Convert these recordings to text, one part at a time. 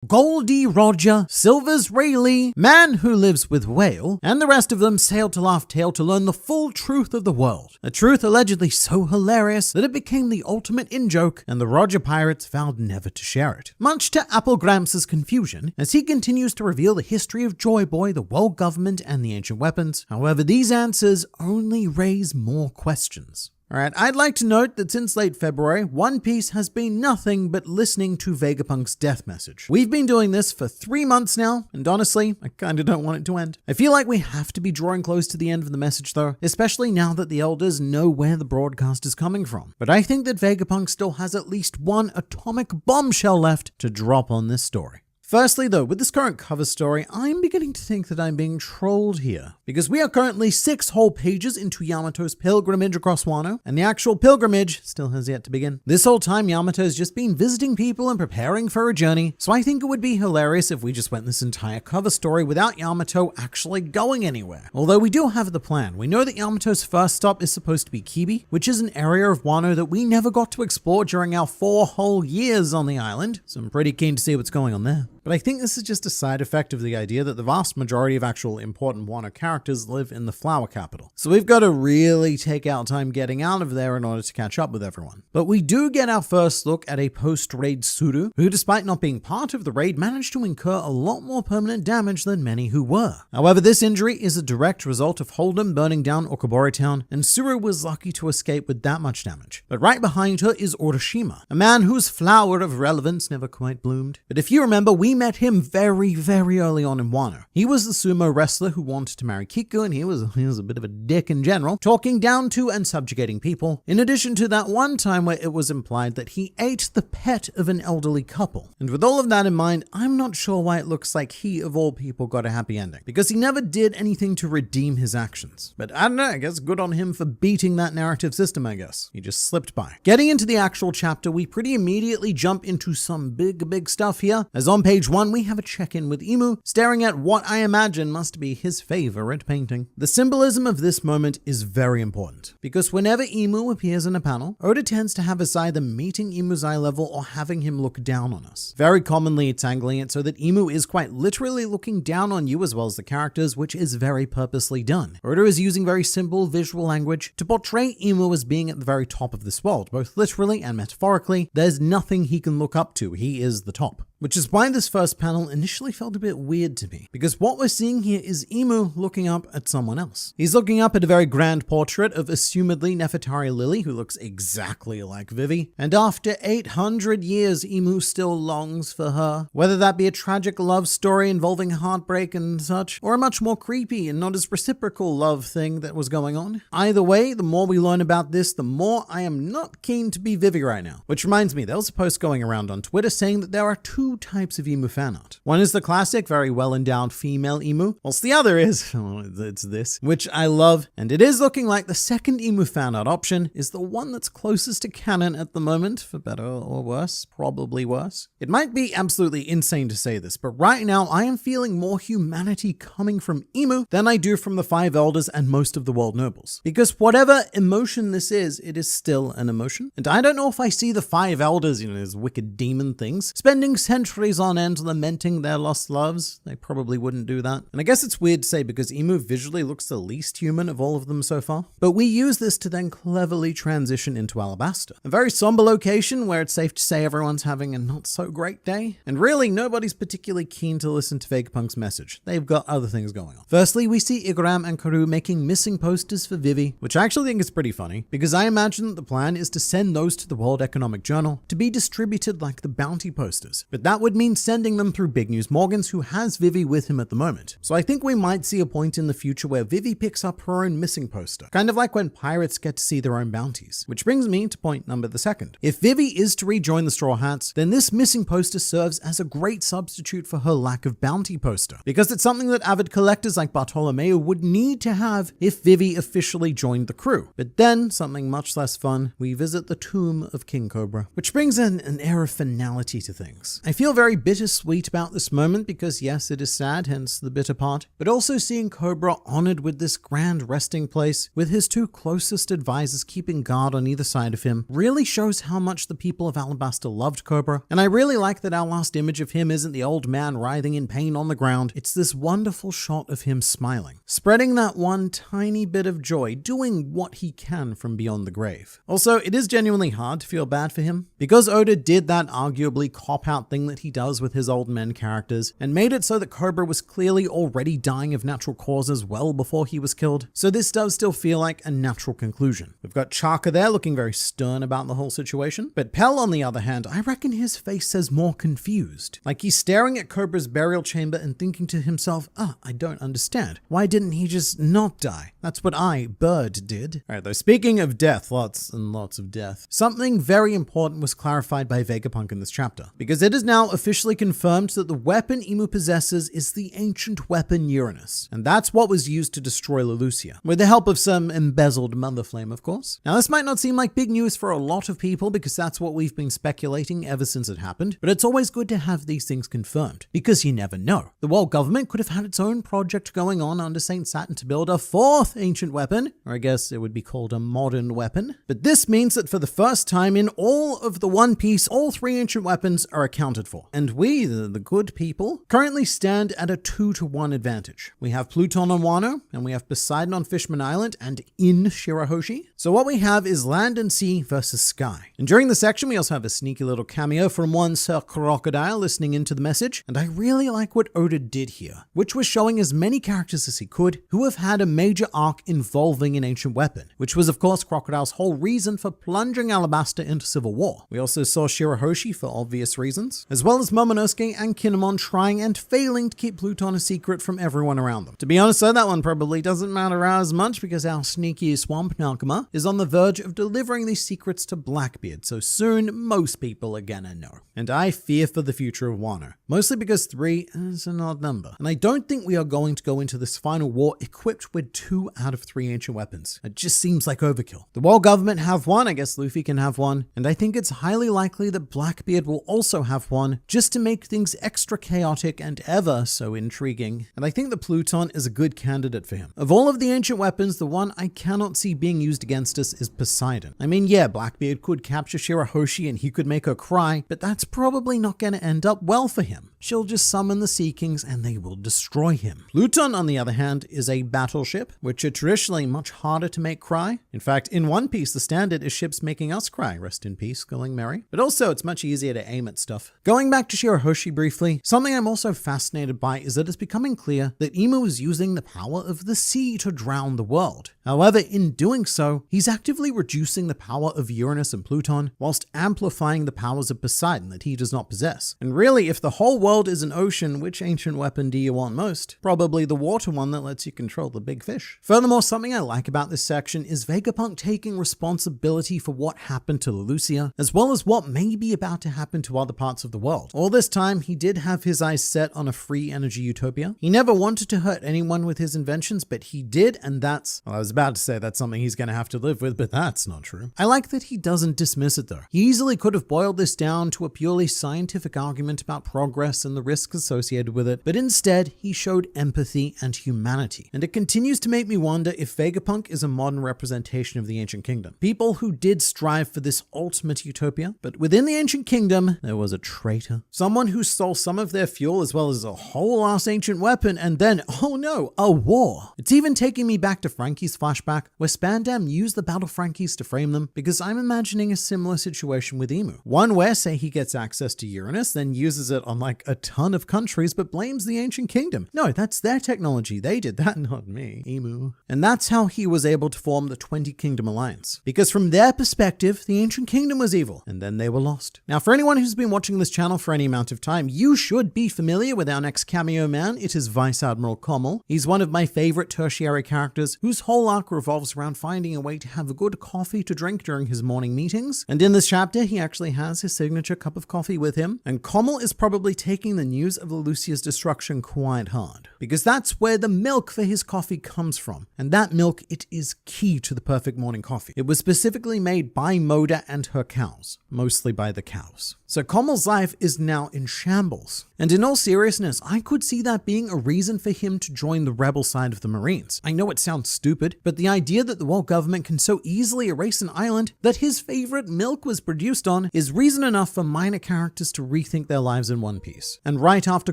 Goldie Roger, Silver's Rayleigh, Man Who Lives with Whale, and the rest of them sailed to Laugh Tale to learn the full truth of the world. A truth allegedly so hilarious that it became the ultimate in-joke, and the Roger pirates vowed never to share it. Much to Applegrams's confusion, as he continues to reveal the history of Joy Boy, the world government, and the ancient weapons. However, these answers only raise more questions. Alright, I'd like to note that since late February, One Piece has been nothing but listening to Vegapunk's death message. We've been doing this for 3 months now, and honestly, I kinda don't want it to end. I feel like we have to be drawing close to the end of the message though, especially now that the elders know where the broadcast is coming from. But I think that Vegapunk still has at least one atomic bombshell left to drop on this story. Firstly though, with this current cover story, I'm beginning to think that I'm being trolled here, because we are currently 6 whole pages into Yamato's pilgrimage across Wano, and the actual pilgrimage still has yet to begin. This whole time Yamato's just been visiting people and preparing for a journey, so I think it would be hilarious if we just went this entire cover story without Yamato actually going anywhere. Although we do have the plan. We know that Yamato's first stop is supposed to be Kibi, which is an area of Wano that we never got to explore during our 4 whole years on the island, so I'm pretty keen to see what's going on there. But I think this is just a side effect of the idea that the vast majority of actual important Wano characters live in the flower capital. So we've got to really take our time getting out of there in order to catch up with everyone. But we do get our first look at a post-raid Suru, who despite not being part of the raid managed to incur a lot more permanent damage than many who were. However, this injury is a direct result of Hold'em burning down Okobori town, and Suru was lucky to escape with that much damage. But right behind her is Oroshima, a man whose flower of relevance never quite bloomed. But if you remember, we met him very early on in Wano. He was the sumo wrestler who wanted to marry Kiku, and he was a bit of a dick in general, talking down to and subjugating people, in addition to that one time where it was implied that he ate the pet of an elderly couple. And with all of that in mind, I'm not sure why it looks like he, of all people, got a happy ending, because he never did anything to redeem his actions. But I don't know, I guess good on him for beating that narrative system, I guess. He just slipped by. Getting into the actual chapter, we pretty immediately jump into some big stuff here, as on page 1 we have a check-in with Imu, staring at what I imagine must be his favorite painting. The symbolism of this moment is very important, because whenever Imu appears in a panel, Oda tends to have us either meeting Imu's eye level or having him look down on us. Very commonly it's angling it so that Imu is quite literally looking down on you as well as the characters, which is very purposely done. Oda is using very simple visual language to portray Imu as being at the very top of this world, both literally and metaphorically. There's nothing he can look up to, he is the top. Which is why this first panel initially felt a bit weird to me, because what we're seeing here is Imu looking up at someone else. He's looking up at a very grand portrait of assumedly Nefertari Lily, who looks exactly like Vivi, and after 800 years Imu still longs for her, whether that be a tragic love story involving heartbreak and such, or a much more creepy and not as reciprocal love thing that was going on. Either way, the more we learn about this, the more I am not keen to be Vivi right now. Which reminds me, there was a post going around on Twitter saying that there are 2 types of Imu fan art. One is the classic, very well-endowed female Imu, whilst the other is, it's this, which I love, and it is looking like the second Imu fan art option is the one that's closest to canon at the moment, for better or worse, probably worse. It might be absolutely insane to say this, but right now I am feeling more humanity coming from Imu than I do from the 5 elders and most of the world nobles. Because whatever emotion this is, it is still an emotion, and I don't know if I see the 5 elders, as wicked demon things, spending centuries on end lamenting their lost loves. They probably wouldn't do that. And I guess it's weird to say because Imu visually looks the least human of all of them so far. But we use this to then cleverly transition into Alabasta, a very somber location where it's safe to say everyone's having a not so great day. And really, nobody's particularly keen to listen to Vegapunk's message. They've got other things going on. Firstly, we see Igaram and Karu making missing posters for Vivi, which I actually think is pretty funny, because I imagine that the plan is to send those to the World Economic Journal to be distributed like the bounty posters. But that would mean sending them through Big News Morgans, who has Vivi with him at the moment. So I think we might see a point in the future where Vivi picks up her own missing poster, kind of like when pirates get to see their own bounties. Which brings me to point number the 2nd. If Vivi is to rejoin the Straw Hats, then this missing poster serves as a great substitute for her lack of bounty poster, because it's something that avid collectors like Bartolomeo would need to have if Vivi officially joined the crew. But then, something much less fun, we visit the tomb of King Cobra, which brings in an air of finality to things. I feel very bittersweet about this moment because yes, it is sad, hence the bitter part, but also seeing Cobra honored with this grand resting place with his two closest advisors keeping guard on either side of him really shows how much the people of Alabasta loved Cobra. And I really like that our last image of him isn't the old man writhing in pain on the ground. It's this wonderful shot of him smiling, spreading that one tiny bit of joy, doing what he can from beyond the grave. Also, it is genuinely hard to feel bad for him because Oda did that arguably cop-out thing that he does with his old men characters and made it so that Cobra was clearly already dying of natural causes well before he was killed. So this does still feel like a natural conclusion. We've got Chaka there looking very stern about the whole situation, but Pell on the other hand, I reckon his face says more confused. Like he's staring at Cobra's burial chamber and thinking to himself, I don't understand. Why didn't he just not die? That's what Bird, did. Alright, though, speaking of death, lots and lots of death, something very important was clarified by Vegapunk in this chapter, because it is now officially confirmed that the weapon Emu possesses is the ancient weapon Uranus, and that's what was used to destroy Leloucia, with the help of some embezzled Mother Flame, of course. Now, this might not seem like big news for a lot of people, because that's what we've been speculating ever since it happened, but it's always good to have these things confirmed, because you never know. The world government could have had its own project going on under Saint Saturn to build a fourth ancient weapon, or I guess it would be called a modern weapon. But this means that for the first time in all of the One Piece, all three ancient weapons are accounted for. And we, the good people, currently stand at a 2-to-1 advantage. We have Pluton on Wano, and we have Poseidon on Fishman Island and in Shirahoshi. So what we have is land and sea versus sky. And during the section, we also have a sneaky little cameo from one Sir Crocodile listening into the message. And I really like what Oda did here, which was showing as many characters as he could who have had a major arc involving an ancient weapon, which was of course Crocodile's whole reason for plunging Alabasta into civil war. We also saw Shirahoshi for obvious reasons, as well as Momonosuke and Kinemon trying and failing to keep Pluton a secret from everyone around them. To be honest though, that one probably doesn't matter as much because our sneaky Swamp Nakama is on the verge of delivering these secrets to Blackbeard, so soon most people are gonna know. And I fear for the future of Wano, mostly because 3 is an odd number, and I don't think we are going to go into this final war equipped with 2 out of 3 ancient weapons. It just seems like overkill. The world government have one, I guess Luffy can have one, and I think it's highly likely that Blackbeard will also have one, just to make things extra chaotic and ever so intriguing. And I think that Pluton is a good candidate for him. Of all of the ancient weapons, the one I cannot see being used against us is Poseidon. I mean, yeah, Blackbeard could capture Shirahoshi and he could make her cry, but that's probably not going to end up well for him. She'll just summon the Sea Kings and they will destroy him. Pluton, on the other hand, is a battleship, which are traditionally much harder to make cry. In fact, in One Piece, the standard is ships making us cry. Rest in peace, Going Merry. But also, it's much easier to aim at stuff. Going back to Shirahoshi briefly, something I'm also fascinated by is that it's becoming clear that Emu is using the power of the sea to drown the world. However, in doing so, he's actively reducing the power of Uranus and Pluton, whilst amplifying the powers of Poseidon that he does not possess. And really, if the whole world is an ocean, which ancient weapon do you want most? Probably the water one that lets you control the big fish. Furthermore, something I like about this section is Vegapunk taking responsibility for what happened to Leloucia, as well as what may be about to happen to other parts of the world. All this time, he did have his eyes set on a free energy utopia. He never wanted to hurt anyone with his inventions, but he did, and that's, well, I was about to say that's something he's going to have to live with, but that's not true. I like that he doesn't dismiss it though. He easily could have boiled this down to a purely scientific argument about progress and the risks associated with it, but instead he showed empathy and humanity. And it continues to make me wonder if Vegapunk is a modern representation of the ancient kingdom. People who did strive for this ultimate utopia, but within the ancient kingdom, there was a traitor. Someone who stole some of their fuel as well as a whole ass ancient weapon, and then, oh no, a war. It's even taking me back to Frankie's flashback, where Spandam used the Battle Frankies to frame them, because I'm imagining a similar situation with Emu. One where, say, he gets access to Uranus, then uses it on like a ton of countries, but blames the ancient kingdom. No, that's their technology. They did that, not me. Emu. And that's how he was able to form the 20 Kingdom Alliance. Because from their perspective, the ancient kingdom was evil, and then they were lost. Now, for anyone who's been watching this channel for any amount of time, you should be familiar with our next cameo man. It is Vice Admiral Kommel. He's one of my favorite tertiary characters, whose whole arc revolves around finding a way to have a good coffee to drink during his morning meetings. And in this chapter, he actually has his signature cup of coffee with him, and Kommel is probably taking the news of Leloucia's destruction quite hard. because that's where the milk for his coffee comes from. And that milk, it is key to the perfect morning coffee. It was specifically made by Moda and her cows, mostly by the cows. So Kommel's life is now in shambles. And in all seriousness, I could see that being a reason for him to join the rebel side of the Marines. I know it sounds stupid, but the idea that the world government can so easily erase an island that his favorite milk was produced on is reason enough for minor characters to rethink their lives in one piece. And right after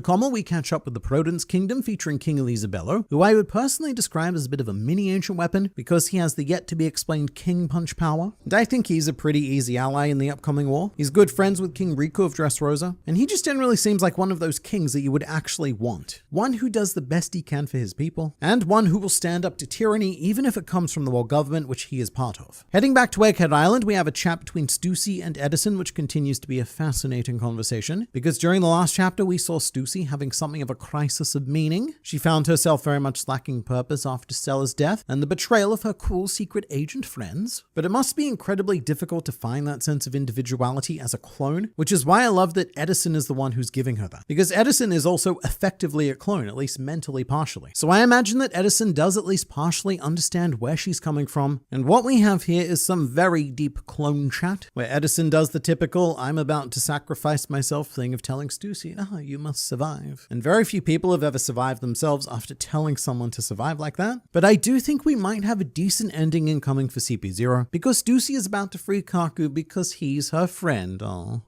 Kommel, we catch up with the Prudence Kingdom featuring King Elisabello, who I would personally describe as a bit of a mini ancient weapon because he has the yet to be explained King Punch power. And I think he's a pretty easy ally in the upcoming war. He's good friends with King Rico of Dressrosa, and he just generally seems like one of those kings that you would actually want. One who does the best he can for his people, and one who will stand up to tyranny even if it comes from the world government, which he is part of. Heading back to Egghead Island, we have a chat between Stussy and Edison, which continues to be a fascinating conversation, because during the last chapter we saw Stussy having something of a crisis of meaning. She found herself very much lacking purpose after Stella's death and the betrayal of her cool secret agent friends. But it must be incredibly difficult to find that sense of individuality as a clone, which is why I love that Edison is the one who's giving her that. Because Edison is also effectively a clone, at least mentally partially. So I imagine that Edison does at least partially understand where she's coming from. And what we have here is some very deep clone chat, where Edison does the typical "I'm about to sacrifice myself" thing of telling Stussy, you must survive. And very few people have ever survived themselves after telling someone to survive like that. But I do think we might have a decent ending incoming for CP0, because Stussy is about to free Kaku because he's her friend.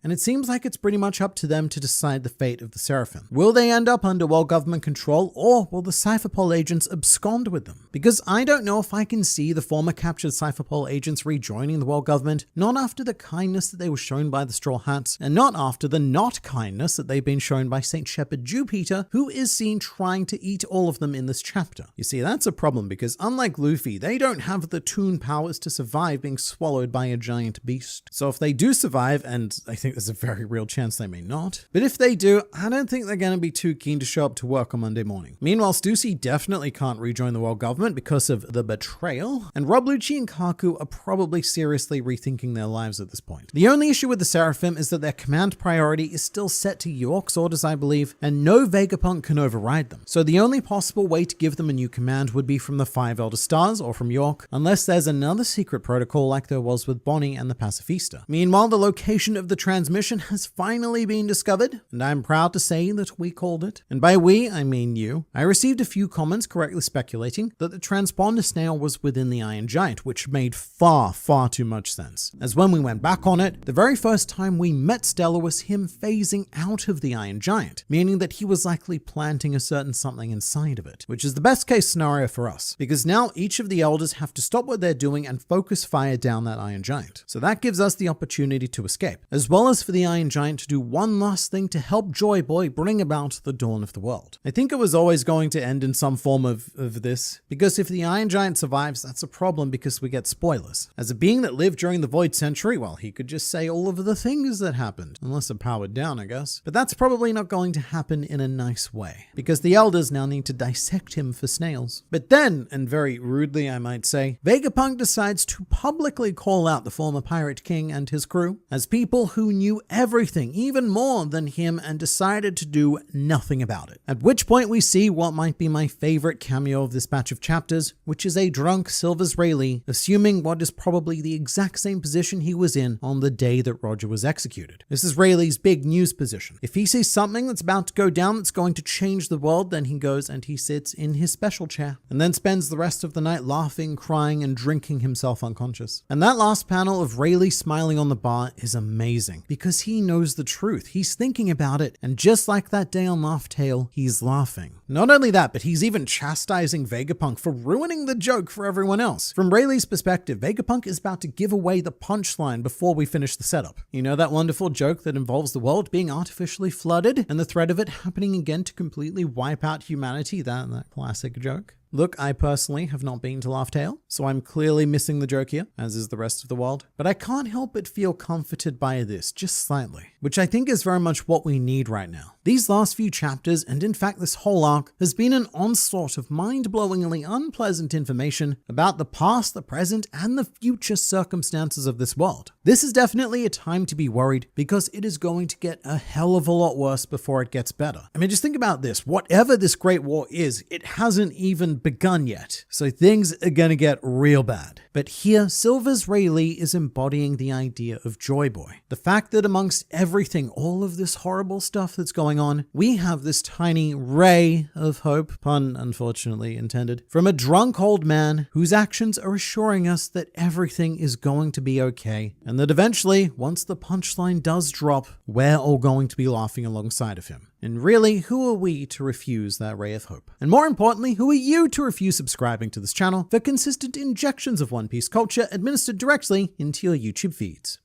And it seems like it's pretty much up to them to decide the fate of the Seraphim. Will they end up under world government control, or will the Cypherpol agents abscond with them? Because I don't know if I can see the former captured Cypherpol agents rejoining the world government, not after the kindness that they were shown by the Straw Hats, and not after the not kindness that they've been shown by Saint Shepherd Jupiter, who is seen trying to eat all of them in this chapter. You see, that's a problem, because unlike Luffy, they don't have the toon powers to survive being swallowed by a giant beast. So if they do survive, and I think there's a very real chance they may not, but if they do, I don't think they're going to be too keen to show up to work on Monday morning. Meanwhile, Stussy definitely can't rejoin the world government because of the betrayal, and Rob Lucci and Kaku are probably seriously rethinking their lives at this point. The only issue with the Seraphim is that their command priority is still set to York's orders, I believe, and no Vegapunk can override them. So the only possible way to give them a new command would be from the 5 Elder Stars or from York, unless there's another secret protocol like there was with Bonnie and the Pacifista. Meanwhile, the location of the transmission has finally been discovered, and I'm proud to say that we called it. And by we, I mean you. I received a few comments correctly speculating that the transponder snail was within the Iron Giant, which made far too much sense. As when we went back on it, the very first time we met Stella was him phasing out of the Iron Giant, meaning that he was likely planting a certain something inside of it, which is the best case scenario for us, because now each of the elders have to stop what they're doing and focus fire down that Iron Giant. So that gives us the opportunity to escape, as well as for the Iron Giant to do one last thing to help Joy Boy bring about the dawn of the world. I think it was always going to end in some form of this, because if the Iron Giant survives, that's a problem because we get spoilers. As a being that lived during the Void Century, well, he could just say all of the things that happened, unless it powered down, I guess. But that's probably not going to happen in a nice way, because the elders now need to dissect him for snails. But then, and very rudely I might say, Vegapunk decides to publicly call out the former Pirate King and his crew as people who knew everything, even more than him, and decided to do nothing about it. At which point we see what might be my favorite cameo of this batch of chapters, which is a drunk Silvers Rayleigh assuming what is probably the exact same position he was in on the day that Roger was executed. This is Rayleigh's big news position. If he sees something that's about to go down that's going to change the world, then he goes and he sits in his special chair, and then spends the rest of the night laughing, crying, and drinking himself unconscious. And that last panel of Rayleigh smiling on the bar is amazing, because he knows the truth. He's thinking about it, and just like that day on Laugh Tale, he's laughing. Not only that, but he's even chastising Vegapunk for ruining the joke for everyone else. From Rayleigh's perspective, Vegapunk is about to give away the punchline before we finish the setup. You know that wonderful joke that involves the world being artificially flooded and the threat of it happening again to completely wipe out humanity? That classic joke. Look, I personally have not been to Laugh Tale, so I'm clearly missing the joke here, as is the rest of the world. But I can't help but feel comforted by this, just slightly, which I think is very much what we need right now. These last few chapters, and in fact this whole arc, has been an onslaught of mind-blowingly unpleasant information about the past, the present, and the future circumstances of this world. This is definitely a time to be worried because it is going to get a hell of a lot worse before it gets better. I mean, just think about this. Whatever this Great War is, it hasn't even begun yet. So things are gonna get real bad. But here, Silver's Rayleigh is embodying the idea of Joy Boy. The fact that amongst everything, all of this horrible stuff that's going on, we have this tiny ray of hope, pun unfortunately intended, from a drunk old man whose actions are assuring us that everything is going to be okay, and that eventually, once the punchline does drop, we're all going to be laughing alongside of him. And really, who are we to refuse that ray of hope? And more importantly, who are you to refuse subscribing to this channel for consistent injections of One Piece culture administered directly into your YouTube feeds?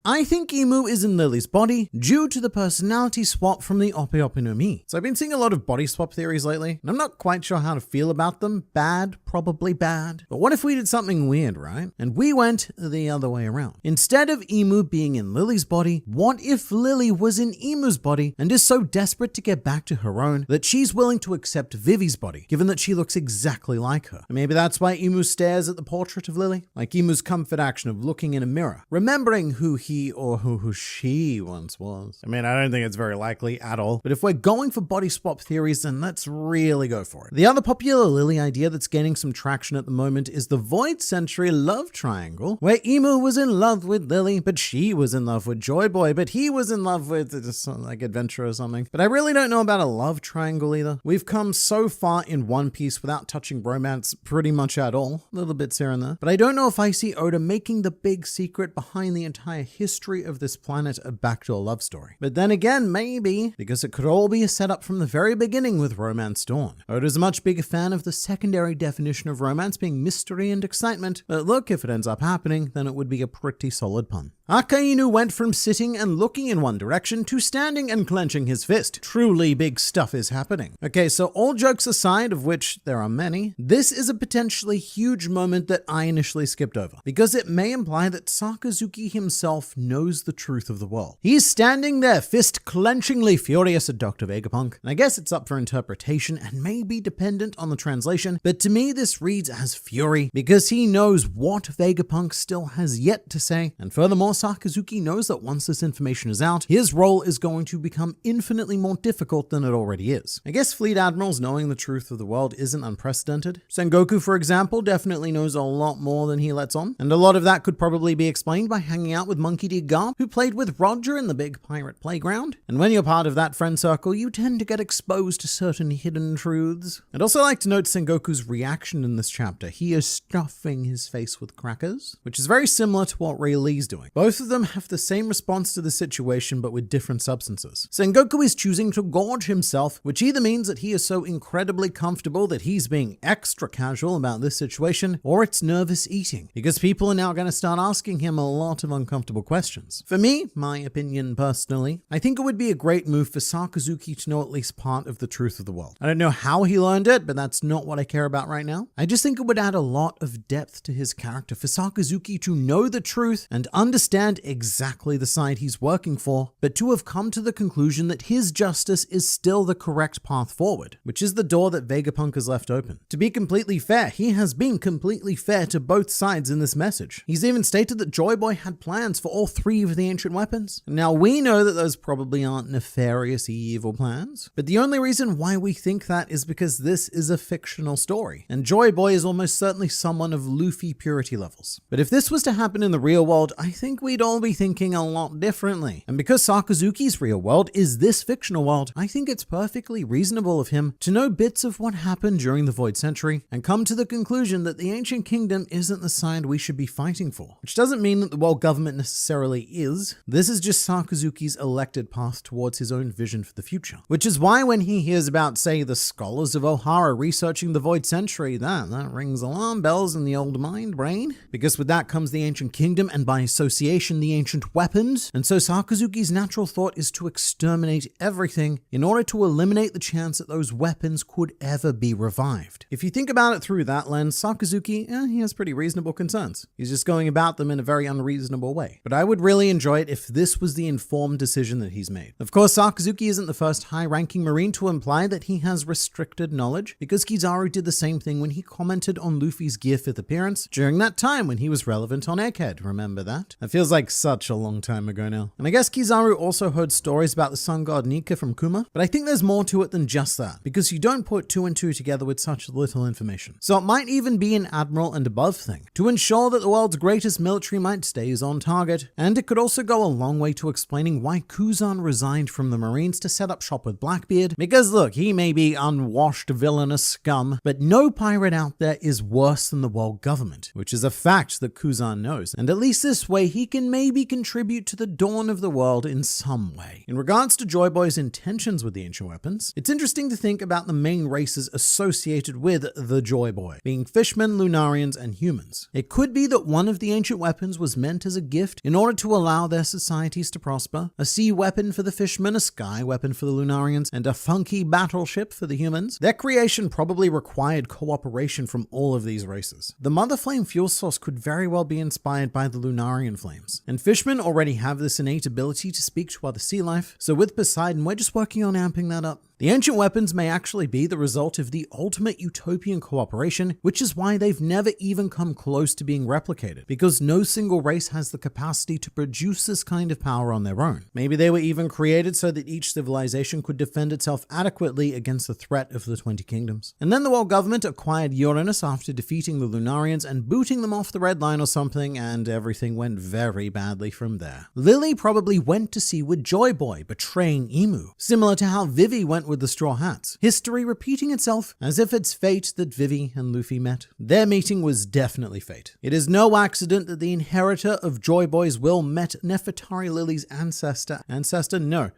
I think Imu is in Lily's body due to the personality swap from the Ope Ope no Mi. So I've been seeing a lot of body swap theories lately, and I'm not quite sure how to feel about them. Bad, probably bad. But what if we did something weird, right? And we went the other way around. Instead of Imu being in Lily's body, what if Lily was in Imu's body and is so desperate to get back to her own that she's willing to accept Vivi's body, given that she looks exactly like her? And maybe that's why Imu stares at the portrait of Lily, like Imu's comfort action of looking in a mirror, remembering who he or who she once was. I mean, I don't think it's very likely at all, but if we're going for body swap theories, then let's really go for it. The other popular Lily idea that's gaining some traction at the moment is the Void Century love triangle, where Imu was in love with Lily, but she was in love with Joy Boy, but he was in love with like Adventure or something. But I really don't know about a love triangle either. We've come so far in One Piece without touching romance pretty much at all, little bits here and there. But I don't know if I see Oda making the big secret behind the entire history of this planet a backdoor love story. But then again, maybe, because it could all be a setup from the very beginning with Romance Dawn. Oda's a much bigger fan of the secondary definition of romance being mystery and excitement, but look, if it ends up happening, then it would be a pretty solid pun. Akainu went from sitting and looking in one direction to standing and clenching his fist. Truly big stuff is happening. Okay, so all jokes aside, of which there are many, this is a potentially huge moment that I initially skipped over, because it may imply that Sakazuki himself knows the truth of the world. He's standing there, fist clenchingly furious at Dr. Vegapunk, and I guess it's up for interpretation and may be dependent on the translation, but to me this reads as fury, because he knows what Vegapunk still has yet to say, and furthermore, Sakazuki knows that once this information is out, his role is going to become infinitely more difficult than it already is. I guess fleet admirals knowing the truth of the world isn't unprecedented. Sengoku, for example, definitely knows a lot more than he lets on, and a lot of that could probably be explained by hanging out with Monkey D. Garp, who played with Roger in the Big Pirate Playground. And when you're part of that friend circle, you tend to get exposed to certain hidden truths. I'd also like to note Sengoku's reaction in this chapter. He is stuffing his face with crackers, which is very similar to what Rayleigh's doing. Both of them have the same response to the situation, but with different substances. Sengoku is choosing to gorge himself, which either means that he is so incredibly comfortable that he's being extra casual about this situation, or it's nervous eating, because people are now going to start asking him a lot of uncomfortable questions. For me, my opinion personally, I think it would be a great move for Sakazuki to know at least part of the truth of the world. I don't know how he learned it, but that's not what I care about right now. I just think it would add a lot of depth to his character for Sakazuki to know the truth and understand exactly the side he's working for, but to have come to the conclusion that his justice is still the correct path forward, which is the door that Vegapunk has left open. To be completely fair, he has been completely fair to both sides in this message. He's even stated that Joy Boy had plans for all three of the ancient weapons. Now, we know that those probably aren't nefarious evil plans, but the only reason why we think that is because this is a fictional story, and Joy Boy is almost certainly someone of Luffy purity levels. But if this was to happen in the real world, I think we'd all be thinking a lot differently. And because Sakazuki's real world is this fictional world, I think it's perfectly reasonable of him to know bits of what happened during the Void Century and come to the conclusion that the Ancient Kingdom isn't the side we should be fighting for. Which doesn't mean that the world government necessarily is. This is just Sakazuki's elected path towards his own vision for the future. Which is why when he hears about, say, the scholars of Ohara researching the Void Century, that rings alarm bells in the old mind brain. Because with that comes the Ancient Kingdom, and by association, creation the ancient weapons, and so Sakazuki's natural thought is to exterminate everything in order to eliminate the chance that those weapons could ever be revived. If you think about it through that lens, Sakazuki, he has pretty reasonable concerns. He's just going about them in a very unreasonable way. But I would really enjoy it if this was the informed decision that he's made. Of course, Sakazuki isn't the first high-ranking Marine to imply that he has restricted knowledge, because Kizaru did the same thing when he commented on Luffy's Gear 5th appearance during that time when he was relevant on Egghead. Remember that? It feels like such a long time ago now. And I guess Kizaru also heard stories about the sun god Nika from Kuma, but I think there's more to it than just that, because you don't put two and two together with such little information. So it might even be an admiral and above thing, to ensure that the world's greatest military might stays on target, and it could also go a long way to explaining why Kuzan resigned from the Marines to set up shop with Blackbeard, because look, he may be unwashed villainous scum, but no pirate out there is worse than the world government, which is a fact that Kuzan knows, and at least this way he can maybe contribute to the dawn of the world in some way. In regards to Joy Boy's intentions with the ancient weapons, it's interesting to think about the main races associated with the Joy Boy, being fishmen, Lunarians, and humans. It could be that one of the ancient weapons was meant as a gift in order to allow their societies to prosper, a sea weapon for the fishmen, a sky weapon for the Lunarians, and a funky battleship for the humans. Their creation probably required cooperation from all of these races. The Mother Flame fuel source could very well be inspired by the Lunarian flames, and fishmen already have this innate ability to speak to other sea life, so with Poseidon we're just working on amping that up. The ancient weapons may actually be the result of the ultimate utopian cooperation, which is why they've never even come close to being replicated, because no single race has the capacity to produce this kind of power on their own. Maybe they were even created so that each civilization could defend itself adequately against the threat of the 20 kingdoms. And then the world government acquired Uranus after defeating the Lunarians and booting them off the Red Line or something, and everything went very badly from there. Lily probably went to sea with Joy Boy, betraying Imu, similar to how Vivi went with the Straw Hats. History repeating itself as if it's fate that Vivi and Luffy met. Their meeting was definitely fate. It is no accident that the inheritor of Joy Boy's will met Nefertari Lily's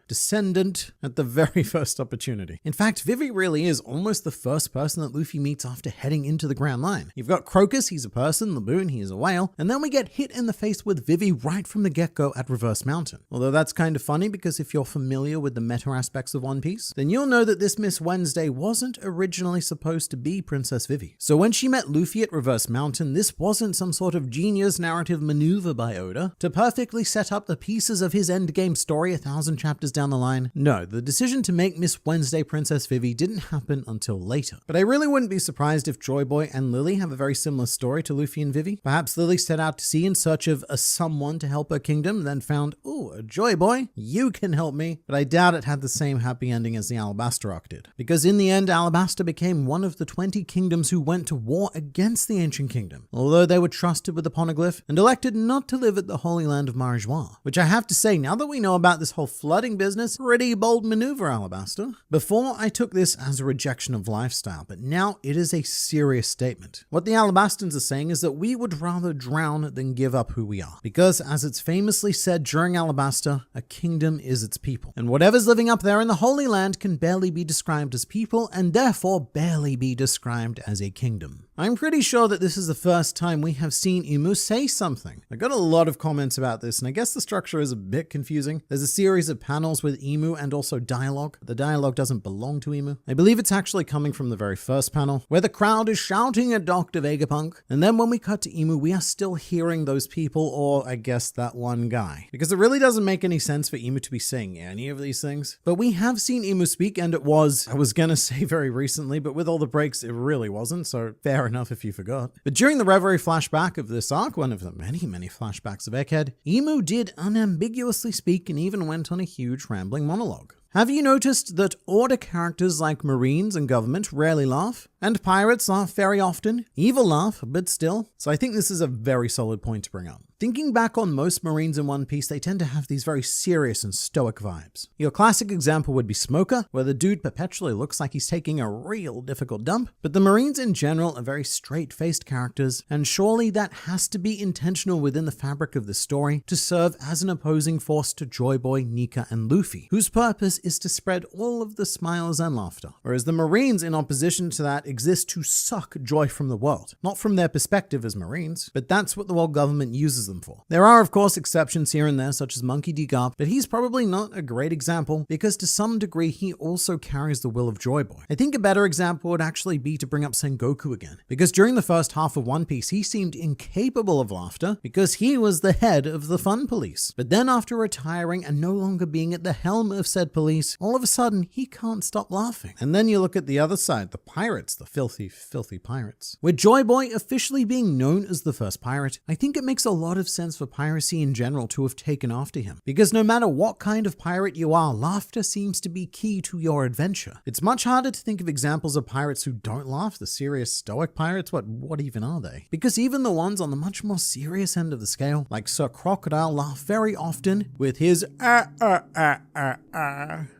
descendant at the very first opportunity. In fact, Vivi really is almost the first person that Luffy meets after heading into the Grand Line. You've got Crocus, he's a person, Laboon, he is a whale, and then we get hit in the face with Vivi right from the get-go at Reverse Mountain. Although that's kind of funny, because if you're familiar with the meta aspects of One Piece, then you'll know that this Miss Wednesday wasn't originally supposed to be Princess Vivi. So when she met Luffy at Reverse Mountain, this wasn't some sort of genius narrative maneuver by Oda to perfectly set up the pieces of his endgame story 1,000 chapters down the line. No, the decision to make Miss Wednesday Princess Vivi didn't happen until later. But I really wouldn't be surprised if Joy Boy and Lily have a very similar story to Luffy and Vivi. Perhaps Lily set out to sea in search of a someone to help her kingdom, then found, ooh, a Joy Boy, you can help me. But I doubt it had the same happy ending as the Alabasta arc did. Because in the end, Alabasta became one of the 20 kingdoms who went to war against the ancient kingdom, although they were trusted with the poneglyph and elected not to live at the Holy Land of Marijois. Which I have to say, now that we know about this whole flooding business, pretty bold maneuver, Alabasta. Before, I took this as a rejection of lifestyle, but now it is a serious statement. What the Alabastans are saying is that we would rather drown than give up who we are. Because, as it's famously said during Alabasta, a kingdom is its people. And whatever's living up there in the Holy Land can barely be described as people, and therefore barely be described as a kingdom. I'm pretty sure that this is the first time we have seen Imu say something. I got a lot of comments about this, and I guess the structure is a bit confusing. There's a series of panels with Imu and also dialogue. The dialogue doesn't belong to Imu. I believe it's actually coming from the very first panel, where the crowd is shouting at Dr. Vegapunk, and then when we cut to Imu, we are still hearing those people, or I guess that one guy. Because it really doesn't make any sense for Imu to be saying any of these things. But we have seen Imu speak, and it was, I was gonna say very recently, but with all the breaks, it really wasn't, so fair enough if you forgot. But during the Reverie flashback of this arc, one of the many flashbacks of Egghead, Imu did unambiguously speak and even went on a huge rambling monologue. Have you noticed that order characters like Marines and government rarely laugh? And pirates laugh very often. Evil laugh, but still. So I think this is a very solid point to bring up. Thinking back on most Marines in One Piece, they tend to have these very serious and stoic vibes. Your classic example would be Smoker, where the dude perpetually looks like he's taking a real difficult dump. But the Marines in general are very straight-faced characters, and surely that has to be intentional within the fabric of the story to serve as an opposing force to Joy Boy, Nika, and Luffy, whose purpose is to spread all of the smiles and laughter. Whereas the Marines, in opposition to that, exist to suck joy from the world. Not from their perspective as Marines, but that's what the world government uses praises them for. There are, of course, exceptions here and there, such as Monkey D. Garp, but he's probably not a great example because to some degree he also carries the will of Joy Boy. I think a better example would actually be to bring up Sengoku again, because during the first half of One Piece he seemed incapable of laughter because he was the head of the fun police. But then after retiring and no longer being at the helm of said police, all of a sudden he can't stop laughing. And then you look at the other side, the pirates, the filthy, filthy pirates. With Joy Boy officially being known as the first pirate, I think it makes a lot of sense for piracy in general to have taken after him. Because no matter what kind of pirate you are, laughter seems to be key to your adventure. It's much harder to think of examples of pirates who don't laugh, the serious stoic pirates. What even are they? Because even the ones on the much more serious end of the scale, like Sir Crocodile, laugh very often with his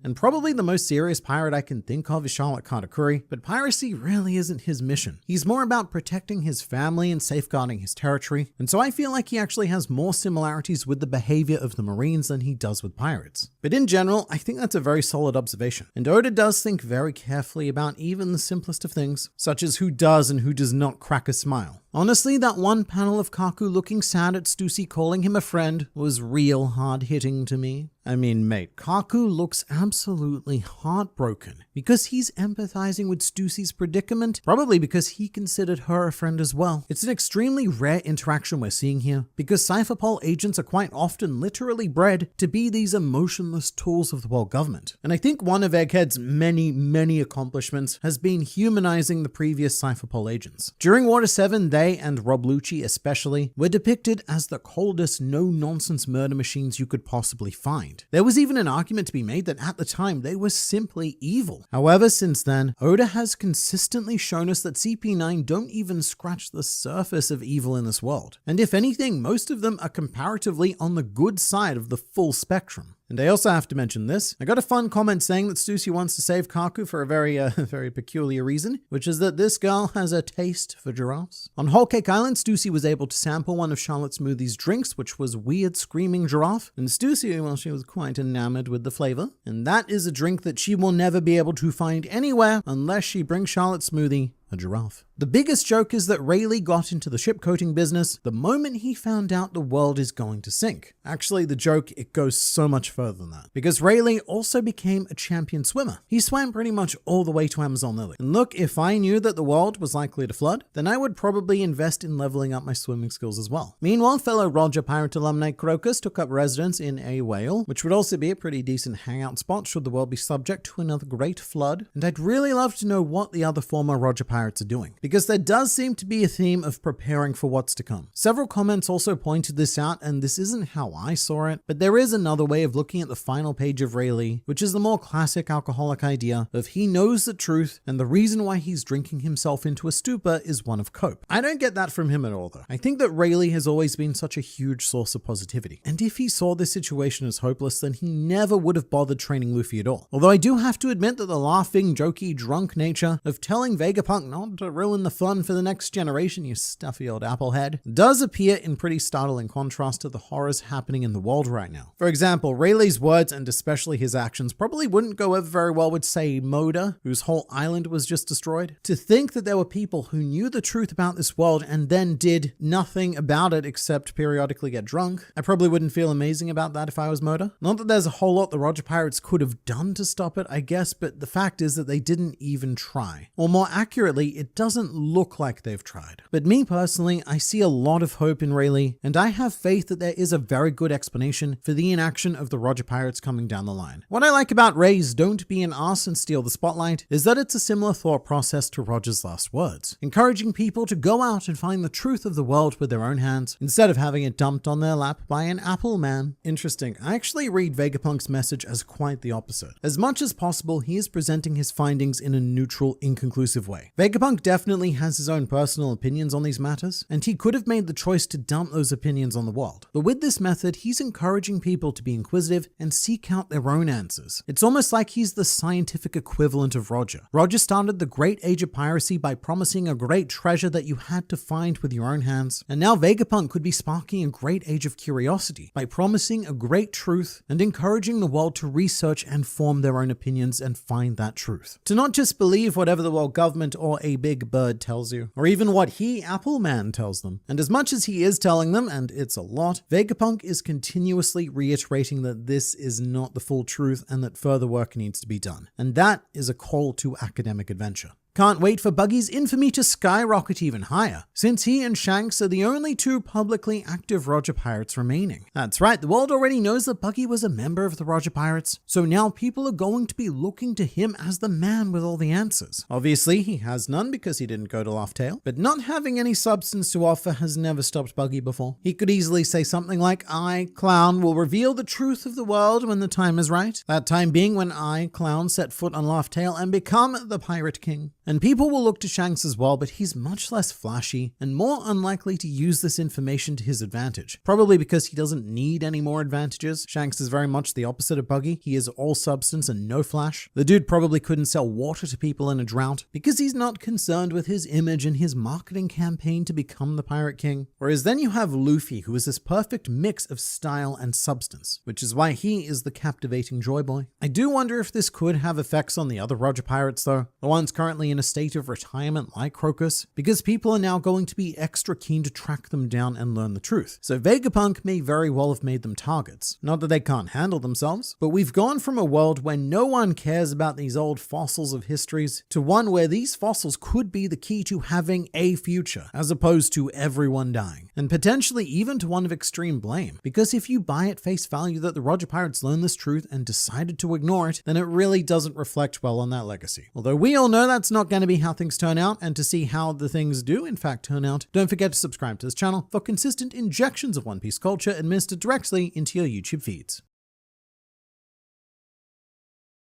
And probably the most serious pirate I can think of is Charlotte Katakuri, but piracy really isn't his mission. He's more about protecting his family and safeguarding his territory, and so I feel like he actually has more similarities with the behavior of the Marines than he does with pirates. But in general, I think that's a very solid observation, and Oda does think very carefully about even the simplest of things, such as who does and who does not crack a smile. Honestly, that one panel of Kaku looking sad at Stussy calling him a friend was real hard-hitting to me. I mean, mate, Kaku looks absolutely heartbroken because he's empathizing with Stussy's predicament, probably because he considered her a friend as well. It's an extremely rare interaction we're seeing here because Cypherpol agents are quite often literally bred to be these emotionless tools of the world government. And I think one of Egghead's many accomplishments has been humanizing the previous Cypherpol agents. During Water 7, they, and Rob Lucci especially, were depicted as the coldest, no-nonsense murder machines you could possibly find. There was even an argument to be made that at the time they were simply evil. However, since then, Oda has consistently shown us that CP9 don't even scratch the surface of evil in this world. And if anything, most of them are comparatively on the good side of the full spectrum. And I also have to mention this. I got a fun comment saying that Stussy wants to save Kaku for a very peculiar reason, which is that this girl has a taste for giraffes. On Whole Cake Island, Stussy was able to sample one of Charlotte Smoothie's drinks, which was weird screaming giraffe. And Stussy, well, she was quite enamored with the flavor. And that is a drink that she will never be able to find anywhere unless she brings Charlotte Smoothie a giraffe. The biggest joke is that Rayleigh got into the ship coating business the moment he found out the world is going to sink. Actually, the joke, it goes so much further than that. Because Rayleigh also became a champion swimmer. He swam pretty much all the way to Amazon Lily. And look, if I knew that the world was likely to flood, then I would probably invest in leveling up my swimming skills as well. Meanwhile, fellow Roger Pirate alumni Crocus took up residence in a whale, which would also be a pretty decent hangout spot should the world be subject to another great flood. And I'd really love to know what the other former Roger Pirates are doing, because there does seem to be a theme of preparing for what's to come. Several comments also pointed this out, and this isn't how I saw it, but there is another way of looking at the final page of Rayleigh, which is the more classic alcoholic idea of he knows the truth, and the reason why he's drinking himself into a stupor is one of cope. I don't get that from him at all though. I think that Rayleigh has always been such a huge source of positivity, and if he saw this situation as hopeless, then he never would have bothered training Luffy at all. Although I do have to admit that the laughing, jokey, drunk nature of telling Vegapunk not to ruin the fun for the next generation, you stuffy old applehead, does appear in pretty startling contrast to the horrors happening in the world right now. For example, Rayleigh's words, and especially his actions, probably wouldn't go over very well with, say, Moda, whose whole island was just destroyed. To think that there were people who knew the truth about this world and then did nothing about it except periodically get drunk, I probably wouldn't feel amazing about that if I was Moda. Not that there's a whole lot the Roger Pirates could have done to stop it, I guess, but the fact is that they didn't even try. Or more accurately, it doesn't look like they've tried. But me personally, I see a lot of hope in Rayleigh, and I have faith that there is a very good explanation for the inaction of the Roger Pirates coming down the line. What I like about Ray's "don't be an ass and steal the spotlight" is that it's a similar thought process to Roger's last words, encouraging people to go out and find the truth of the world with their own hands, instead of having it dumped on their lap by an apple man. Interesting. I actually read Vegapunk's message as quite the opposite. As much as possible, he is presenting his findings in a neutral, inconclusive way. Vegapunk definitely has his own personal opinions on these matters, and he could have made the choice to dump those opinions on the world. But with this method, he's encouraging people to be inquisitive and seek out their own answers. It's almost like he's the scientific equivalent of Roger. Roger started the Great Age of Piracy by promising a great treasure that you had to find with your own hands, and now Vegapunk could be sparking a great age of curiosity by promising a great truth and encouraging the world to research and form their own opinions and find that truth. To not just believe whatever the world government or a big bird bird tells you, or even what he, Apple Man, tells them. And as much as he is telling them, and it's a lot, Vegapunk is continuously reiterating that this is not the full truth and that further work needs to be done. And that is a call to academic adventure. Can't wait for Buggy's infamy to skyrocket even higher, since he and Shanks are the only two publicly active Roger Pirates remaining. That's right, the world already knows that Buggy was a member of the Roger Pirates, so now people are going to be looking to him as the man with all the answers. Obviously, he has none because he didn't go to Laugh Tale, but not having any substance to offer has never stopped Buggy before. He could easily say something like, I, Clown, will reveal the truth of the world when the time is right. That time being when I, Clown, set foot on Laugh Tale and become the Pirate King. And people will look to Shanks as well, but he's much less flashy and more unlikely to use this information to his advantage. Probably because he doesn't need any more advantages. Shanks is very much the opposite of Buggy. He is all substance and no flash. The dude probably couldn't sell water to people in a drought because he's not concerned with his image and his marketing campaign to become the Pirate King. Whereas then you have Luffy, who is this perfect mix of style and substance, which is why he is the captivating Joy Boy. I do wonder if this could have effects on the other Roger Pirates though, the ones currently in a state of retirement like Crocus, because people are now going to be extra keen to track them down and learn the truth. So Vegapunk may very well have made them targets. Not that they can't handle themselves, but we've gone from a world where no one cares about these old fossils of histories to one where these fossils could be the key to having a future, as opposed to everyone dying. And potentially even to one of extreme blame, because if you buy at face value that the Roger Pirates learned this truth and decided to ignore it, then it really doesn't reflect well on that legacy. Although we all know that's not going to be how things turn out, and to see how the things do in fact turn out, don't forget to subscribe to this channel for consistent injections of One Piece culture administered directly into your YouTube feeds.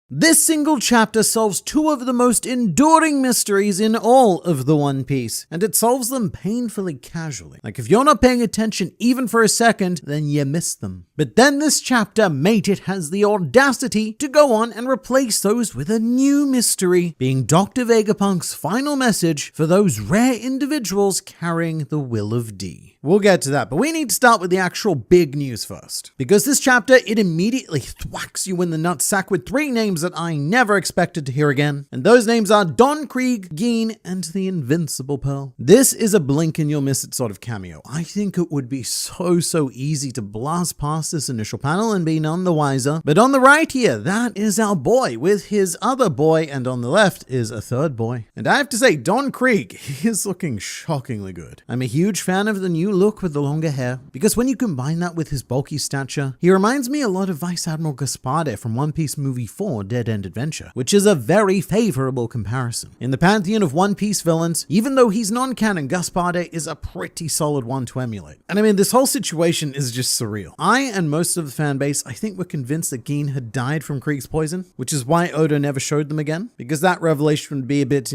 This single chapter solves two of the most enduring mysteries in all of the One Piece, and it solves them painfully casually. Like if you're not paying attention even for a second, then you miss them. But then this chapter, mate, it has the audacity to go on and replace those with a new mystery, being Dr. Vegapunk's final message for those rare individuals carrying the will of D. We'll get to that, but we need to start with the actual big news first. Because this chapter, it immediately thwacks you in the nutsack with three names that I never expected to hear again. And those names are Don Krieg, Geen, and the Invincible Pearl. This is a blink and you'll miss it sort of cameo. I think it would be so easy to blast past this initial panel and be none the wiser. But on the right here, that is our boy with his other boy, and on the left is a third boy. And I have to say, Don Krieg, he is looking shockingly good. I'm a huge fan of the new look with the longer hair, because when you combine that with his bulky stature, he reminds me a lot of Vice Admiral Gaspard from One Piece Movie 4 Dead End Adventure, which is a very favorable comparison. In the pantheon of One Piece villains, even though he's non-canon, Gaspard is a pretty solid one to emulate. And I mean, this whole situation is just surreal. I and most of the fan base, I think, were convinced that Geen had died from Krieg's poison, which is why Oda never showed them again, because that revelation would be a bit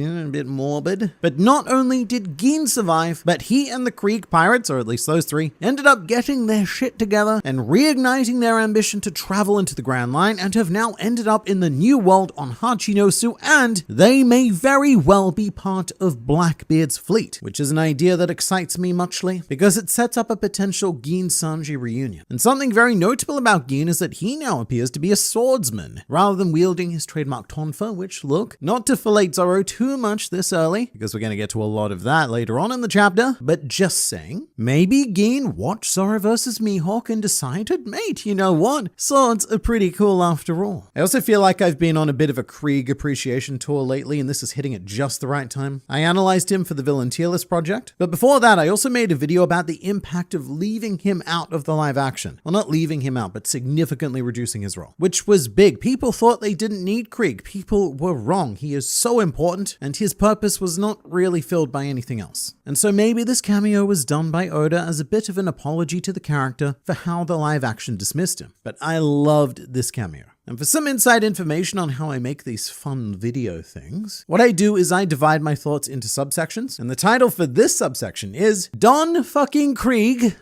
morbid. But not only did Geen survive, but he and the Krieg pirates, or at least those three, ended up getting their shit together and reigniting their ambition to travel into the Grand Line, and have now ended up in the new world on Hachinosu, and they may very well be part of Blackbeard's fleet, which is an idea that excites me muchly, because it sets up a potential Geen-Sanji reunion. And something very notable about Geen is that he now appears to be a swordsman, rather than wielding his trademark tonfa, which, look, not to fillet Zoro too much this early, because we're going to get to a lot of that later on in the chapter, but just saying, maybe Geen watched Zoro versus Mihawk and decided, mate, you know what? Swords are pretty cool after all. I also feel like I've been on a bit of a Krieg appreciation tour lately, and this is hitting at just the right time. I analyzed him for the Villain Tier List project, but before that, I also made a video about the impact of leaving him out of the live action. Well, not leaving him out, but significantly reducing his role, which was big. People thought they didn't need Krieg. People were wrong. He is so important, and his purpose was not really filled by anything else. And so maybe this cameo was done by Oda as a bit of an apology to the character for how the live action dismissed him. But I loved this cameo. And for some inside information on how I make these fun video things, what I do is I divide my thoughts into subsections, and the title for this subsection is Don fucking Krieg, ?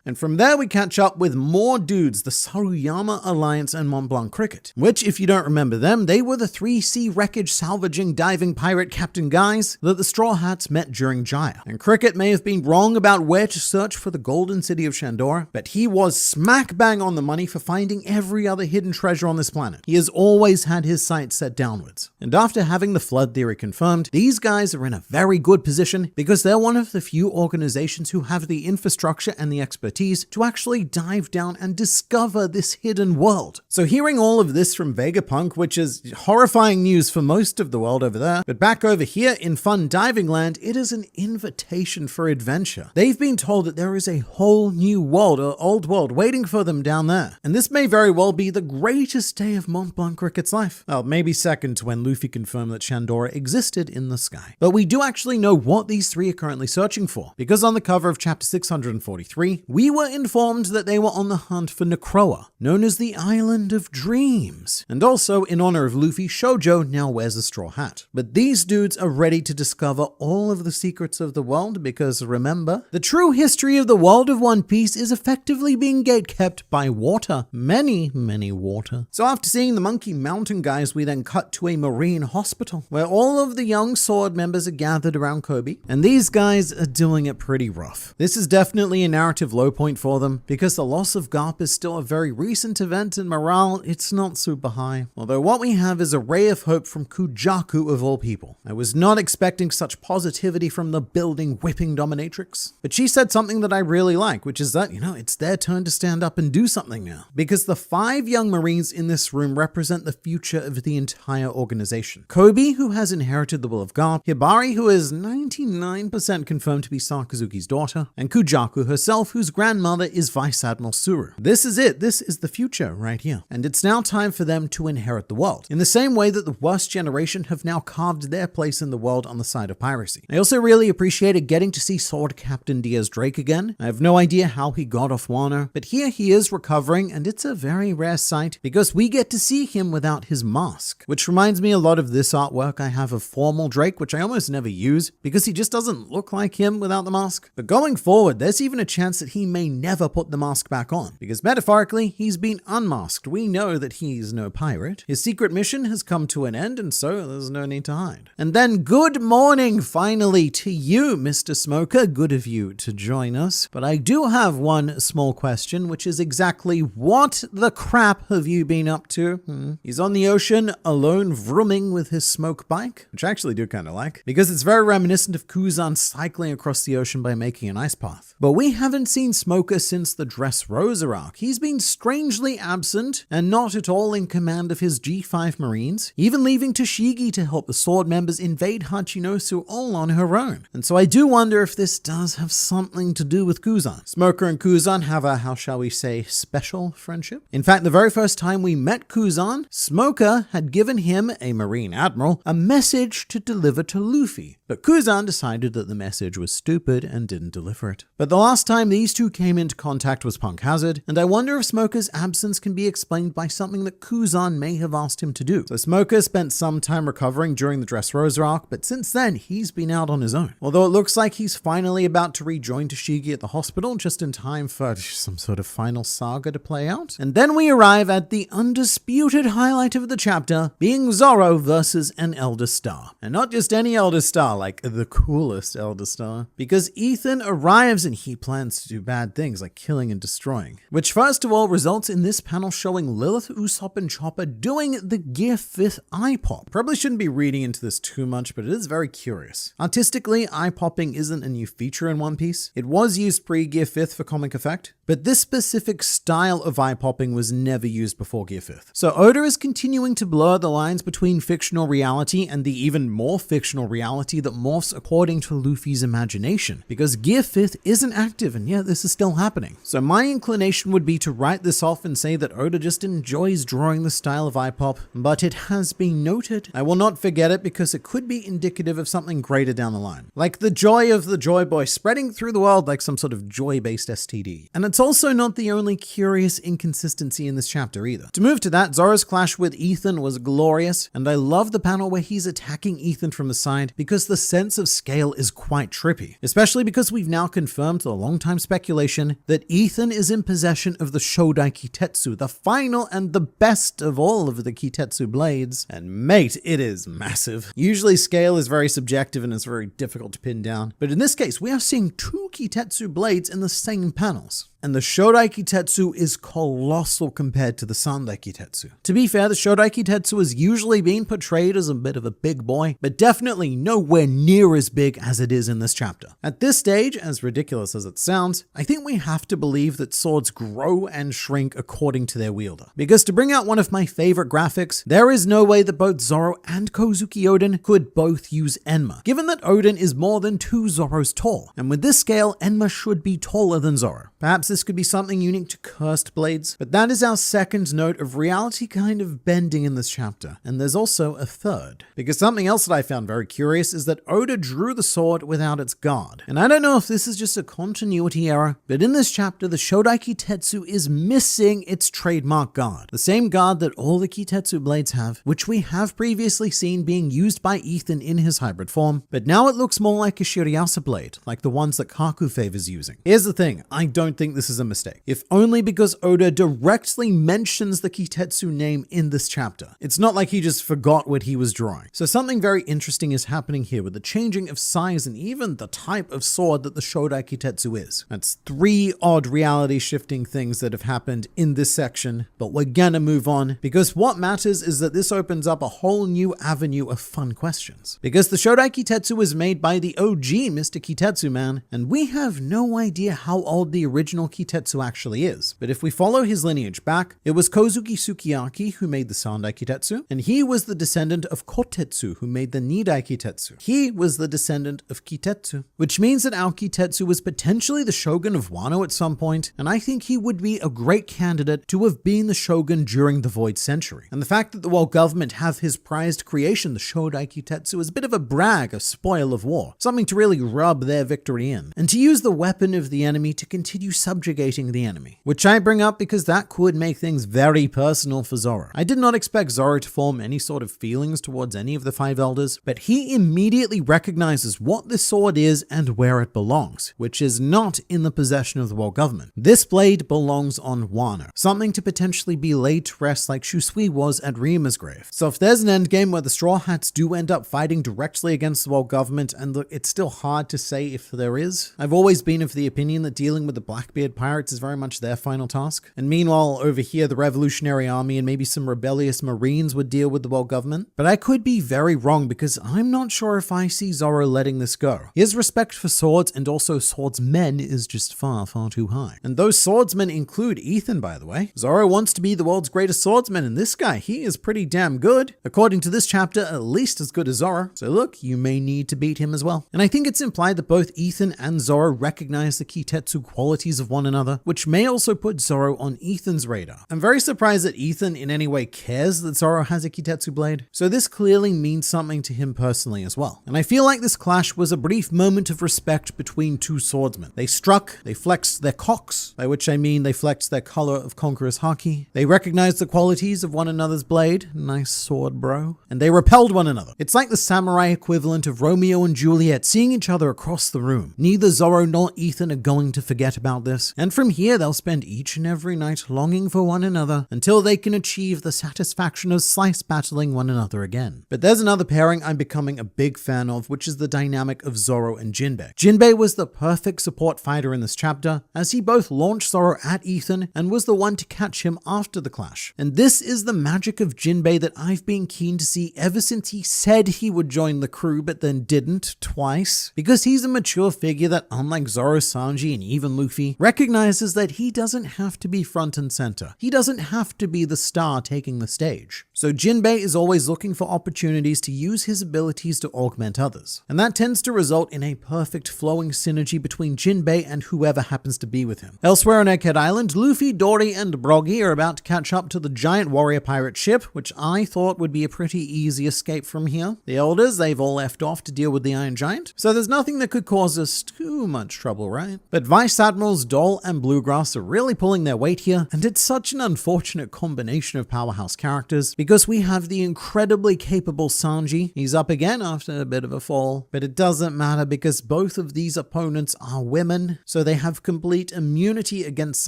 And from there we catch up with more dudes, the Saruyama Alliance and Mont Blanc Cricket, which, if you don't remember them, they were the 3C wreckage salvaging diving pirate captain guys that the Straw Hats met during Jaya. And Cricket may have been wrong about where to search for the golden city of Shandora, but he was smack bang on the money for finding every other hidden treasure on this planet. He has always had his sights set downwards. And after having the flood theory confirmed, these guys are in a very good position because they're one of the few organizations who have the infrastructure and the expertise to actually dive down and discover this hidden world. So hearing all of this from Vegapunk, which is horrifying news for most of the world over there, but back over here in fun diving land, it is an invitation for adventure. They've been told that there is a whole new world, or old world, waiting for them down there. And this may very well be the greatest day of Mont Blanc Cricket's life. Well, maybe second to when Luffy confirmed that Shandora existed in the sky. But we do actually know what these three are currently searching for, because on the cover of chapter 643, we were informed that they were on the hunt for Necroa, known as the Island of Dreams. And also, in honor of Luffy, Shoujo now wears a straw hat. But these dudes are ready to discover all of the secrets of the world because, remember, the true history of the world of One Piece is effectively being gatekept by water. Many water. So after seeing the Monkey Mountain guys, we then cut to a marine hospital where all of the young sword members are gathered around Kobe, and these guys are doing it pretty rough. This is definitely a narrative low point for them because the loss of Garp is still a very recent event and morale, it's not super high. Although what we have is a ray of hope from Kujaku of all people. I was not expecting such positivity from the building whipping dominatrix, but she said something that I really like, which is that, it's their turn to stand up and do something now, because the 5 young Marines in this room represent the future of the entire organization. Kobe, who has inherited the will of Garp, Hibari, who is 99% confirmed to be Sakazuki's daughter, and Kujaku herself, whose grandmother is Vice Admiral Suru. This is it. This is the future right here. And it's now time for them to inherit the world, in the same way that the worst generation have now carved their place in the world on the side of piracy. I also really appreciated getting to see Sword Captain Diaz Drake again. I have no idea how he got off Wano, but here he is recovering, and it's a very rare sight because we get to see him without his mask, which reminds me a lot of this artwork I have of Formal Drake, which I almost never use because he just doesn't look like him without the mask. But going forward, there's even a chance that he may never put the mask back on because metaphorically, he's been unmasked. We know that he's no pirate. His secret mission has come to an end, and so there's no need to hide. And then good morning finally to you, Mr. Smoker. Good of you to join us. But I do have one small question, which is exactly what the crap have you been up to? He's on the ocean alone, vrooming with his smoke bike, which I actually do kind of like, because it's very reminiscent of Kuzan cycling across the ocean by making an ice path. But we haven't seen Smoker since the Dressrosa arc. He's been strangely absent and not at all in command of his G5 Marines, even leaving Toshigi to help the sword members invade Hachinosu all on her own. And so I do wonder if this does have something to do with Kuzan. Smoker and Kuzan have a, how shall we say, special friendship. In fact, the very first time we met Kuzan, Smoker had given him, a Marine Admiral, a message to deliver to Luffy. But Kuzan decided that the message was stupid and didn't deliver it. But the last time these two came into contact was Punk Hazard, and I wonder if Smoker's absence can be explained by something that Kuzan may have asked him to do. So Smoker spent some time recovering during the Dressrosa arc, but since then he's been out on his own. Although it looks like he's finally about to rejoin Toshigi at the hospital just in time for some sort of final saga to play out. And then we arrive at the undisputed highlight of the chapter, being Zoro versus an Elder Star. And not just any Elder Star, like the coolest Elder Star, because Ethan arrives and he plans to do bad things like killing and destroying, which first of all results in this panel showing Lilith, Usopp, and Chopper doing the Gear 5th eye pop. Probably shouldn't be reading into this too much, but it is very curious. Artistically, eye popping isn't a new feature in One Piece. It was used pre-Gear 5th for comic effect, but this specific style of eye popping was never used before Gear 5th. So Oda is continuing to blur the lines between fictional reality and the even more fictional reality that morphs according to Luffy's imagination, because Gear 5th isn't active and yet this is still happening. So my inclination would be to write this off and say that Oda just enjoys drawing the style of eye pop, but it has been noted. I will not forget it because it could be indicative of something greater down the line, like the joy of the Joy Boy spreading through the world like some sort of joy-based STD. And it's also not the only curious inconsistency in this chapter either. To move to that, Zoro's clash with Ethan was glorious, and I love the panel where he's attacking Ethan from the side because the sense of scale is quite trippy, especially because we've now confirmed the long-time speculation speculation that Ethan is in possession of the Shodai Kitetsu, the final and the best of all of the Kitetsu blades. And mate, it is massive. Usually scale is very subjective and it's very difficult to pin down, but in this case we are seeing 2 Kitetsu blades in the same panels. And the Shodai Kitetsu is colossal compared to the Sandai Kitetsu. To be fair, the Shodai Kitetsu has usually been portrayed as a bit of a big boy, but definitely nowhere near as big as it is in this chapter. At this stage, as ridiculous as it sounds, I think we have to believe that swords grow and shrink according to their wielder. Because to bring out one of my favorite graphics, there is no way that both Zoro and Kozuki Oden could both use Enma, given that Oden is more than 2 Zoros tall. And with this scale, Enma should be taller than Zoro. Perhaps this could be something unique to cursed blades, but that is our second note of reality kind of bending in this chapter. And there's also a third, because something else that I found very curious is that Oda drew the sword without its guard. And I don't know if this is just a continuity error, but in this chapter, the Shodai Kitetsu is missing its trademark guard. The same guard that all the Kitetsu blades have, which we have previously seen being used by Ethan in his hybrid form, but now it looks more like a Shirayasa blade, like the ones that Kaku favors using. Here's the thing, I don't think this is a mistake, if only because Oda directly mentions the Kitetsu name in this chapter. It's not like he just forgot what he was drawing. So something very interesting is happening here with the changing of size and even the type of sword that the Shodai Kitetsu is. That's 3 odd reality shifting things that have happened in this section, but we're gonna move on because what matters is that this opens up a whole new avenue of fun questions. Because the Shodai Kitetsu was made by the OG Mr. Kitetsu man, and we have no idea how old the original Kitetsu actually is. But if we follow his lineage back, it was Kozuki Sukiyaki who made the Sandai Kitetsu, and he was the descendant of Kotetsu who made the Nidai Kitetsu. He was the descendant of Kitetsu, which means that our Kitetsu was potentially the shogun of Wano at some point, and I think he would be a great candidate to have been the shogun during the Void Century. And the fact that the world government have his prized creation, the Shodai Kitetsu, is a bit of a brag, a spoil of war, something to really rub their victory in, and to use the weapon of the enemy to continue subjugating the enemy. Which I bring up because that could make things very personal for Zoro. I did not expect Zoro to form any sort of feelings towards any of the 5 elders, but he immediately recognizes what this sword is and where it belongs, which is not in the possession of the world government. This blade belongs on Wano, something to potentially be laid to rest like Shusui was at Ryuma's grave. So if there's an endgame where the Straw Hats do end up fighting directly against the world government, and look, it's still hard to say if there is. I've always been of the opinion that dealing with the Blackbeard pirates is very much their final task. And meanwhile, over here, the Revolutionary Army and maybe some rebellious Marines would deal with the world government. But I could be very wrong because I'm not sure if I see Zoro letting this go. His respect for swords and also swordsmen is just far, far too high. And those swordsmen include Ethan, by the way. Zoro wants to be the world's greatest swordsman, and this guy, he is pretty damn good. According to this chapter, at least as good as Zoro. So look, you may need to beat him as well. And I think it's implied that both Ethan and Zoro recognize the Kitetsu qualities of one another, which may also put Zoro on Ethan's radar. I'm very surprised that Ethan in any way cares that Zoro has a Kitetsu blade, so this clearly means something to him personally as well. And I feel like this clash was a brief moment of respect between 2 swordsmen. They struck, they flexed their cocks, by which I mean they flexed their color of Conqueror's haki. They recognized the qualities of one another's blade, nice sword bro, and they repelled one another. It's like the samurai equivalent of Romeo and Juliet seeing each other across the room. Neither Zoro nor Ethan are going to forget about this, and from here they'll spend each and every night longing for one another until they can achieve the satisfaction of slice battling one another again. But there's another pairing I'm becoming a big fan of, which is the dynamic of Zoro and Jinbei. Jinbei was the perfect support fighter in this chapter, as he both launched Zoro at Ethan and was the one to catch him after the clash. And this is the magic of Jinbei that I've been keen to see ever since he said he would join the crew but then didn't twice, because he's a mature figure that, unlike Zoro, Sanji, and even Luffy, recognizes that he doesn't have to be front and center. He doesn't have to be the star taking the stage. So Jinbei is always looking for opportunities to use his abilities to augment others. And that tends to result in a perfect flowing synergy between Jinbei and whoever happens to be with him. Elsewhere on Egghead Island, Luffy, Dory, and Broggy are about to catch up to the giant warrior pirate ship, which I thought would be a pretty easy escape from here. The elders, they've all left off to deal with the Iron Giant, so there's nothing that could cause us too much trouble, right? But Vice Admirals Dole and Bluegrass are really pulling their weight here, and it's such an unfortunate combination of powerhouse characters, because we have the incredibly capable Sanji. He's up again after a bit of a fall, but it doesn't matter because both of these opponents are women, so so they have complete immunity against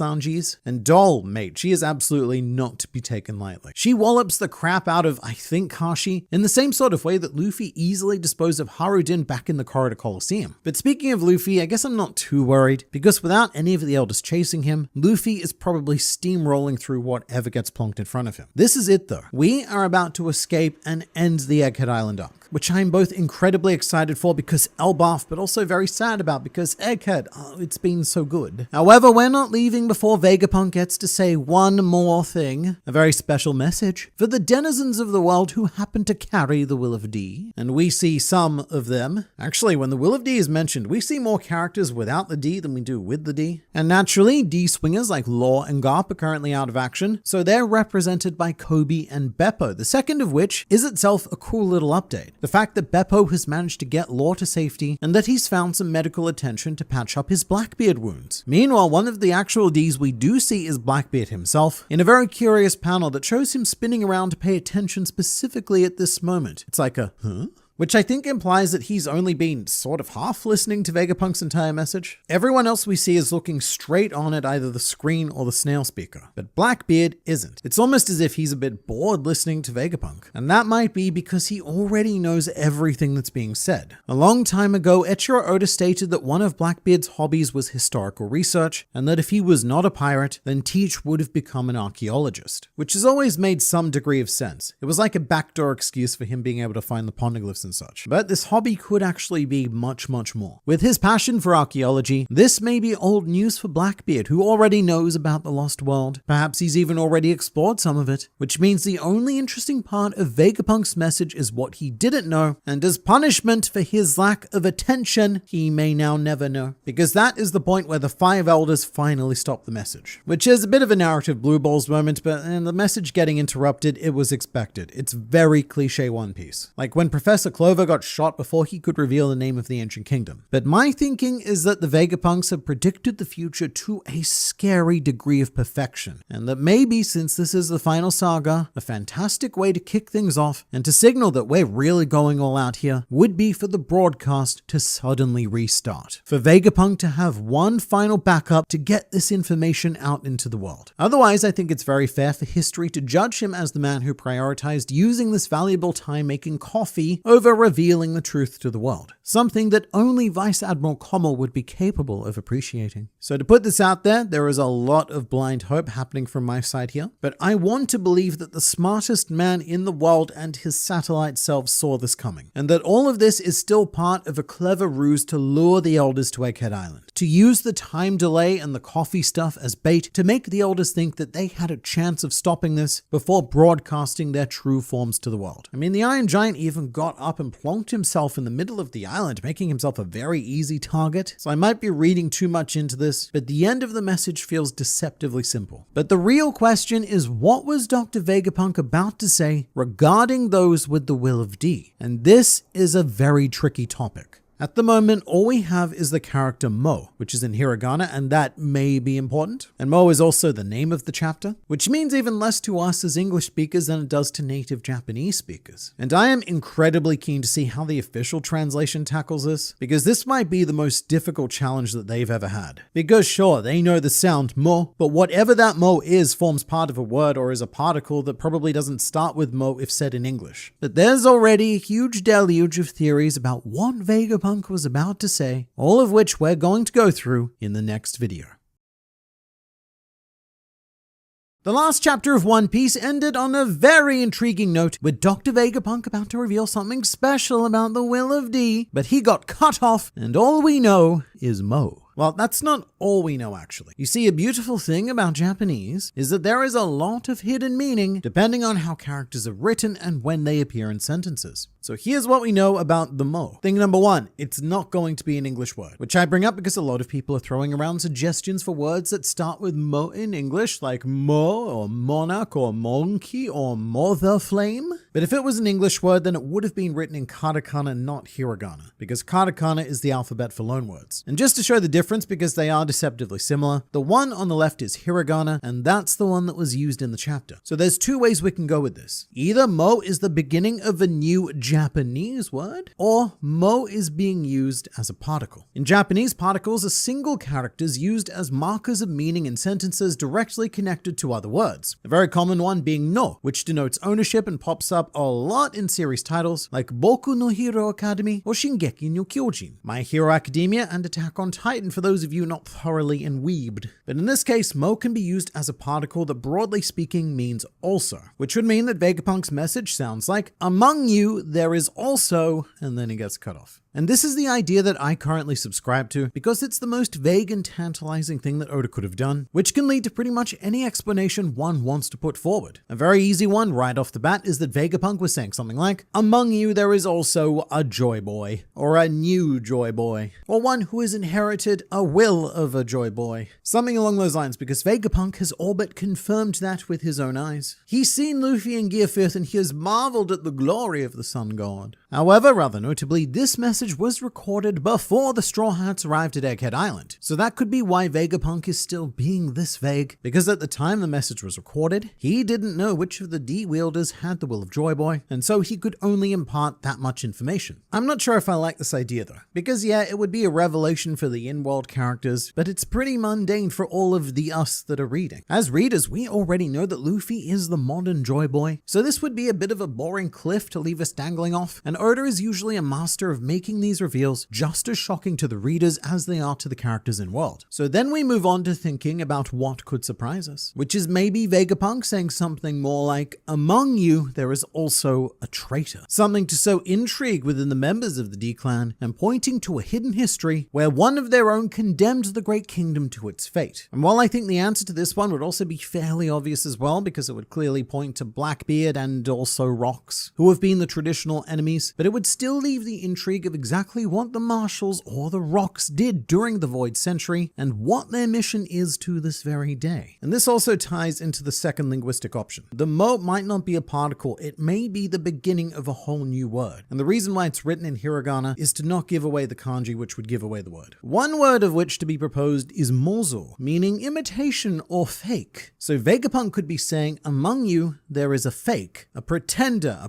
Sanjis. And Doll, mate, she is absolutely not to be taken lightly. She wallops the crap out of, I think, Kashi, in the same sort of way that Luffy easily disposed of Harudin back in the Corridor Coliseum. But speaking of Luffy, I guess I'm not too worried, because without any of the elders chasing him, Luffy is probably steamrolling through whatever gets plonked in front of him. This is it though. We are about to escape and end the Egghead Island arc, which I am both incredibly excited for because Elbaf, but also very sad about because Egghead, it's been so good. However, we're not leaving before Vegapunk gets to say one more thing, a very special message for the denizens of the world who happen to carry the Will of D. And we see some of them. Actually, when the Will of D is mentioned, we see more characters without the D than we do with the D. And naturally, D swingers like Law and Garp are currently out of action, so they're represented by Kobe and Beppo, the second of which is itself a cool little update. The fact that Beppo has managed to get Law to safety and that he's found some medical attention to patch up his Blackbeard wounds. Meanwhile, one of the actual Ds we do see is Blackbeard himself in a very curious panel that shows him spinning around to pay attention specifically at this moment. It's like a, huh? Which I think implies that he's only been sort of half listening to Vegapunk's entire message. Everyone else we see is looking straight on at either the screen or the snail speaker, but Blackbeard isn't. It's almost as if he's a bit bored listening to Vegapunk, and that might be because he already knows everything that's being said. A long time ago, Eiichiro Oda stated that one of Blackbeard's hobbies was historical research, and that if he was not a pirate, then Teach would have become an archaeologist, which has always made some degree of sense. It was like a backdoor excuse for him being able to find the poneglyphs and such. But this hobby could actually be much, much more. With his passion for archaeology, this may be old news for Blackbeard, who already knows about the Lost World. Perhaps he's even already explored some of it, which means the only interesting part of Vegapunk's message is what he didn't know, and as punishment for his lack of attention, he may now never know. Because that is the point where the 5 elders finally stop the message. Which is a bit of a narrative blue balls moment, but in the message getting interrupted, it was expected. It's very cliche One Piece. Like when Professor Clover got shot before he could reveal the name of the ancient kingdom. But my thinking is that the Vegapunks have predicted the future to a scary degree of perfection, and that maybe since this is the final saga, a fantastic way to kick things off and to signal that we're really going all out here would be for the broadcast to suddenly restart. For Vegapunk to have one final backup to get this information out into the world. Otherwise, I think it's very fair for history to judge him as the man who prioritized using this valuable time making coffee over revealing the truth to the world, something that only Vice Admiral Kommel would be capable of appreciating. So to put this out there is a lot of blind hope happening from my side here, but I want to believe that the smartest man in the world and his satellite selves saw this coming, and that all of this is still part of a clever ruse to lure the elders to Egghead Island, to use the time delay and the coffee stuff as bait to make the elders think that they had a chance of stopping this before broadcasting their true forms to the world. I mean, the Iron Giant even got up and plonked himself in the middle of the island, making himself a very easy target. So I might be reading too much into this, but the end of the message feels deceptively simple. But the real question is, what was Dr. Vegapunk about to say regarding those with the Will of D? And this is a very tricky topic. At the moment, all we have is the character Mo, which is in hiragana, and that may be important. And Mo is also the name of the chapter, which means even less to us as English speakers than it does to native Japanese speakers. And I am incredibly keen to see how the official translation tackles this, because this might be the most difficult challenge that they've ever had. Because sure, they know the sound Mo, but whatever that Mo is forms part of a word or is a particle that probably doesn't start with Mo if said in English. But there's already a huge deluge of theories about what Vegapunk was about to say, all of which we're going to go through in the next video. The last chapter of One Piece ended on a very intriguing note, with Dr. Vegapunk about to reveal something special about the Will of D, but he got cut off, and all we know is Mo. Well, that's not all we know, actually. You see, a beautiful thing about Japanese is that there is a lot of hidden meaning depending on how characters are written and when they appear in sentences. So here's what we know about the Mo. Thing number one, it's not going to be an English word, which I bring up because a lot of people are throwing around suggestions for words that start with Mo in English, like Mo or Monarch or Monkey or Mother Flame. But if it was an English word, then it would have been written in katakana, not hiragana, because katakana is the alphabet for loanwords. And just to show the difference, because they are deceptively similar, the one on the left is hiragana, and that's the one that was used in the chapter. So there's two ways we can go with this. Either mo is the beginning of a new Japanese word, or mo is being used as a particle. In Japanese, particles are single characters used as markers of meaning in sentences directly connected to other words. A very common one being no, which denotes ownership and pops up a lot in series titles like Boku no Hero Academy or Shingeki no Kyojin, My Hero Academia, and Attack on Titan for those of you not thoroughly enweebed. But in this case, mo can be used as a particle that broadly speaking means also, which would mean that Vegapunk's message sounds like, among you there is also, and then he gets cut off. And this is the idea that I currently subscribe to because it's the most vague and tantalizing thing that Oda could have done, which can lead to pretty much any explanation one wants to put forward. A very easy one right off the bat is that Vegapunk was saying something like, among you there is also a Joy Boy, or a new Joy Boy, or one who has inherited a will of a Joy Boy. Something along those lines, because Vegapunk has all but confirmed that with his own eyes. He's seen Luffy and Gearfifth and he has marveled at the glory of the Sun God. However, rather notably, this message was recorded before the Straw Hats arrived at Egghead Island. So that could be why Vegapunk is still being this vague, because at the time the message was recorded, he didn't know which of the D-wielders had the will of Joy Boy, and so he could only impart that much information. I'm not sure if I like this idea though, because yeah, it would be a revelation for the in-world characters, but it's pretty mundane for all of the us that are reading. As readers, we already know that Luffy is the modern Joy Boy, so this would be a bit of a boring cliff to leave us dangling off, and Oda is usually a master of making these reveals just as shocking to the readers as they are to the characters in world. So then we move on to thinking about what could surprise us, which is maybe Vegapunk saying something more like, among you there is also a traitor. Something to sow intrigue within the members of the D-Clan and pointing to a hidden history where one of their own condemned the great kingdom to its fate. And while I think the answer to this one would also be fairly obvious as well, because it would clearly point to Blackbeard and also Rocks, who have been the traditional enemies, but it would still leave the intrigue of exactly what the Marshals or the Rocks did during the Void Century and what their mission is to this very day. And this also ties into the second linguistic option. The mo might not be a particle, it may be the beginning of a whole new word. And the reason why it's written in hiragana is to not give away the kanji which would give away the word. One word of which to be proposed is mozo, meaning imitation or fake. So Vegapunk could be saying, among you there is a fake, a pretender,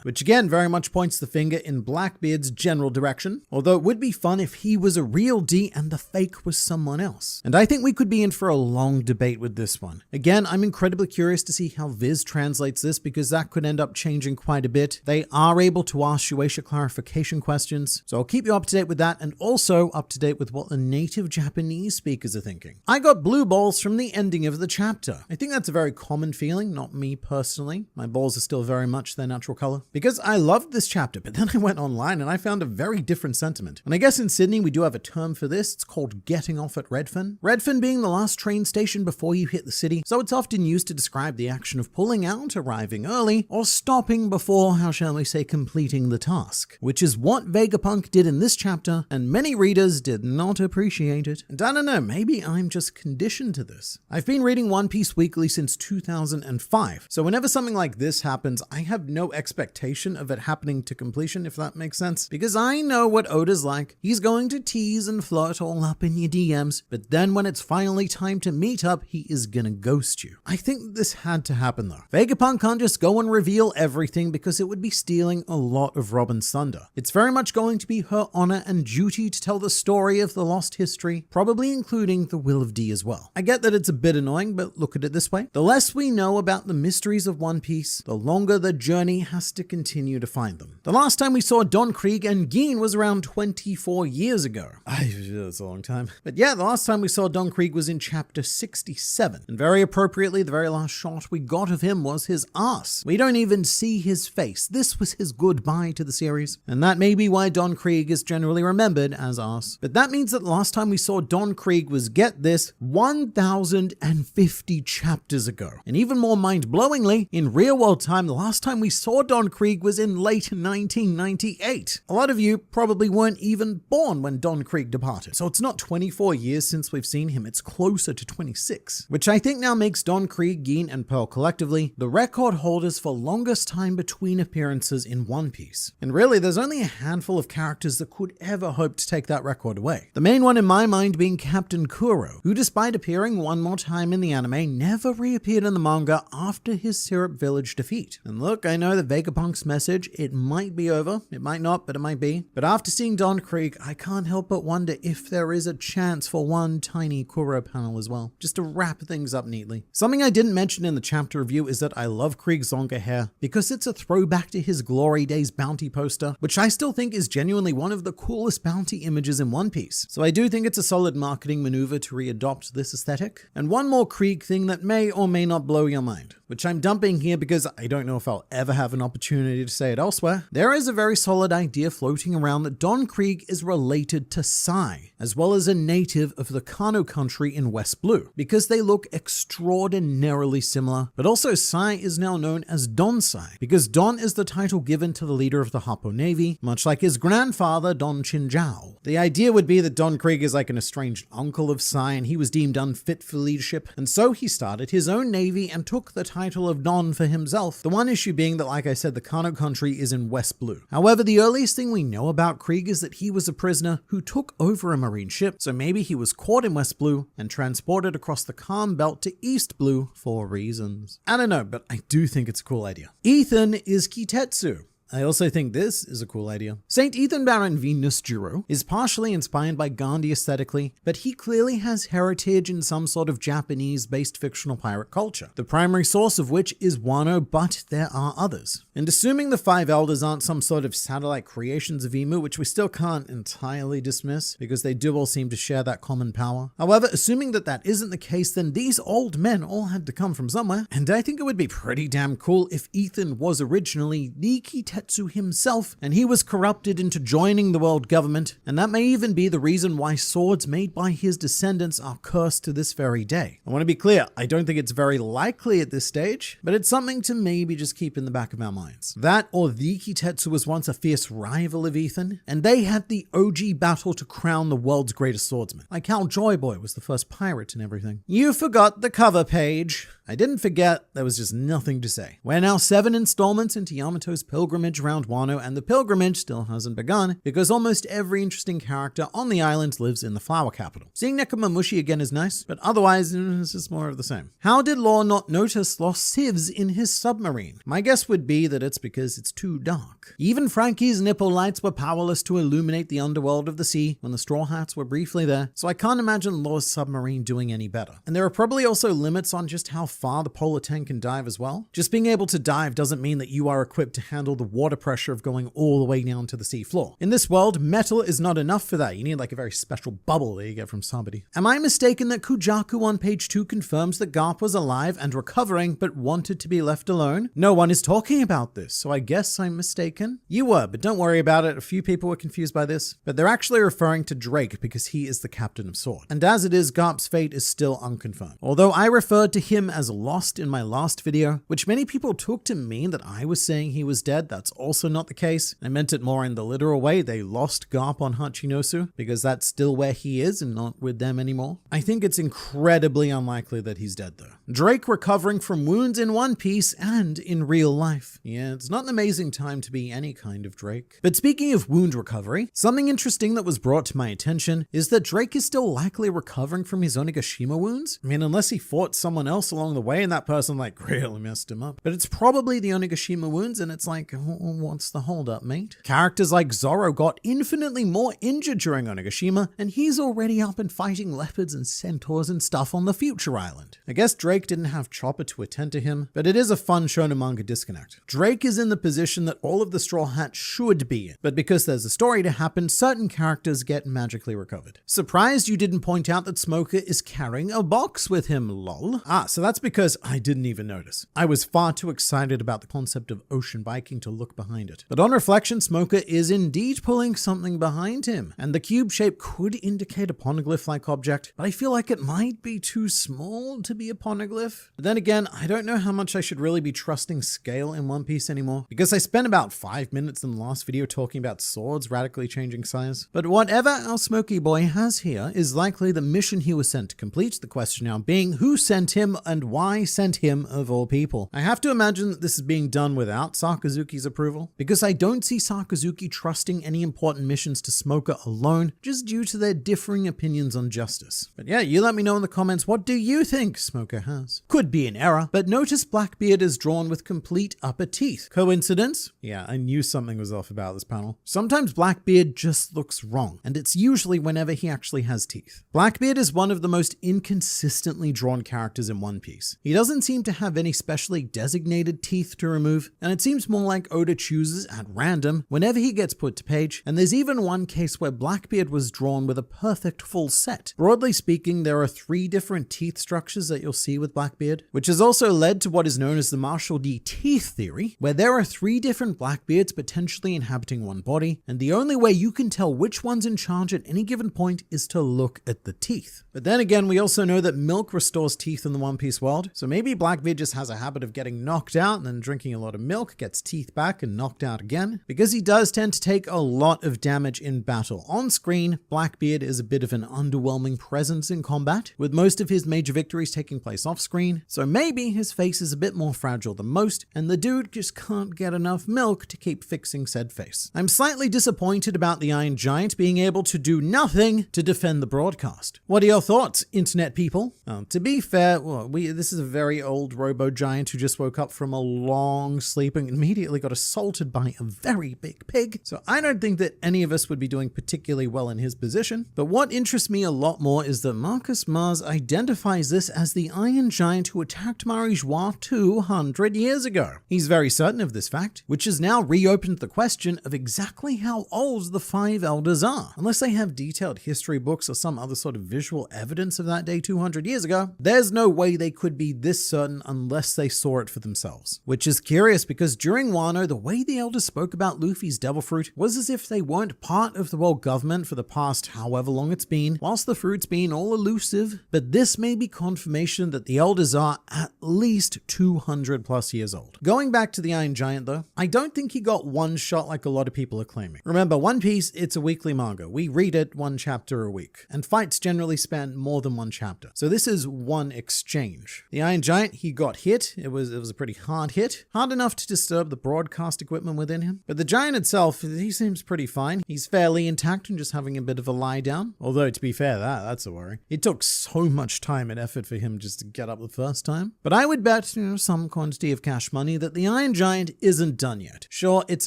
which again very much points the finger in Blackbeard's general direction, although it would be fun if he was a real D and the fake was someone else. And I think we could be in for a long debate with this one. Again, I'm incredibly curious to see how Viz translates this, because that could end up changing quite a bit. They are able to ask Shueisha clarification questions, so I'll keep you up to date with that, and also up to date with what the native Japanese speakers are thinking. I got blue balls from the ending of the chapter. I think that's a very common feeling, not me personally. My balls are still very much their natural color, because I loved this chapter, but then I went online and I found a very different sentiment. And I guess in Sydney we do have a term for this. It's called getting off at Redfern. Redfern being the last train station before you hit the city, so it's often used to describe the action of pulling out, arriving early, or stopping before, how shall we say, completing the task, which is what Vegapunk did in this chapter, and many readers did not appreciate it. And I don't know, maybe I'm just conditioned to this. I've been reading One Piece weekly since 2005, so whenever something like this happens, I have no expectation of it happening to completion, if that makes sense, because I know what Oda's like. He's going to tease and flirt all up in your DMs, but then when it's finally time to meet up, he is gonna ghost you. I think this had to happen though. Vegapunk can't just go and reveal everything, because it would be stealing a lot of Robin's thunder. It's very much going to be her honor and duty to tell the story of the lost history, probably including the Will of D as well. I get that it's a bit annoying, but look at it this way. The less we know about the mysteries of One Piece, the longer the journey has to continue to find them. The last time we saw Don Krieg and Gin was around 24 years ago. That's a long time. But yeah, the last time we saw Don Krieg was in chapter 67. And very appropriately, the very last shot we got of him was his ass. We don't even see his face. This was his goodbye to the series. And that may be why Don Krieg is generally remembered as ass. But that means that the last time we saw Don Krieg was, get this, 1,050 chapters ago. And even more mind-blowingly, in real world time, the last time we saw Don Krieg was was in late 1998. A lot of you probably weren't even born when Don Krieg departed, so it's not 24 years since we've seen him, it's closer to 26, which I think now makes Don Krieg, Gin, and Pearl collectively the record holders for longest time between appearances in One Piece. And really, there's only a handful of characters that could ever hope to take that record away. The main one in my mind being Captain Kuro, who despite appearing one more time in the anime, never reappeared in the manga after his Syrup Village defeat. And look, I know that Vegapunk's message, it might be over, it might not, but it might be. But after seeing Don Krieg, I can't help but wonder if there is a chance for one tiny Kuro panel as well, just to wrap things up neatly. Something I didn't mention in the chapter review is that I love Krieg's longer hair because it's a throwback to his Glory Days bounty poster, which I still think is genuinely one of the coolest bounty images in One Piece. So I do think it's a solid marketing maneuver to readopt this aesthetic. And one more Krieg thing that may or may not blow your mind, which I'm dumping here because I don't know if I'll ever have an opportunity to say it elsewhere. There is a very solid idea floating around that Don Krieg is related to Sai, as well as a native of the Kano country in West Blue, because they look extraordinarily similar. But also Sai is now known as Don Sai, because Don is the title given to the leader of the Happo Navy, much like his grandfather Don Chinjao. The idea would be that Don Krieg is like an estranged uncle of Sai, and he was deemed unfit for leadership, and so he started his own navy and took the title of Don for himself. The one issue being that, like I said, the Kano country is in West Blue. However, the earliest thing we know about Krieg is that he was a prisoner who took over a marine ship, so maybe he was caught in West Blue and transported across the Calm Belt to East Blue for reasons. I don't know, but I do think it's a cool idea. Ethan is Kitetsu. I also think this is a cool idea. Saint Ethan Baron Venus Juro is partially inspired by Gandhi aesthetically, but he clearly has heritage in some sort of Japanese-based fictional pirate culture, the primary source of which is Wano, but there are others. And assuming the Five Elders aren't some sort of satellite creations of Emu, which we still can't entirely dismiss, because they do all seem to share that common power. However, assuming that that isn't the case, then these old men all had to come from somewhere, and I think it would be pretty damn cool if Ethan was originally the Kitetsu himself, and he was corrupted into joining the world government, and that may even be the reason why swords made by his descendants are cursed to this very day. I want to be clear, I don't think it's very likely at this stage, but it's something to maybe just keep in the back of our minds. That or the Kitetsu was once a fierce rival of Ethan, and they had the OG battle to crown the world's greatest swordsman, like how Joy Boy was the first pirate and everything. You forgot the cover page. I didn't forget, there was just nothing to say. We're now 7 installments into Yamato's pilgrimage around Wano, and the pilgrimage still hasn't begun because almost every interesting character on the island lives in the flower capital. Seeing Nekomamushi again is nice, but otherwise it's just more of the same. How did Law not notice lost sieves in his submarine? My guess would be that it's because it's too dark. Even Frankie's nipple lights were powerless to illuminate the underworld of the sea when the Straw Hats were briefly there, so I can't imagine Law's submarine doing any better. And there are probably also limits on just how far the polar tank can dive as well. Just being able to dive doesn't mean that you are equipped to handle the water pressure of going all the way down to the sea floor. In this world, metal is not enough for that. You need like a very special bubble that you get from somebody. Am I mistaken that Kujaku on page 2 confirms that Garp was alive and recovering but wanted to be left alone? No one is talking about this, so I guess I'm mistaken. You were, but don't worry about it. A few people were confused by this, but they're actually referring to Drake because he is the captain of Sword. And as it is, Garp's fate is still unconfirmed. Although I referred to him as lost in my last video, which many people took to mean that I was saying he was dead, that's also not the case. I meant it more in the literal way. They lost Garp on Hachinosu because that's still where he is and not with them anymore. I think it's incredibly unlikely that he's dead though. Drake recovering from wounds in One Piece and in real life. Yeah, it's not an amazing time to be any kind of Drake. But speaking of wound recovery, something interesting that was brought to my attention is that Drake is still likely recovering from his Onigashima wounds. I mean, unless he fought someone else along the way and that person like really messed him up. But it's probably the Onigashima wounds, and it's like, what's the holdup, mate? Characters like Zoro got infinitely more injured during Onigashima, and he's already up and fighting leopards and centaurs and stuff on the future island. I guess Drake didn't have Chopper to attend to him, but it is a fun shonen manga disconnect. Drake is in the position that all of the Straw Hats should be in, but because there's a story to happen, certain characters get magically recovered. Surprised you didn't point out that Smoker is carrying a box with him, lol. So that's because I didn't even notice. I was far too excited about the concept of ocean biking to look look behind it. But on reflection, Smoker is indeed pulling something behind him, and the cube shape could indicate a poneglyph-like object, but I feel like it might be too small to be a poneglyph. But then again, I don't know how much I should really be trusting scale in One Piece anymore, because I spent about 5 minutes in the last video talking about swords radically changing size. But whatever our Smoky Boy has here is likely the mission he was sent to complete, the question now being who sent him and why sent him of all people. I have to imagine that this is being done without Sakazuki's approval, because I don't see Sakazuki trusting any important missions to Smoker alone, just due to their differing opinions on justice. But yeah, you let me know in the comments, what do you think Smoker has? Could be an error, but notice Blackbeard is drawn with complete upper teeth. Coincidence? Yeah, I knew something was off about this panel. Sometimes Blackbeard just looks wrong, and it's usually whenever he actually has teeth. Blackbeard is one of the most inconsistently drawn characters in One Piece. He doesn't seem to have any specially designated teeth to remove, and it seems more like Oda chooses at random whenever he gets put to page, and there's even one case where Blackbeard was drawn with a perfect full set. Broadly speaking, there are 3 different teeth structures that you'll see with Blackbeard, which has also led to what is known as the Marshall D teeth theory, where there are 3 different Blackbeards potentially inhabiting one body, and the only way you can tell which one's in charge at any given point is to look at the teeth. But then again, we also know that milk restores teeth in the One Piece world, so maybe Blackbeard just has a habit of getting knocked out and then drinking a lot of milk, gets teeth back and knocked out again, because he does tend to take a lot of damage in battle. On screen, Blackbeard is a bit of an underwhelming presence in combat, with most of his major victories taking place off screen, so maybe his face is a bit more fragile than most, and the dude just can't get enough milk to keep fixing said face. I'm slightly disappointed about the Iron Giant being able to do nothing to defend the broadcast. What are your thoughts, internet people? To be fair, this is a very old robo-giant who just woke up from a long sleep and immediately got assaulted by a very big pig, so I don't think that any of us would be doing particularly well in his position. But what interests me a lot more is that Marcus Mars identifies this as the Iron Giant who attacked Marijois 200 years ago. He's very certain of this fact, which has now reopened the question of exactly how old the 5 elders are. Unless they have detailed history books or some other sort of visual evidence of that day 200 years ago, there's no way they could be this certain unless they saw it for themselves. Which is curious because during Wano, the way the elders spoke about Luffy's devil fruit was as if they weren't part of the world government for the past however long it's been, whilst the fruit's been all elusive. But this may be confirmation that the elders are at least 200 plus years old. Going back to the Iron Giant though, I don't think he got one shot like a lot of people are claiming. Remember, One Piece, it's a weekly manga. We read it 1 chapter a week, and fights generally span more than 1 chapter. So this is one exchange. The Iron Giant, he got hit. It was a pretty hard hit. Hard enough to disturb the broadcast equipment within him. But the giant itself, he seems pretty fine. He's fairly intact and just having a bit of a lie down. Although, to be fair, that's a worry. It took so much time and effort for him just to get up the first time. But I would bet, some quantity of cash money that the Iron Giant isn't done yet. Sure, it's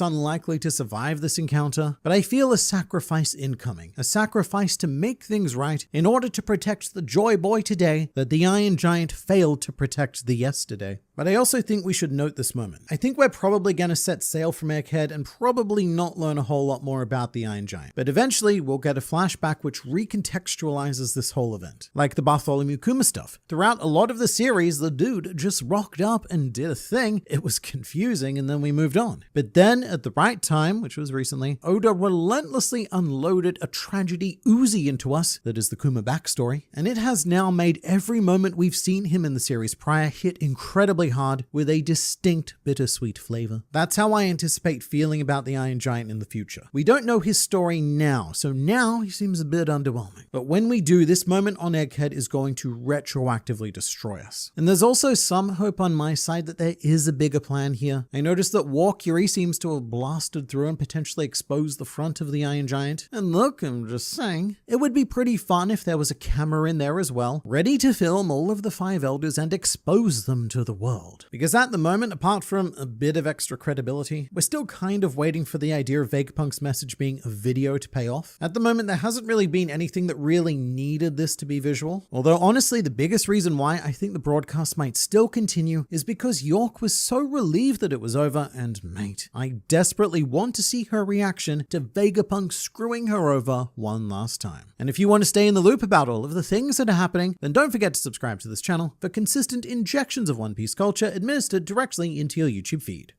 unlikely to survive this encounter, but I feel a sacrifice incoming. A sacrifice to make things right in order to protect the Joy Boy today that the Iron Giant failed to protect the yesterday. But I also think we should note this moment. I think we're probably going to set sail from Egghead and probably not learn a whole lot more about the Iron Giant. But eventually we'll get a flashback which recontextualizes this whole event. Like the Bartholomew Kuma stuff. Throughout a lot of the series, the dude just rocked up and did a thing. It was confusing and then we moved on. But then at the right time, which was recently, Oda relentlessly unloaded a tragedy oozy into us that is the Kuma backstory. And it has now made every moment we've seen him in the series prior hit incredibly hard with a distinct bittersweet flavor. That's how I anticipate feeling about the Iron Giant in the future. We don't know his story now, so now he seems a bit underwhelming. But when we do, this moment on Egghead is going to retroactively destroy us. And there's also some hope on my side that there is a bigger plan here. I noticed that War Curie seems to have blasted through and potentially exposed the front of the Iron Giant. And look, I'm just saying, it would be pretty fun if there was a camera in there as well, ready to film all of the 5 elders and expose them to the world. Because at the moment, apart from a bit of extra credibility, we're still kind of waiting for the idea of Vegapunk's message being a video to pay off. At the moment, there hasn't really been anything that really needed this to be visual. Although honestly, the biggest reason why I think the broadcast might still continue is because York was so relieved that it was over, and mate, I desperately want to see her reaction to Vegapunk screwing her over one last time. And if you want to stay in the loop about all of the things that are happening, then don't forget to subscribe to this channel for consistent injections of One Piece culture administered directly into your YouTube feed.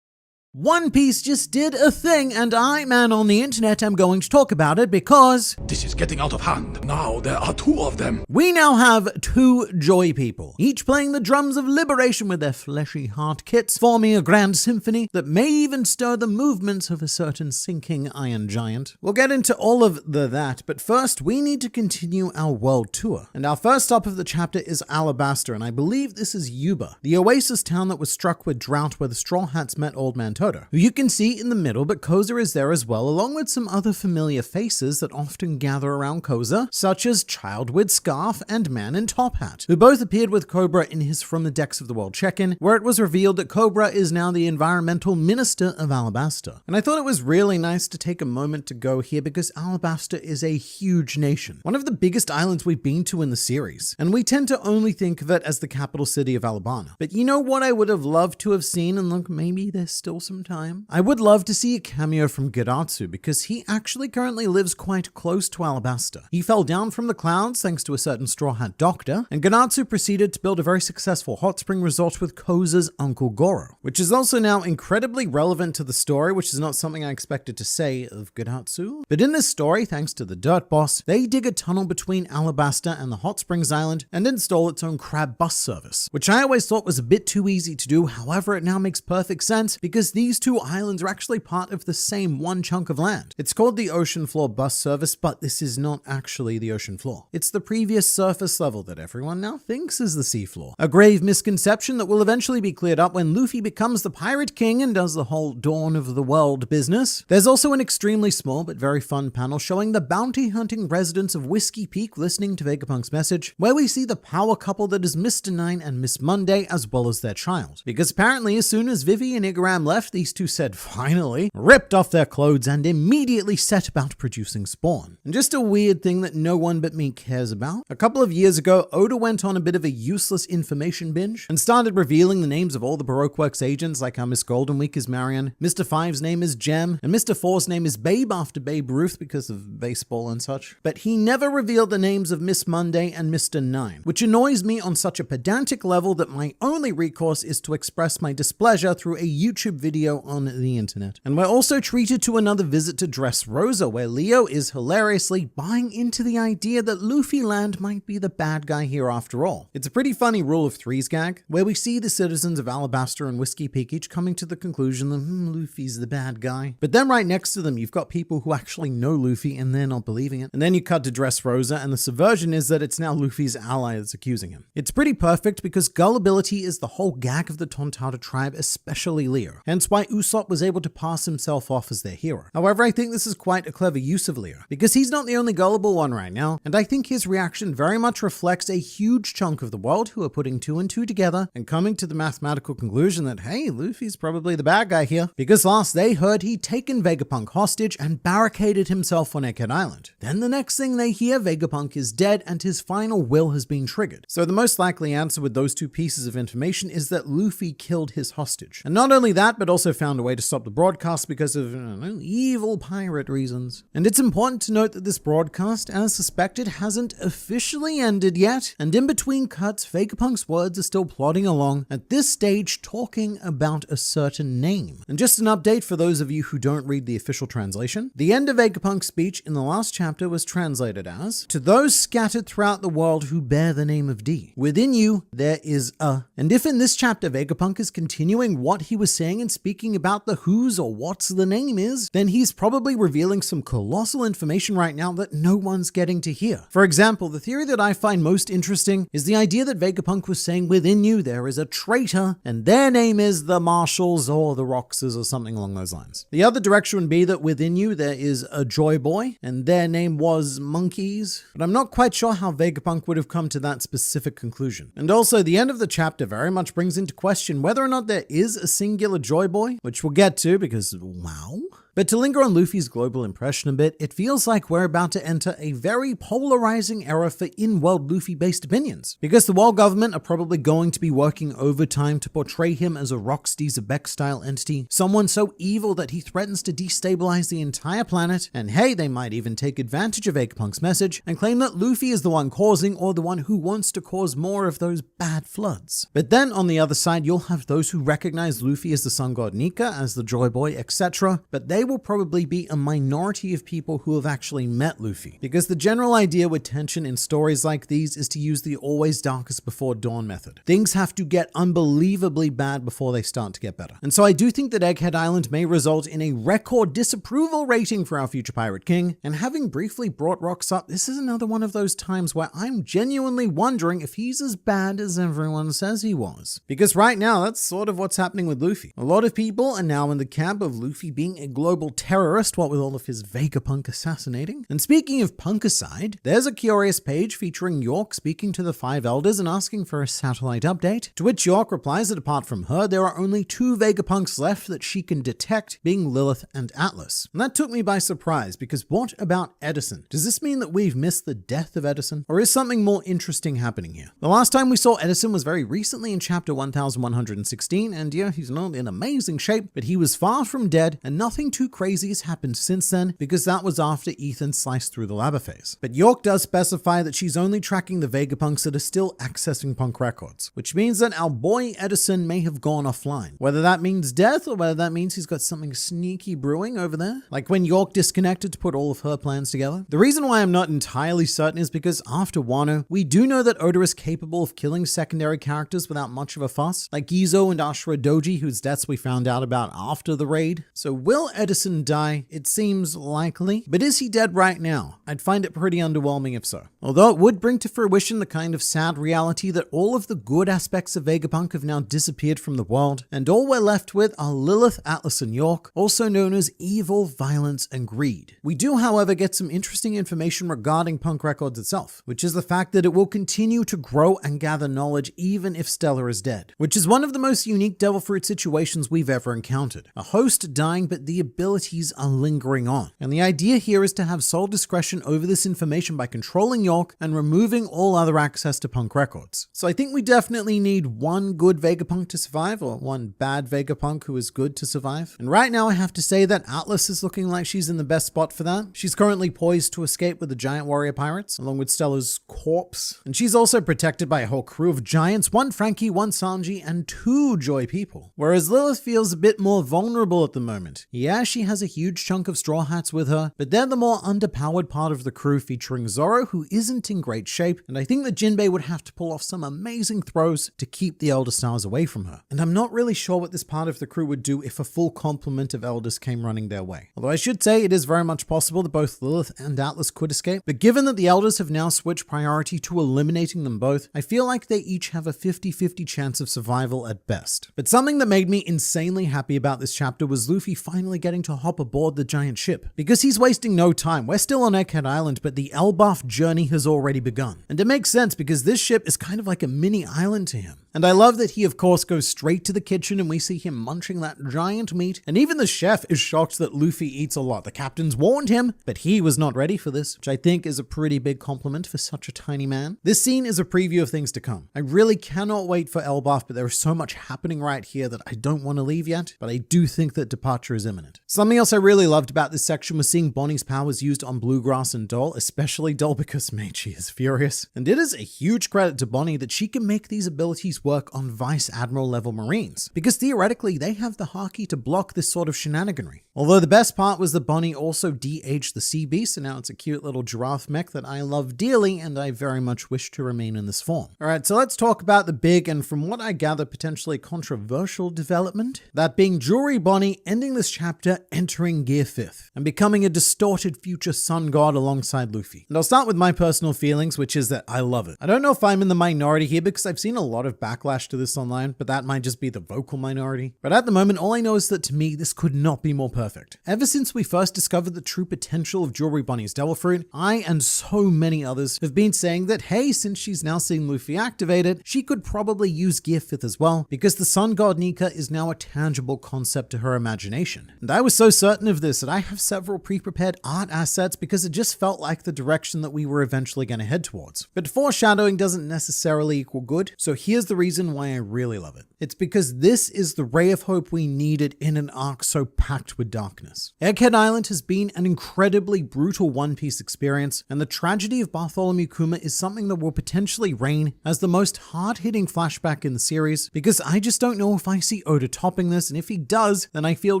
One Piece just did a thing, and I, man on the internet, am going to talk about it because this is getting out of hand. Now there are 2 of them. We now have 2 Joy People, each playing the drums of liberation with their fleshy heart kits, forming a grand symphony that may even stir the movements of a certain sinking iron giant. We'll get into all of that, but first we need to continue our world tour. And our first stop of the chapter is Alabasta, and I believe this is Yuba, the oasis town that was struck with drought where the Straw Hats met Old Man Toto, who you can see in the middle, but Koza is there as well, along with some other familiar faces that often gather around Koza, such as Child with Scarf and Man in Top Hat, who both appeared with Cobra in his From the Decks of the World check-in, where it was revealed that Cobra is now the environmental minister of Alabasta. And I thought it was really nice to take a moment to go here because Alabasta is a huge nation, one of the biggest islands we've been to in the series, and we tend to only think of it as the capital city of Alabama. But you know what I would have loved to have seen, and look, maybe there's still some time? I would love to see a cameo from Geratsu because he actually currently lives quite close to Alabasta. He fell down from the clouds thanks to a certain Straw Hat doctor, and Geratsu proceeded to build a very successful hot spring resort with Koza's uncle Goro, which is also now incredibly relevant to the story, which is not something I expected to say of Geratsu. But in this story, thanks to the Dirt Boss, they dig a tunnel between Alabasta and the Hot Springs Island and install its own crab bus service, which I always thought was a bit too easy to do. However, it now makes perfect sense because these 2 islands are actually part of the same one chunk of land. It's called the Ocean Floor Bus Service, but this is not actually the ocean floor. It's the previous surface level that everyone now thinks is the seafloor. A grave misconception that will eventually be cleared up when Luffy becomes the Pirate King and does the whole Dawn of the World business. There's also an extremely small but very fun panel showing the bounty hunting residents of Whiskey Peak listening to Vegapunk's message, where we see the power couple that is Mr. Nine and Miss Monday as well as their child. Because apparently as soon as Vivi and Igaram left, these 2 said finally, ripped off their clothes and immediately set about producing spawn. And just a weird thing that no one but me cares about. A couple of years ago, Oda went on a bit of a useless information binge and started revealing the names of all the Baroque Works agents, like how Miss Golden Week is Marion, Mr. Five's name is Jem, and Mr. Four's name is Babe after Babe Ruth because of baseball and such. But he never revealed the names of Miss Monday and Mr. Nine, which annoys me on such a pedantic level that my only recourse is to express my displeasure through a YouTube video on the internet. And we're also treated to another visit to Dressrosa, where Leo is hilariously buying into the idea that Luffy Land might be the bad guy here after all. It's a pretty funny rule of threes gag, where we see the citizens of Alabasta and Whiskey Peak each coming to the conclusion that Luffy's the bad guy. But then right next to them, you've got people who actually know Luffy and they're not believing it. And then you cut to Dressrosa, and the subversion is that it's now Luffy's ally that's accusing him. It's pretty perfect because gullibility is the whole gag of the Tontatta tribe, especially Leo. Hence why Usopp was able to pass himself off as their hero. However, I think this is quite a clever use of Leo, because he's not the only gullible one right now, and I think his reaction very much reflects a huge chunk of the world who are putting 2 and 2 together and coming to the mathematical conclusion that, hey, Luffy's probably the bad guy here, because last they heard he'd taken Vegapunk hostage and barricaded himself on Egghead Island. Then the next thing they hear, Vegapunk is dead and his final will has been triggered. So the most likely answer with those 2 pieces of information is that Luffy killed his hostage. And not only that, but also found a way to stop the broadcast because of evil pirate reasons. And it's important to note that this broadcast, as suspected, hasn't officially ended yet, and in between cuts, Vegapunk's words are still plodding along, at this stage talking about a certain name. And just an update for those of you who don't read the official translation, the end of Vegapunk's speech in the last chapter was translated as, "To those scattered throughout the world who bear the name of D, within you there is a..." And if in this chapter Vegapunk is continuing what he was saying and speaking about the who's or what's the name is, then he's probably revealing some colossal information right now that no one's getting to hear. For example, the theory that I find most interesting is the idea that Vegapunk was saying within you there is a traitor and their name is the Marshalls or the Roxas or something along those lines. The other direction would be that within you there is a Joy Boy and their name was Monkeys, but I'm not quite sure how Vegapunk would have come to that specific conclusion. And also the end of the chapter very much brings into question whether or not there is a singular Joy Boy, which we'll get to because wow. But to linger on Luffy's global impression a bit, it feels like we're about to enter a very polarizing era for in-world Luffy-based opinions. Because the world government are probably going to be working overtime to portray him as a Rocksteady Zebek-style entity, someone so evil that he threatens to destabilize the entire planet, and hey, they might even take advantage of Vegapunk's message and claim that Luffy is the one causing or the one who wants to cause more of those bad floods. But then on the other side, you'll have those who recognize Luffy as the sun god Nika, as the Joy Boy, etc., but they will probably be a minority of people who have actually met Luffy. Because the general idea with tension in stories like these is to use the always darkest before dawn method. Things have to get unbelievably bad before they start to get better. And so I do think that Egghead Island may result in a record disapproval rating for our future Pirate King, and having briefly brought Rocks up, this is another one of those times where I'm genuinely wondering if he's as bad as everyone says he was. Because right now, that's sort of what's happening with Luffy. A lot of people are now in the camp of Luffy being a global terrorist, what with all of his Vegapunk assassinating. And speaking of punkicide, there's a curious page featuring York speaking to the 5 elders and asking for a satellite update, to which York replies that apart from her, there are only 2 Vegapunks left that she can detect, being Lilith and Atlas. And that took me by surprise, because what about Edison? Does this mean that we've missed the death of Edison? Or is something more interesting happening here? The last time we saw Edison was very recently in chapter 1116, and yeah, he's not in amazing shape, but he was far from dead, and nothing too crazy has happened since then, because that was after Ethan sliced through the lava phase. But York does specify that she's only tracking the Vegapunks that are still accessing punk records, which means that our boy Edison may have gone offline. Whether that means death, or whether that means he's got something sneaky brewing over there, like when York disconnected to put all of her plans together. The reason why I'm not entirely certain is because after Wano, we do know that Oda is capable of killing secondary characters without much of a fuss, like Gizo and Ashura Doji, whose deaths we found out about after the raid. So will Edison die? It seems likely, but is he dead right now? I'd find it pretty underwhelming if so. Although it would bring to fruition the kind of sad reality that all of the good aspects of Vegapunk have now disappeared from the world, and all we're left with are Lilith, Atlas, and York, also known as evil, violence, and greed. We do, however, get some interesting information regarding Punk Records itself, which is the fact that it will continue to grow and gather knowledge even if Stella is dead, which is one of the most unique Devil Fruit situations we've ever encountered. A host dying, but the abilities are lingering on. And the idea here is to have sole discretion over this information by controlling York and removing all other access to Punk Records. So I think we definitely need one good Vegapunk to survive, or one bad Vegapunk who is good to survive. And right now I have to say that Atlas is looking like she's in the best spot for that. She's currently poised to escape with the giant warrior pirates, along with Stella's corpse. And she's also protected by a whole crew of giants, 1 Frankie, 1 Sanji, and 2 Joy people. Whereas Lilith feels a bit more vulnerable at the moment. Yeah, she has a huge chunk of Straw Hats with her, but they're the more underpowered part of the crew, featuring Zoro, who isn't in great shape, and I think that Jinbei would have to pull off some amazing throws to keep the Elder Stars away from her. And I'm not really sure what this part of the crew would do if a full complement of Elders came running their way. Although I should say it is very much possible that both Lilith and Atlas could escape, but given that the Elders have now switched priority to eliminating them both, I feel like they each have a 50-50 chance of survival at best. But something that made me insanely happy about this chapter was Luffy finally getting to hop aboard the giant ship, because he's wasting no time. We're still on Egghead Island, but the Elbaf journey has already begun. And it makes sense because this ship is kind of like a mini island to him. And I love that he of course goes straight to the kitchen and we see him munching that giant meat, and even the chef is shocked that Luffy eats a lot. The captains warned him, but he was not ready for this, which I think is a pretty big compliment for such a tiny man. This scene is a preview of things to come. I really cannot wait for Elbaf, but there is so much happening right here that I don't want to leave yet, but I do think that departure is imminent. Something else I really loved about this section was seeing Bonnie's powers used on Bluegrass and Dole, especially Dole because mate, she is furious. And it is a huge credit to Bonnie that she can make these abilities work on Vice Admiral level Marines, because theoretically they have the haki to block this sort of shenaniganry. Although the best part was that Bonnie also de-aged the Sea Beast, and now it's a cute little giraffe mech that I love dearly and I very much wish to remain in this form. Alright, so let's talk about the big and from what I gather potentially controversial development, that being Jewelry Bonnie ending this chapter entering Gear 5th and becoming a distorted future sun god alongside Luffy. And I'll start with my personal feelings, which is that I love it. I don't know if I'm in the minority here because I've seen a lot of backlash to this online, but that might just be the vocal minority. But at the moment, all I know is that to me, this could not be more perfect perfect. Ever since we first discovered the true potential of Jewelry Bonnie's Devil Fruit, I and so many others have been saying that, hey, since she's now seen Luffy activate it, she could probably use Gear 5th as well, because the Sun God Nika is now a tangible concept to her imagination. And I was so certain of this that I have several pre-prepared art assets because it just felt like the direction that we were eventually going to head towards. But foreshadowing doesn't necessarily equal good, so here's the reason why I really love it. It's because this is the ray of hope we needed in an arc so packed with darkness. Egghead Island has been an incredibly brutal One Piece experience, and the tragedy of Bartholomew Kuma is something that will potentially reign as the most hard-hitting flashback in the series, because I just don't know if I see Oda topping this, and if he does, then I feel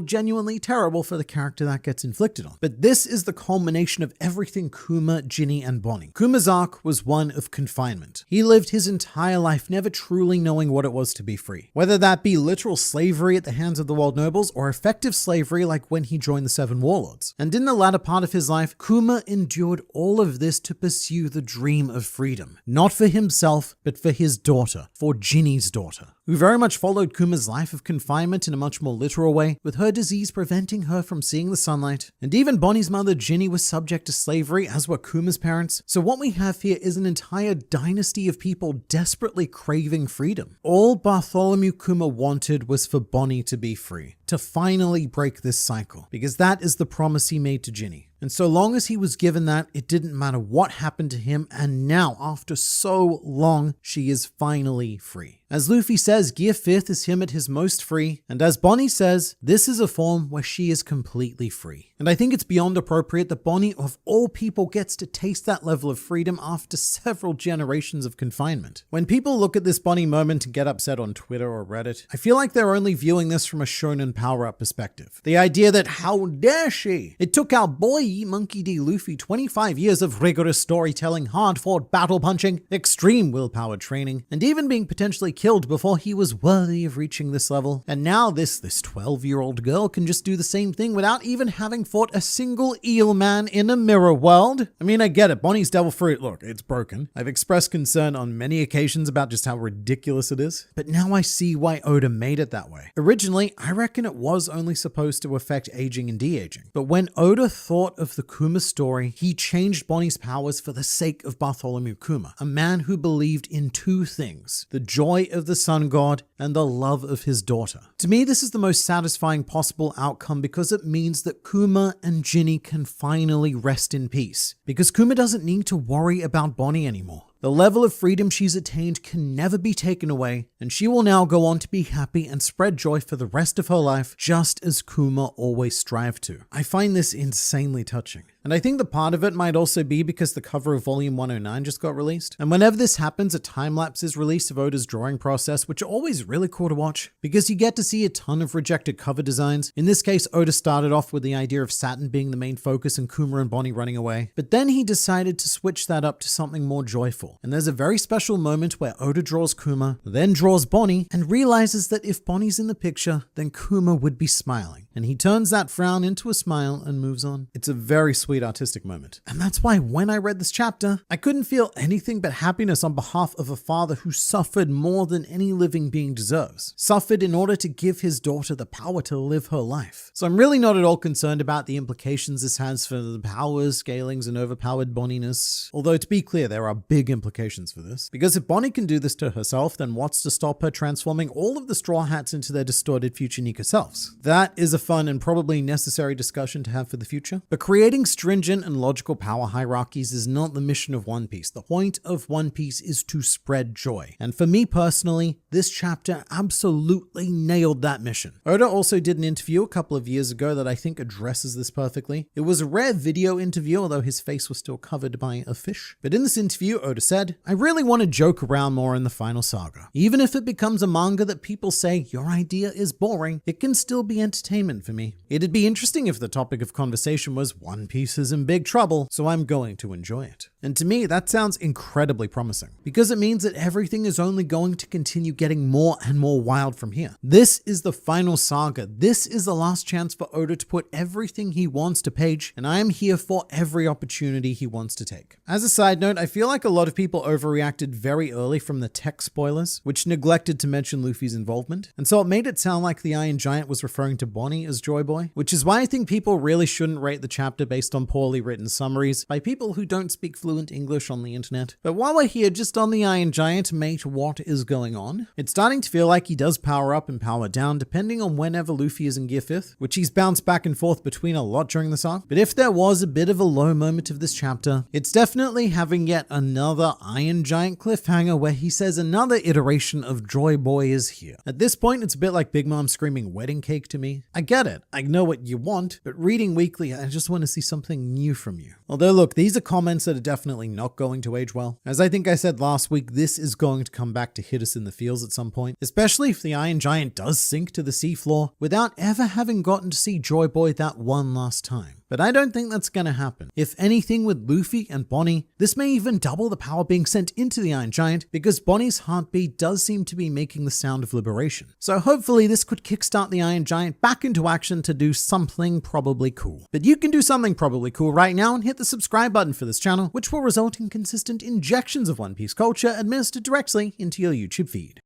genuinely terrible for the character that gets inflicted on. But this is the culmination of everything Kuma, Ginny, and Bonnie. Kuma's arc was one of confinement. He lived his entire life never truly knowing what it was to be free. Whether that be literal slavery at the hands of the world nobles or effective slavery like when he joined the Seven Warlords. And in the latter part of his life, Kuma endured all of this to pursue the dream of freedom. Not for himself, but for his daughter, for Ginny's daughter, who very much followed Kuma's life of confinement in a much more literal way, with her disease preventing her from seeing the sunlight. And even Bonnie's mother, Ginny, was subject to slavery, as were Kuma's parents. So what we have here is an entire dynasty of people desperately craving freedom. All Bartholomew Kuma wanted was for Bonnie to be free, to finally break this cycle, because that is the promise he made to Ginny. And so long as he was given that, it didn't matter what happened to him, and now, after so long, she is finally free. As Luffy says, Gear 5th is him at his most free, and as Bonnie says, this is a form where she is completely free. And I think it's beyond appropriate that Bonnie, of all people, gets to taste that level of freedom after several generations of confinement. When people look at this Bonnie moment and get upset on Twitter or Reddit, I feel like they're only viewing this from a shonen power-up perspective. The idea that, how dare she? It took our boy Monkey D. Luffy 25 years of rigorous storytelling, hard-fought battle punching, extreme willpower training, and even being potentially killed before he was worthy of reaching this level. And now this 12-year-old girl can just do the same thing without even having fought a single eel man in a mirror world. I mean, I get it. Bonnie's Devil Fruit, look, it's broken. I've expressed concern on many occasions about just how ridiculous it is, but now I see why Oda made it that way. Originally, I reckon it was only supposed to affect aging and de-aging, but when Oda thought of the Kuma story, he changed Bonnie's powers for the sake of Bartholomew Kuma, a man who believed in two things: the joy of the sun god and the love of his daughter. To me, this is the most satisfying possible outcome because it means that Kuma and Ginny can finally rest in peace, because Kuma doesn't need to worry about Bonnie anymore. The level of freedom she's attained can never be taken away, and she will now go on to be happy and spread joy for the rest of her life, just as Kuma always strived to. I find this insanely touching. And I think the part of it might also be because the cover of Volume 109 just got released. And whenever this happens, a time-lapse is released of Oda's drawing process, which are always really cool to watch, because you get to see a ton of rejected cover designs. In this case, Oda started off with the idea of Saturn being the main focus and Kuma and Bonnie running away. But then he decided to switch that up to something more joyful. And there's a very special moment where Oda draws Kuma, then draws Bonnie, and realizes that if Bonnie's in the picture, then Kuma would be smiling. And he turns that frown into a smile and moves on. It's a very sweet artistic moment. And that's why when I read this chapter, I couldn't feel anything but happiness on behalf of a father who suffered more than any living being deserves. Suffered in order to give his daughter the power to live her life. So I'm really not at all concerned about the implications this has for the powers, scalings, and overpowered Bonniness. Although to be clear, there are big implications for this. Because if Bonnie can do this to herself, then what's to stop her transforming all of the Straw Hats into their distorted future Nika selves? That is a fun and probably necessary discussion to have for the future. But creating stringent and logical power hierarchies is not the mission of One Piece. The point of One Piece is to spread joy. And for me personally, this chapter absolutely nailed that mission. Oda also did an interview a couple of years ago that I think addresses this perfectly. It was a rare video interview, although his face was still covered by a fish. But in this interview, Oda said, "I really want to joke around more in the final saga. Even if it becomes a manga that people say, your idea is boring, it can still be entertainment for me. It'd be interesting if the topic of conversation was One Piece Ace is in big trouble, so I'm going to enjoy it. And to me, that sounds incredibly promising, because it means that everything is only going to continue getting more and more wild from here. This is the final saga. This is the last chance for Oda to put everything he wants to page, and I am here for every opportunity he wants to take. As a side note, I feel like a lot of people overreacted very early from the tech spoilers, which neglected to mention Luffy's involvement, and so it made it sound like the Iron Giant was referring to Bonnie as Joy Boy, which is why I think people really shouldn't rate the chapter based on poorly written summaries by people who don't speak fluent English on the internet. But while we're here just on the Iron Giant, mate, what is going on? It's starting to feel like he does power up and power down depending on whenever Luffy is in Gear 5th, which he's bounced back and forth between a lot during this arc. But if there was a bit of a low moment of this chapter, it's definitely having yet another Iron Giant cliffhanger where he says another iteration of Joy Boy is here. At this point, it's a bit like Big Mom screaming wedding cake to me. I get it. I know what you want, but reading weekly, I just want to see something new from you. Although look, these are comments that are definitely not going to age well. As I think I said last week, this is going to come back to hit us in the feels at some point, especially if the Iron Giant does sink to the seafloor without ever having gotten to see Joy Boy that one last time. But I don't think that's going to happen. If anything, with Luffy and Bonnie, this may even double the power being sent into the Iron Giant, because Bonnie's heartbeat does seem to be making the sound of liberation. So hopefully this could kickstart the Iron Giant back into action to do something probably cool. But you can do something probably cool right now and hit the subscribe button for this channel, which will result in consistent injections of One Piece culture administered directly into your YouTube feed.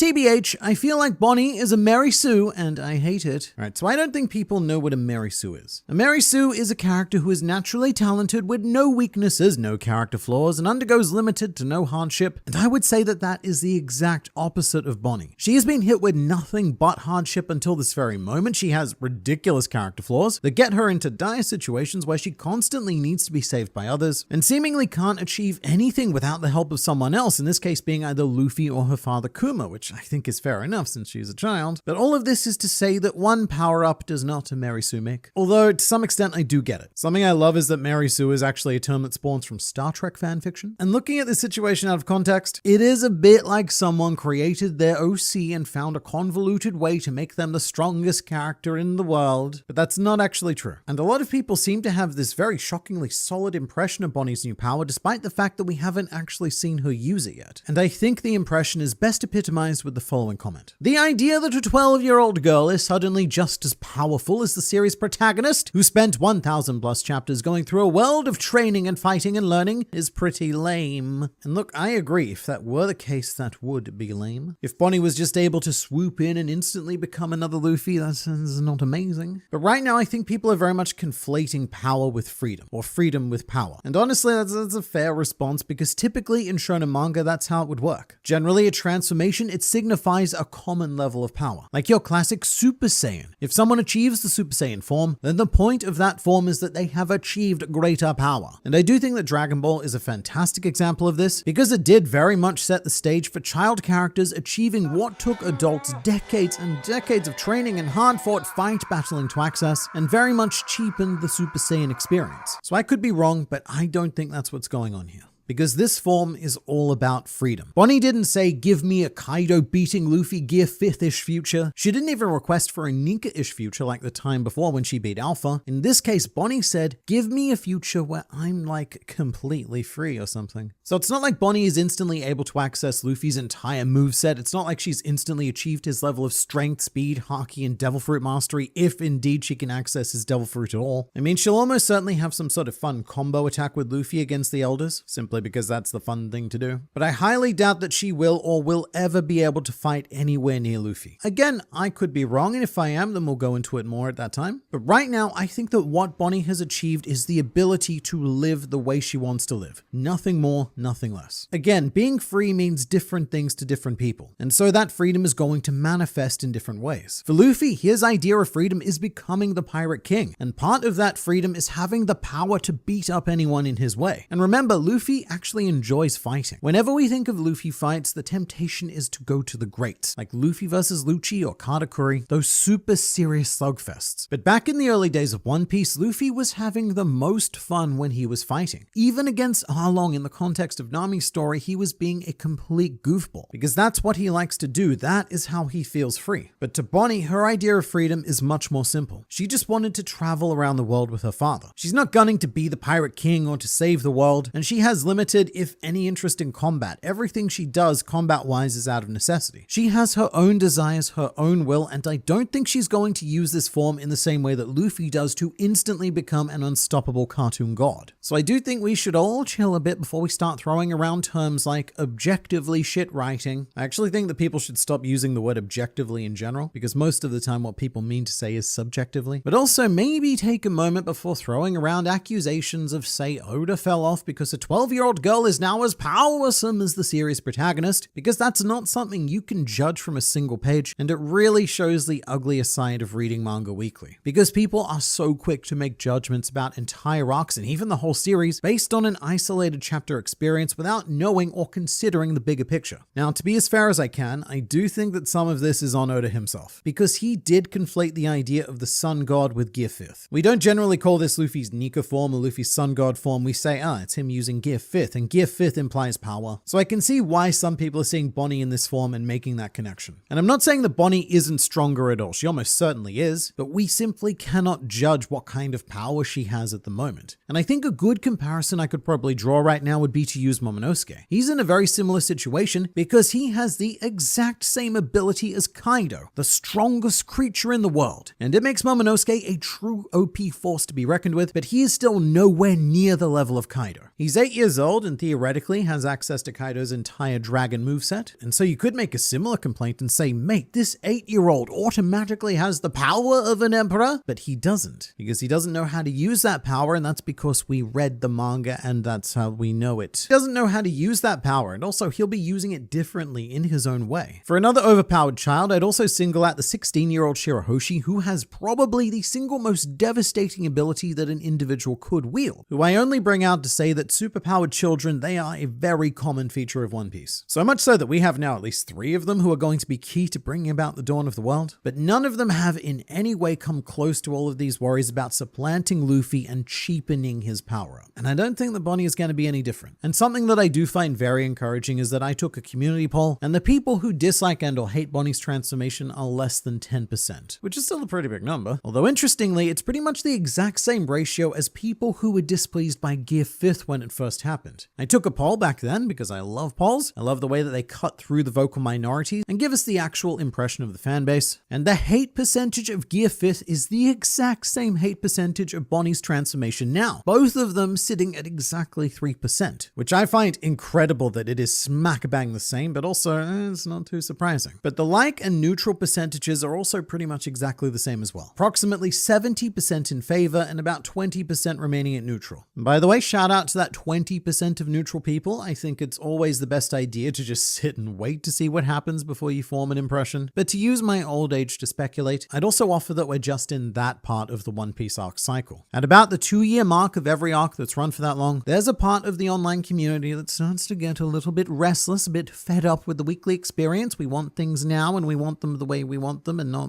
TBH, I feel like Bonnie is a Mary Sue, and I hate it. Alright, so I don't think people know what a Mary Sue is. A Mary Sue is a character who is naturally talented with no weaknesses, no character flaws, and undergoes limited to no hardship, and I would say that that is the exact opposite of Bonnie. She has been hit with nothing but hardship until this very moment. She has ridiculous character flaws that get her into dire situations where she constantly needs to be saved by others, and seemingly can't achieve anything without the help of someone else, in this case being either Luffy or her father Kuma, which I think is fair enough since she's a child. But all of this is to say that one power-up does not a Mary Sue make. Although to some extent I do get it. Something I love is that Mary Sue is actually a term that spawns from Star Trek fanfiction. And looking at this situation out of context, it is a bit like someone created their OC and found a convoluted way to make them the strongest character in the world. But that's not actually true. And a lot of people seem to have this very shockingly solid impression of Bonnie's new power, despite the fact that we haven't actually seen her use it yet. And I think the impression is best epitomized with the following comment. The idea that a 12-year-old girl is suddenly just as powerful as the series protagonist, who spent 1,000 plus chapters going through a world of training and fighting and learning, is pretty lame. And look, I agree, if that were the case, that would be lame. If Bonnie was just able to swoop in and instantly become another Luffy, that's not amazing. But right now, I think people are very much conflating power with freedom, or freedom with power. And honestly, that's a fair response, because typically in shonen manga, that's how it would work. Generally, a transformation, it signifies a common level of power. Like your classic Super Saiyan. If someone achieves the Super Saiyan form, then the point of that form is that they have achieved greater power. And I do think that Dragon Ball is a fantastic example of this, because it did very much set the stage for child characters achieving what took adults decades and decades of training and hard-fought fight battling to access, and very much cheapened the Super Saiyan experience. So I could be wrong, but I don't think that's what's going on here. Because this form is all about freedom. Bonnie didn't say, give me a Kaido beating Luffy Gear 5th-ish future. She didn't even request for a Nika-ish future like the time before when she beat Alpha. In this case, Bonnie said, give me a future where I'm like completely free or something. So it's not like Bonnie is instantly able to access Luffy's entire moveset. It's not like she's instantly achieved his level of strength, speed, haki, and Devil Fruit mastery, if indeed she can access his Devil Fruit at all. I mean, she'll almost certainly have some sort of fun combo attack with Luffy against the Elders, simply because that's the fun thing to do. But I highly doubt that she will or will ever be able to fight anywhere near Luffy. Again, I could be wrong, and if I am, then we'll go into it more at that time. But right now, I think that what Bonnie has achieved is the ability to live the way she wants to live. Nothing more, nothing less. Again, being free means different things to different people. And so that freedom is going to manifest in different ways. For Luffy, his idea of freedom is becoming the Pirate King. And part of that freedom is having the power to beat up anyone in his way. And remember, Luffy Luffy actually enjoys fighting. Whenever we think of Luffy fights, the temptation is to go to the greats, like Luffy versus Lucci or Katakuri, those super serious slugfests. But back in the early days of One Piece, Luffy was having the most fun when he was fighting. Even against Arlong in the context of Nami's story, he was being a complete goofball, because that's what he likes to do. That is how he feels free. But to Bonnie, her idea of freedom is much more simple. She just wanted to travel around the world with her father. She's not gunning to be the pirate king or to save the world, and she has limited, if any, interest in combat. Everything she does combat-wise is out of necessity. She has her own desires, her own will, and I don't think she's going to use this form in the same way that Luffy does to instantly become an unstoppable cartoon god. So I do think we should all chill a bit before we start throwing around terms like objectively shit writing. I actually think that people should stop using the word objectively in general, because most of the time what people mean to say is subjectively. But also maybe take a moment before throwing around accusations of, say, Oda fell off because a 12-year-old girl is now as powersome as the series protagonist, because that's not something you can judge from a single page, and it really shows the ugliest side of reading manga weekly. Because people are so quick to make judgments about entire arcs and even the whole series based on an isolated chapter experience without knowing or considering the bigger picture. Now, to be as fair as I can, I do think that some of this is on Oda himself, because he did conflate the idea of the sun god with Gear 5th. We don't generally call this Luffy's Nika form or Luffy's sun god form. We say, it's him using Gear 5th, and Gear 5th implies power. So I can see why some people are seeing Bonnie in this form and making that connection. And I'm not saying that Bonnie isn't stronger at all. She almost certainly is, but we simply cannot judge what kind of power she has at the moment. And I think a good comparison I could probably draw right now would be to use Momonosuke. He's in a very similar situation because he has the exact same ability as Kaido, the strongest creature in the world. And it makes Momonosuke a true OP force to be reckoned with, but he is still nowhere near the level of Kaido. He's 8 years old and theoretically has access to Kaido's entire dragon moveset, and so you could make a similar complaint and say, mate, this 8-year-old automatically has the power of an emperor, but he doesn't, because he doesn't know how to use that power, and that's because we read the manga and that's how we know it. He doesn't know how to use that power, and also he'll be using it differently in his own way. For another overpowered child, I'd also single out the 16-year-old Shirahoshi, who has probably the single most devastating ability that an individual could wield, who I only bring out to say that superpowered children, they are a very common feature of One Piece. So much so that we have now at least 3 of them who are going to be key to bringing about the dawn of the world, but none of them have in any way come close to all of these worries about supplanting Luffy and cheapening his power up. And I don't think that Bonnie is going to be any different. And something that I do find very encouraging is that I took a community poll, and the people who dislike and or hate Bonnie's transformation are less than 10%, which is still a pretty big number. Although interestingly, it's pretty much the exact same ratio as people who were displeased by Gear 5th when it first happened. I took a poll back then because I love polls. I love the way that they cut through the vocal minorities and give us the actual impression of the fan base. And the hate percentage of Gear 5th is the exact same hate percentage of Bonnie's transformation now. Both of them sitting at exactly 3%, which I find incredible that it is smack bang the same, but also it's not too surprising. But the like and neutral percentages are also pretty much exactly the same as well. Approximately 70% in favor and about 20% remaining at neutral. And by the way, shout out to that 20% of neutral people. I think it's always the best idea to just sit and wait to see what happens before you form an impression. But to use my old age to speculate, I'd also offer that we're just in that part of the One Piece arc cycle. At about the 2-year mark of every arc that's run for that long, there's a part of the online community that starts to get a little bit restless, a bit fed up with the weekly experience. We want things now and we want them the way we want them and not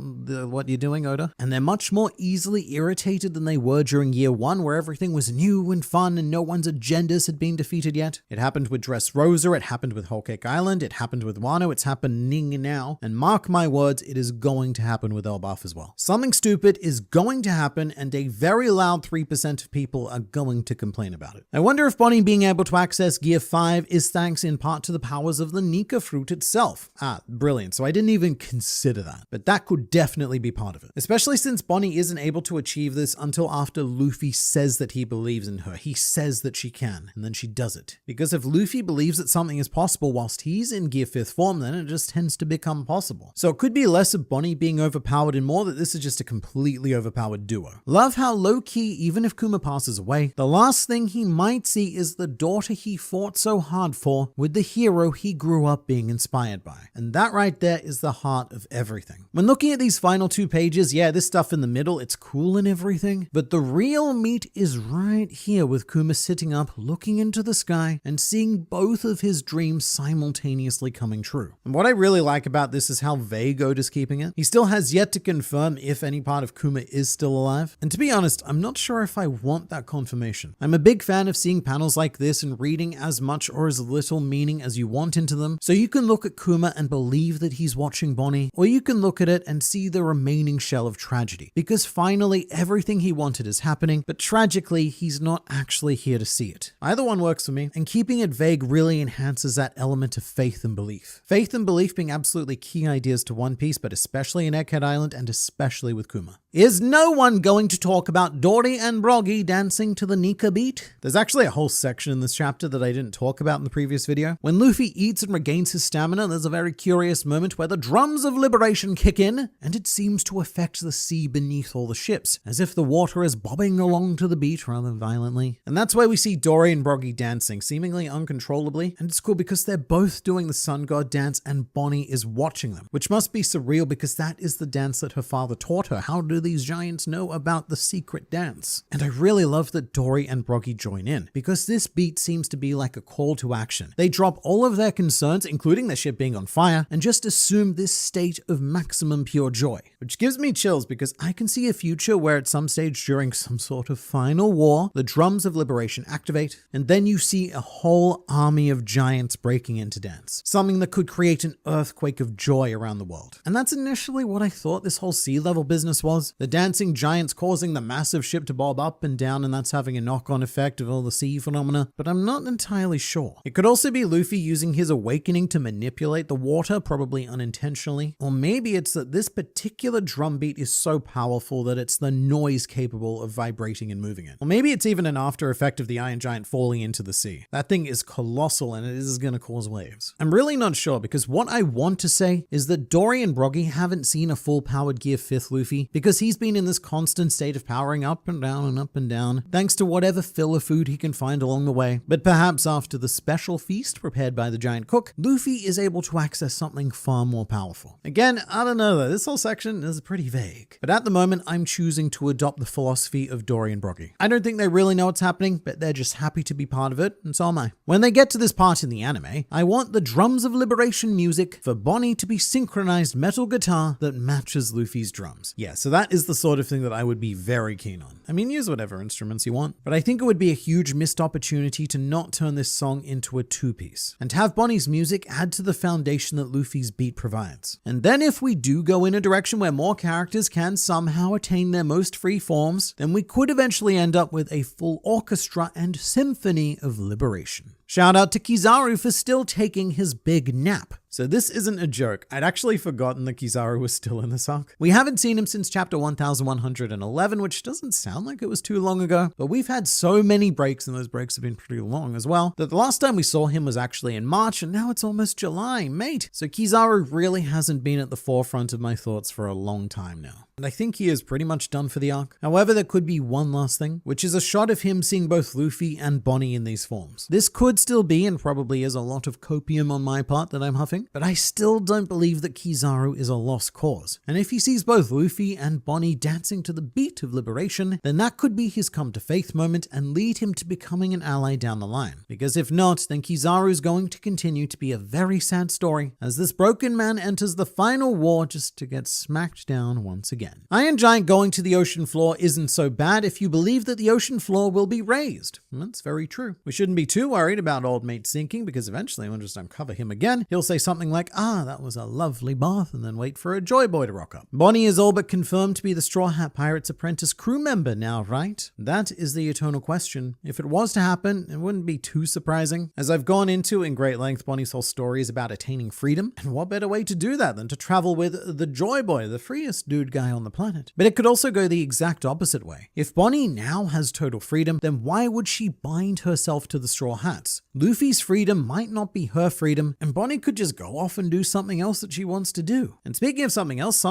what you're doing, Oda. And they're much more easily irritated than they were during year 1, where everything was new and fun and no one's agendas had been defeated yet. It happened with Dressrosa, it happened with Whole Cake Island, it happened with Wano, it's happening now, and mark my words, it is going to happen with Elbaf as well. Something stupid is going to happen and a very loud 3% of people are going to complain about it. I wonder if Bonnie being able to access Gear 5 is thanks in part to the powers of the Nika fruit itself. Brilliant. So I didn't even consider that, but that could definitely be part of it. Especially since Bonnie isn't able to achieve this until after Luffy says that he believes in her. He says that she can, and then she does it. Because if Luffy believes that something is possible whilst he's in Gear 5th form, then it just tends to become possible. So it could be less of Bonnie being overpowered and more that this is just a completely overpowered duo. Love how low-key, even if Kuma passes away, the last thing he might see is the daughter he fought so hard for with the hero he grew up being inspired by. And that right there is the heart of everything. When looking at these final 2 pages, yeah, this stuff in the middle, it's cool and everything, but the real meat is right here with Kuma sitting up, looking into the sky and seeing both of his dreams simultaneously coming true. And what I really like about this is how vague Oda's keeping it. He still has yet to confirm if any part of Kuma is still alive. And to be honest, I'm not sure if I want that confirmation. I'm a big fan of seeing panels like this and reading as much or as little meaning as you want into them, so you can look at Kuma and believe that he's watching Bonnie, or you can look at it and see the remaining shell of tragedy, because finally everything he wanted is happening, but tragically he's not actually here to see it. Either one works for me, and keeping it vague really enhances that element of faith and belief. Faith and belief being absolutely key ideas to One Piece, but especially in Egghead Island and especially with Kuma. Is no one going to talk about Dory and Broggy dancing to the Nika beat? There's actually a whole section in this chapter that I didn't talk about in the previous video. When Luffy eats and regains his stamina, there's a very curious moment where the drums of liberation kick in, and it seems to affect the sea beneath all the ships, as if the water is bobbing along to the beat rather violently. And that's why we see Dory and Broggy dancing, seemingly uncontrollably, and it's cool because they're both doing the sun god dance and Bonnie is watching them, which must be surreal because that is the dance that her father taught her. How do these giants know about the secret dance? And I really love that Dory and Broggy join in, because this beat seems to be like a call to action. They drop all of their concerns, including their ship being on fire, and just assume this state of maximum pure joy, which gives me chills because I can see a future where at some stage during some sort of final war, the drums of liberation activate, and then you see a whole army of giants breaking into dance, something that could create an earthquake of joy around the world. And that's initially what I thought this whole sea level business was. The dancing giants causing the massive ship to bob up and down, and that's having a knock-on effect of all the sea phenomena, but I'm not entirely sure. It could also be Luffy using his awakening to manipulate the water, probably unintentionally, or maybe it's that this particular drum beat is so powerful that it's the noise capable of vibrating and moving it. Or maybe it's even an after effect of the Iron Giant falling into the sea. That thing is colossal and it is going to cause waves. I'm really not sure, because what I want to say is that Dory and Broggy haven't seen a full powered Gear 5th Luffy, because he's been in this constant state of powering up and down and up and down, thanks to whatever filler food he can find along the way. But perhaps after the special feast prepared by the giant cook, Luffy is able to access something far more powerful. Again, I don't know though, this whole section is pretty vague. But at the moment, I'm choosing to adopt the philosophy of Dory and Broggy. I don't think they really know what's happening, but they're just happy to be part of it, and so am I. When they get to this part in the anime, I want the drums of liberation music for Bonnie to be synchronized metal guitar that matches Luffy's drums. Yeah, so that is the sort of thing that I would be very keen on. I mean, use whatever instruments you want, but I think it would be a huge missed opportunity to not turn this song into a two-piece, and have Bonnie's music add to the foundation that Luffy's beat provides. And then if we do go in a direction where more characters can somehow attain their most free forms, then we could eventually end up with a full orchestra and symphony of liberation. Shout out to Kizaru for still taking his big nap. So this isn't a joke. I'd actually forgotten that Kizaru was still in this arc. We haven't seen him since chapter 1111, which doesn't sound like it was too long ago, but we've had so many breaks, and those breaks have been pretty long as well, that the last time we saw him was actually in March, and now it's almost July, mate. So Kizaru really hasn't been at the forefront of my thoughts for a long time now. And I think he is pretty much done for the arc. However, there could be one last thing, which is a shot of him seeing both Luffy and Bonnie in these forms. This could still be, and probably is, a lot of copium on my part that I'm huffing, but I still don't believe that Kizaru is a lost cause. And if he sees both Luffy and Bonnie dancing to the beat of liberation, then that could be his come to faith moment and lead him to becoming an ally down the line. Because if not, then Kizaru is going to continue to be a very sad story, as this broken man enters the final war just to get smacked down once again. Iron Giant going to the ocean floor isn't so bad if you believe that the ocean floor will be raised. That's very true. We shouldn't be too worried about old mate sinking, because eventually we'll just uncover him again. He'll say something like, that was a lovely bath, and then wait for a Joy Boy to rock up. Bonnie is all but confirmed to be the Straw Hat Pirate's apprentice crew member now, right? That is the eternal question. If it was to happen, it wouldn't be too surprising. As I've gone into in great length, Bonnie's whole story is about attaining freedom, and what better way to do that than to travel with the Joy Boy, the freest dude guy on the planet. But it could also go the exact opposite way. If Bonnie now has total freedom, then why would she bind herself to the Straw Hats? Luffy's freedom might not be her freedom, and Bonnie could just go go off and do something else that she wants to do. And speaking of something else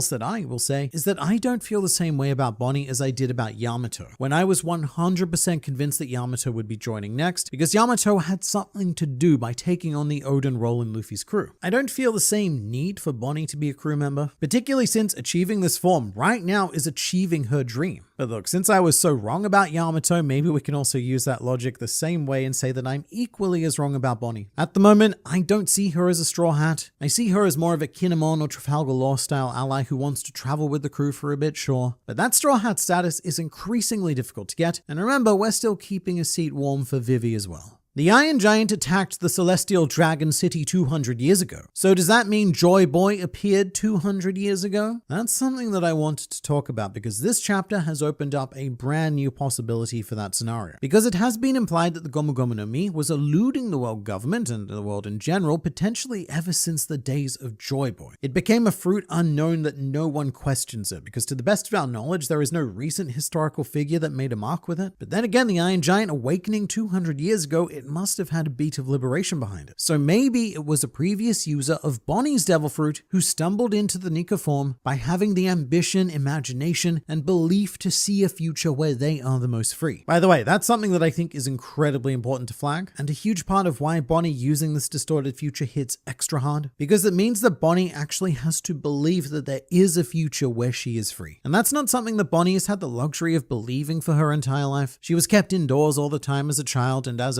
that I will say is that I don't feel the same way about Bonnie as I did about Yamato, when I was 100% convinced that Yamato would be joining next, because Yamato had something to do by taking on the Oden role in Luffy's crew. I don't feel the same need for Bonnie to be a crew member, particularly since achieving this form right now is achieving her dream. But look, since I was so wrong about Yamato, maybe we can also use that logic the same way and say that I'm equally as wrong about Bonnie. At the moment, I don't see her as a Straw Hat. I see her as more of a Kinemon or Trafalgar Law style ally who wants to travel with the crew for a bit, sure. But that Straw Hat status is increasingly difficult to get, and remember, we're still keeping a seat warm for Vivi as well. The Iron Giant attacked the Celestial Dragon City 200 years ago. So does that mean Joy Boy appeared 200 years ago? That's something that I wanted to talk about because this chapter has opened up a brand new possibility for that scenario. Because it has been implied that the Gomu Gomu no Mi was eluding the world government and the world in general, potentially ever since the days of Joy Boy. It became a fruit unknown that no one questions it because to the best of our knowledge, there is no recent historical figure that made a mark with it. But then again, the Iron Giant awakening 200 years ago, it must have had a beat of liberation behind it. So maybe it was a previous user of Bonnie's Devil Fruit who stumbled into the Nika form by having the ambition, imagination, and belief to see a future where they are the most free. By the way, that's something that I think is incredibly important to flag, and a huge part of why Bonnie using this distorted future hits extra hard, because it means that Bonnie actually has to believe that there is a future where she is free. And that's not something that Bonnie has had the luxury of believing for her entire life. She was kept indoors all the time as a child, and as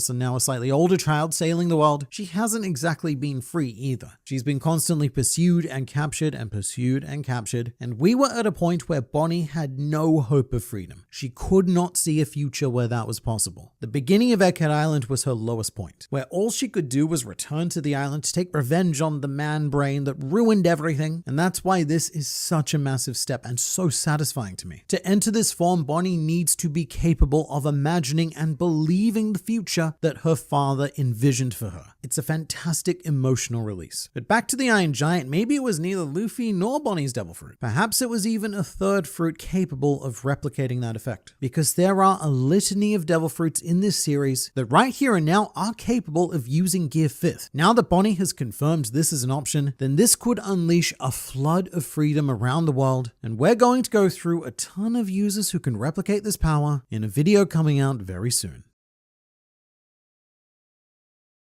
now a slightly older child sailing the world, she hasn't exactly been free either. She's been constantly pursued and captured and pursued and captured, and we were at a point where Bonnie had no hope of freedom. She could not see a future where that was possible. The beginning of Egghead Island was her lowest point, where all she could do was return to the island to take revenge on the man brain that ruined everything, and that's why this is such a massive step and so satisfying to me. To enter this form, Bonnie needs to be capable of imagining and believing the future that her father envisioned for her. It's a fantastic emotional release. But back to the Iron Giant, maybe it was neither Luffy nor Bonnie's Devil Fruit. Perhaps it was even a third fruit capable of replicating that effect. Because there are a litany of Devil Fruits in this series that right here and now are capable of using Gear 5th. Now that Bonnie has confirmed this is an option, then this could unleash a flood of freedom around the world, and we're going to go through a ton of users who can replicate this power in a video coming out very soon.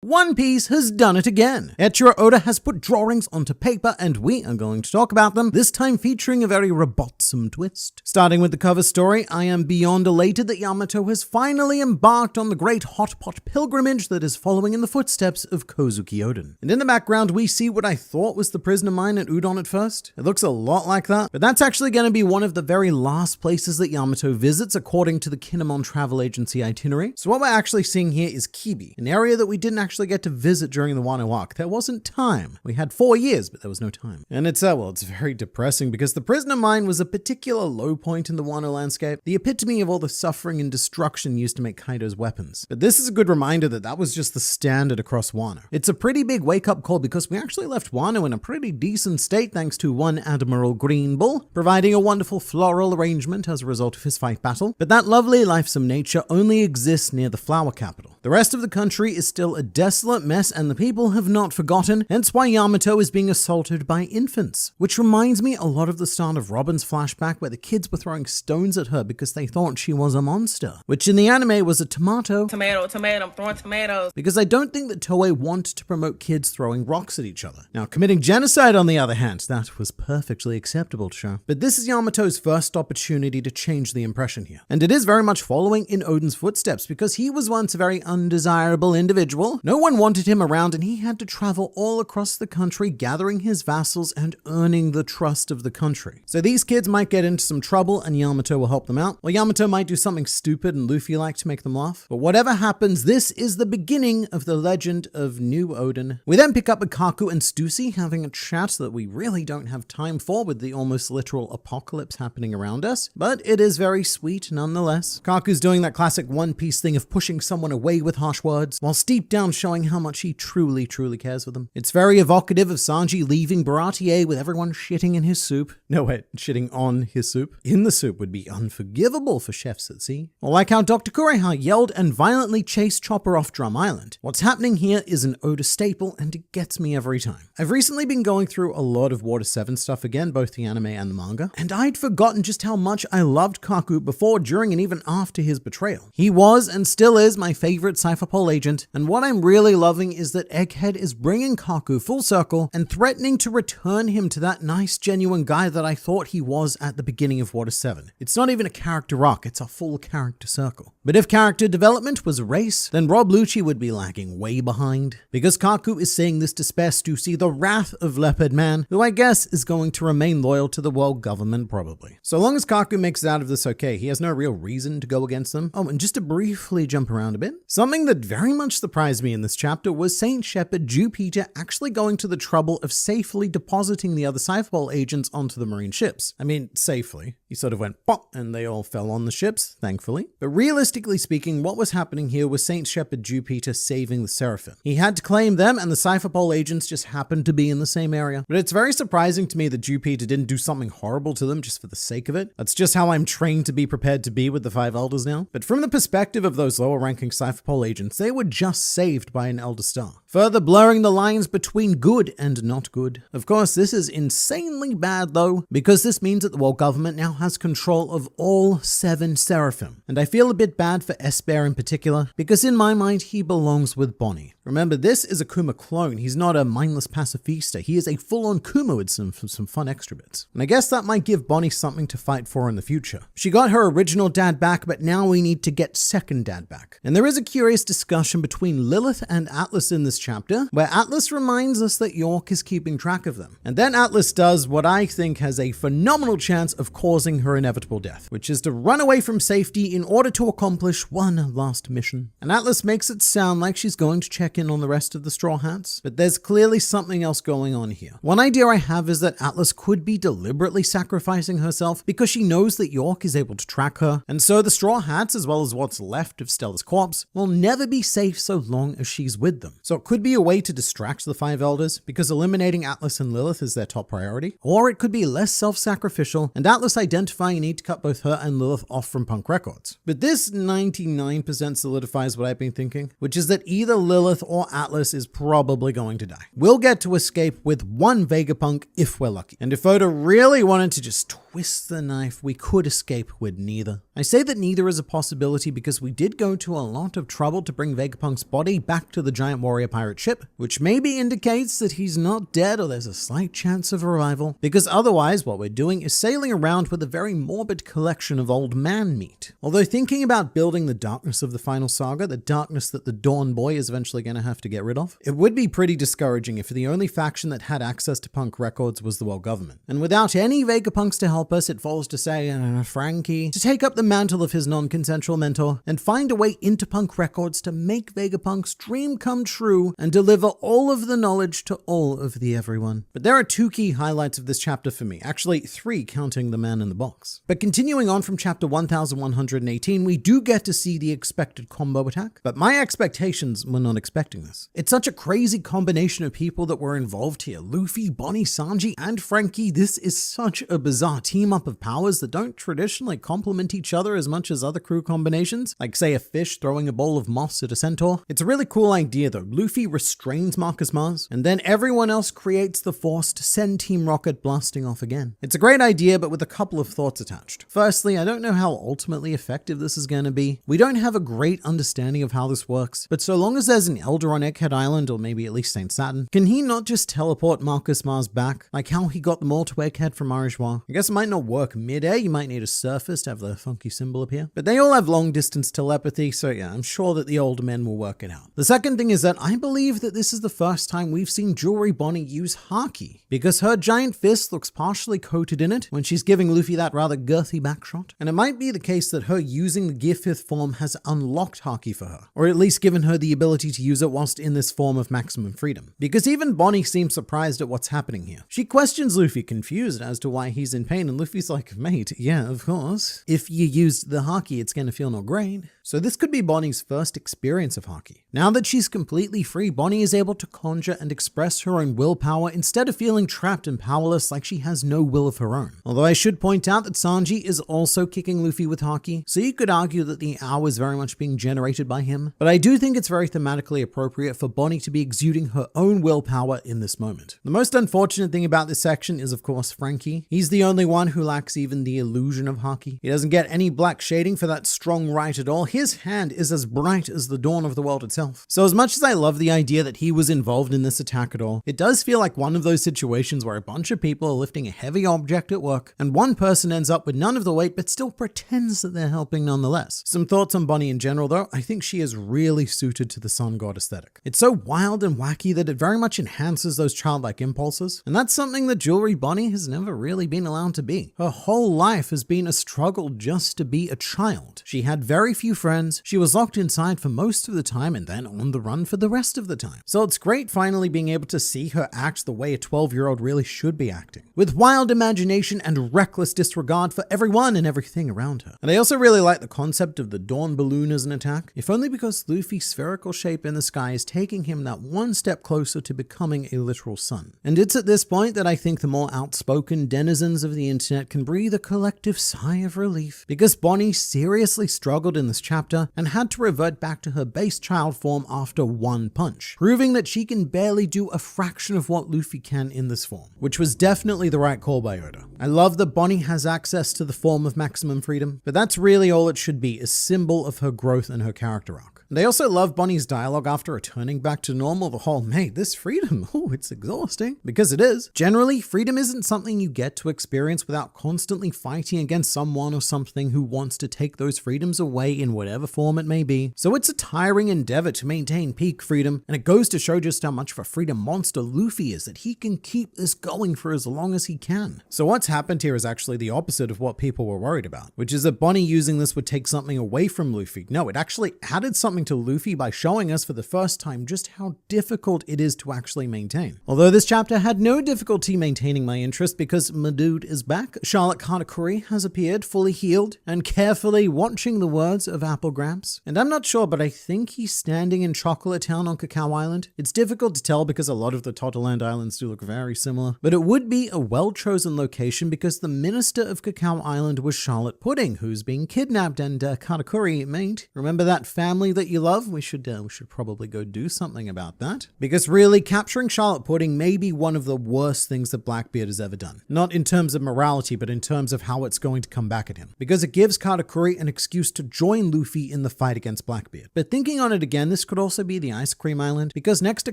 One Piece has done it again. Eiichiro Oda has put drawings onto paper and we are going to talk about them, this time featuring a very robotsome twist. Starting with the cover story, I am beyond elated that Yamato has finally embarked on the great hot pot pilgrimage that is following in the footsteps of Kozuki Oden. And in the background, we see what I thought was the prisoner mine at Udon at first. It looks a lot like that, but that's actually going to be one of the very last places that Yamato visits according to the Kinemon travel agency itinerary. So what we're actually seeing here is Kibi, an area that we didn't actually get to visit during the Wano arc. There wasn't time. We had 4 years, but there was no time. And it's very depressing because the prisoner mine was a particular low point in the Wano landscape, the epitome of all the suffering and destruction used to make Kaido's weapons. But this is a good reminder that that was just the standard across Wano. It's a pretty big wake-up call because we actually left Wano in a pretty decent state thanks to one Admiral Green Bull, providing a wonderful floral arrangement as a result of his fight battle. But that lovely lifesome nature only exists near the flower capital. The rest of the country is still a desolate mess and the people have not forgotten, hence why Yamato is being assaulted by infants. Which reminds me a lot of the start of Robin's flashback where the kids were throwing stones at her because they thought she was a monster. Which in the anime was a tomato. Tomato, I'm throwing tomatoes. Because I don't think that Toei wanted to promote kids throwing rocks at each other. Now committing genocide on the other hand, that was perfectly acceptable to show. But this is Yamato's first opportunity to change the impression here. And it is very much following in Oden's footsteps because he was once a very undesirable individual. No one wanted him around and he had to travel all across the country gathering his vassals and earning the trust of the country. So these kids might get into some trouble and Yamato will help them out, or Yamato might do something stupid and Luffy-like to make them laugh. But whatever happens, this is the beginning of the legend of New Oden. We then pick up with Kaku and Stussy having a chat that we really don't have time for with the almost literal apocalypse happening around us, but it is very sweet nonetheless. Kaku's doing that classic One Piece thing of pushing someone away with harsh words, whilst deep down showing how much he truly cares for them. It's very evocative of Sanji leaving Baratier with everyone shitting in his soup. No, wait, shitting on his soup. In the soup would be unforgivable for chefs at sea. Or like how Dr. Kureha yelled and violently chased Chopper off Drum Island. What's happening here is an Oda staple, and it gets me every time. I've recently been going through a lot of Water 7 stuff again, both the anime and the manga, and I'd forgotten just how much I loved Kaku before, during, and even after his betrayal. He was and still is my favorite Cypher Pole agent, and what I'm really loving is that Egghead is bringing Kaku full circle and threatening to return him to that nice, genuine guy that I thought he was at the beginning of Water 7. It's not even a character arc, it's a full character circle. But if character development was a race, then Rob Lucci would be lagging way behind, because Kaku is saying this to Spess to see the wrath of Leopard Man, who I guess is going to remain loyal to the world government probably. So long as Kaku makes it out of this okay, he has no real reason to go against them. Oh, and just to briefly jump around a bit, something that very much surprised me in this chapter was Saint Shepherd Jupiter actually going to the trouble of safely depositing the other Cypher Pole agents onto the Marine ships. I mean, safely. He sort of went pop and they all fell on the ships, thankfully. But realistically speaking, what was happening here was Saint Shepherd Jupiter saving the Seraphim. He had to claim them, and the Cypher Pole agents just happened to be in the same area. But it's very surprising to me that Jupiter didn't do something horrible to them just for the sake of it. That's just how I'm trained to be prepared to be with the Five Elders now. But from the perspective of those lower ranking Cypher Pole agents, they were just saved by an Elder Star, further blurring the lines between good and not good. Of course, this is insanely bad though, because this means that the world government now has control of all 7 Seraphim. And I feel a bit bad for Esper in particular, because in my mind, he belongs with Bonnie. Remember, this is a Kuma clone. He's not a mindless pacifista. He is a full-on Kuma with some fun extra bits. And I guess that might give Bonnie something to fight for in the future. She got her original dad back, but now we need to get second dad back. And there is a curious discussion between Lilith and Atlas in this chapter, where Atlas reminds us that York is keeping track of them. And then Atlas does what I think has a phenomenal chance of causing her inevitable death, which is to run away from safety in order to accomplish one last mission. And Atlas makes it sound like she's going to check in on the rest of the Straw Hats, but there's clearly something else going on here. One idea I have is that Atlas could be deliberately sacrificing herself because she knows that York is able to track her, and so the Straw Hats, as well as what's left of Stella's corpse, will never be safe so long as she's with them. So it could be a way to distract the Five Elders, because eliminating Atlas and Lilith is their top priority, or it could be less self-sacrificial, and Atlas identifying a need to cut both her and Lilith off from Punk Records. But this 99% solidifies what I've been thinking, which is that either Lilith or Atlas is probably going to die. We'll get to escape with one Vegapunk if we're lucky. And if Oda really wanted to just twist the knife, we could escape with neither. I say that neither is a possibility because we did go to a lot of trouble to bring Vegapunk's body back to the giant warrior pirate ship, which maybe indicates that he's not dead or there's a slight chance of a revival, because otherwise what we're doing is sailing around with a very morbid collection of old man meat. Although thinking about building the darkness of the final saga, the darkness that the Dawn Boy is eventually going to have to get rid of, it would be pretty discouraging if the only faction that had access to Punk Records was the world government. And without any Vegapunks to help us, it falls to say, Frankie, to take up the mantle of his non-consensual mentor and find a way into Punk Records to make Vegapunk's dream come true and deliver all of the knowledge to all of the everyone. But there are 2 key highlights of this chapter for me, actually 3 counting the man in the box. But continuing on from chapter 1118, we do get to see the expected combo attack, but my expectations were not expecting this. It's such a crazy combination of people that were involved here. Luffy, Bonnie, Sanji, and Frankie. This is such a bizarre team up of powers that don't traditionally complement each other as much as other crew combinations, like say a fish throwing a bowl of moss at a centaur. It's a really cool idea though. Luffy restrains Marcus Mars, and then everyone else creates the force to send Team Rocket blasting off again. It's a great idea, but with a couple of thoughts attached. Firstly, I don't know how ultimately effective this is going to be. We don't have a great understanding of how this works, but so long as there's an Elder on Egghead Island, or maybe at least Saint Saturn, can he not just teleport Marcus Mars back, like how he got them all to Egghead from Marijois? I guess it might not work mid-air, you might need a surface to have the funky symbol appear, but they all have long-distance telepathy, so yeah, I'm sure that the older men will work it out. The second thing is that I believe that this is the first time we've seen Jewelry Bonnie use Haki, because her giant fist looks partially coated in it when she's giving Luffy that rather girthy backshot, and it might be the case that her using the Gear 5th form has unlocked Haki for her, or at least given her the ability to use it whilst in this form of maximum freedom. Because even Bonnie seems surprised at what's happening here. She questions Luffy, confused as to why he's in pain, and Luffy's like, mate, yeah, of course. If you used the Haki, it's gonna feel no great. So this could be Bonnie's first experience of Haki. Now that she's completely free, Bonnie is able to conjure and express her own willpower instead of feeling trapped and powerless like she has no will of her own. Although I should point out that Sanji is also kicking Luffy with Haki, so you could argue that the owl is very much being generated by him. But I do think it's very thematically appropriate for Bonnie to be exuding her own willpower in this moment. The most unfortunate thing about this section is, of course, Frankie. He's the only one who lacks even the illusion of Haki. He doesn't get any black shading for that strong right at all. His hand is as bright as the dawn of the world itself. So as much as I love the idea that he was involved in this attack at all, it does feel like one of those situations where a bunch of people are lifting a heavy object at work and one person ends up with none of the weight but still pretends that they're helping nonetheless. Some thoughts on Bonnie in general though. I think she is really suited to the sun god aesthetic. It's so wild and wacky that it very much enhances those childlike impulses, and that's something that Jewelry Bonnie has never really been allowed to be. Her whole life has been a struggle just to be a child. She had very few friends, she was locked inside for most of the time and then on the run for the rest of the time. So it's great finally being able to see her act the way a 12-year-old really should be acting, with wild imagination and reckless disregard for everyone and everything around her. And I also really like the concept of the dawn balloon as an attack, if only because Luffy's spherical shape in the sky is taking him that one step closer to becoming a literal sun. And it's at this point that I think the more outspoken denizens of the internet can breathe a collective sigh of relief, because Bonnie seriously struggled in this chapter and had to revert back to her base child form after one punch, proving that she can barely do a fraction of what Luffy can in this form, which was definitely the right call by Oda. I love that Bonnie has access to the form of maximum freedom, but that's really all it should be, a symbol of her growth and her character arc. And I also love Bonnie's dialogue after returning back to normal, the whole, mate, this freedom, oh, it's exhausting. Because it is. Generally, freedom isn't something you get to experience without constantly fighting against someone or something who wants to take those freedoms away in whatever form it may be. So it's a tiring endeavor to maintain peak freedom, and it goes to show just how much of a freedom monster Luffy is, that he can keep this going for as long as he can. So what's happened here is actually the opposite of what people were worried about, which is that Bonnie using this would take something away from Luffy. No, it actually added something to Luffy by showing us for the first time just how difficult it is to actually maintain. Although this chapter had no difficulty maintaining my interest because my dude is back, Charlotte Katakuri has appeared fully healed and carefully watching the words of Apple Gramps. And I'm not sure, but I think he's standing in Chocolate Town on Cacao Island. It's difficult to tell because a lot of the Totoland Islands do look very similar, but it would be a well-chosen location because the minister of Cacao Island was Charlotte Pudding, who's being kidnapped, and Katakuri, mate, remember that family that you love? We should probably go do something about that. Because really, capturing Charlotte Pudding may be one of the worst things that Blackbeard has ever done. Not in terms of morality, but in terms of how it's going to come back at him. Because it gives Katakuri an excuse to join Luffy in the fight against Blackbeard. But thinking on it again, this could also be the Ice Cream Island, because next to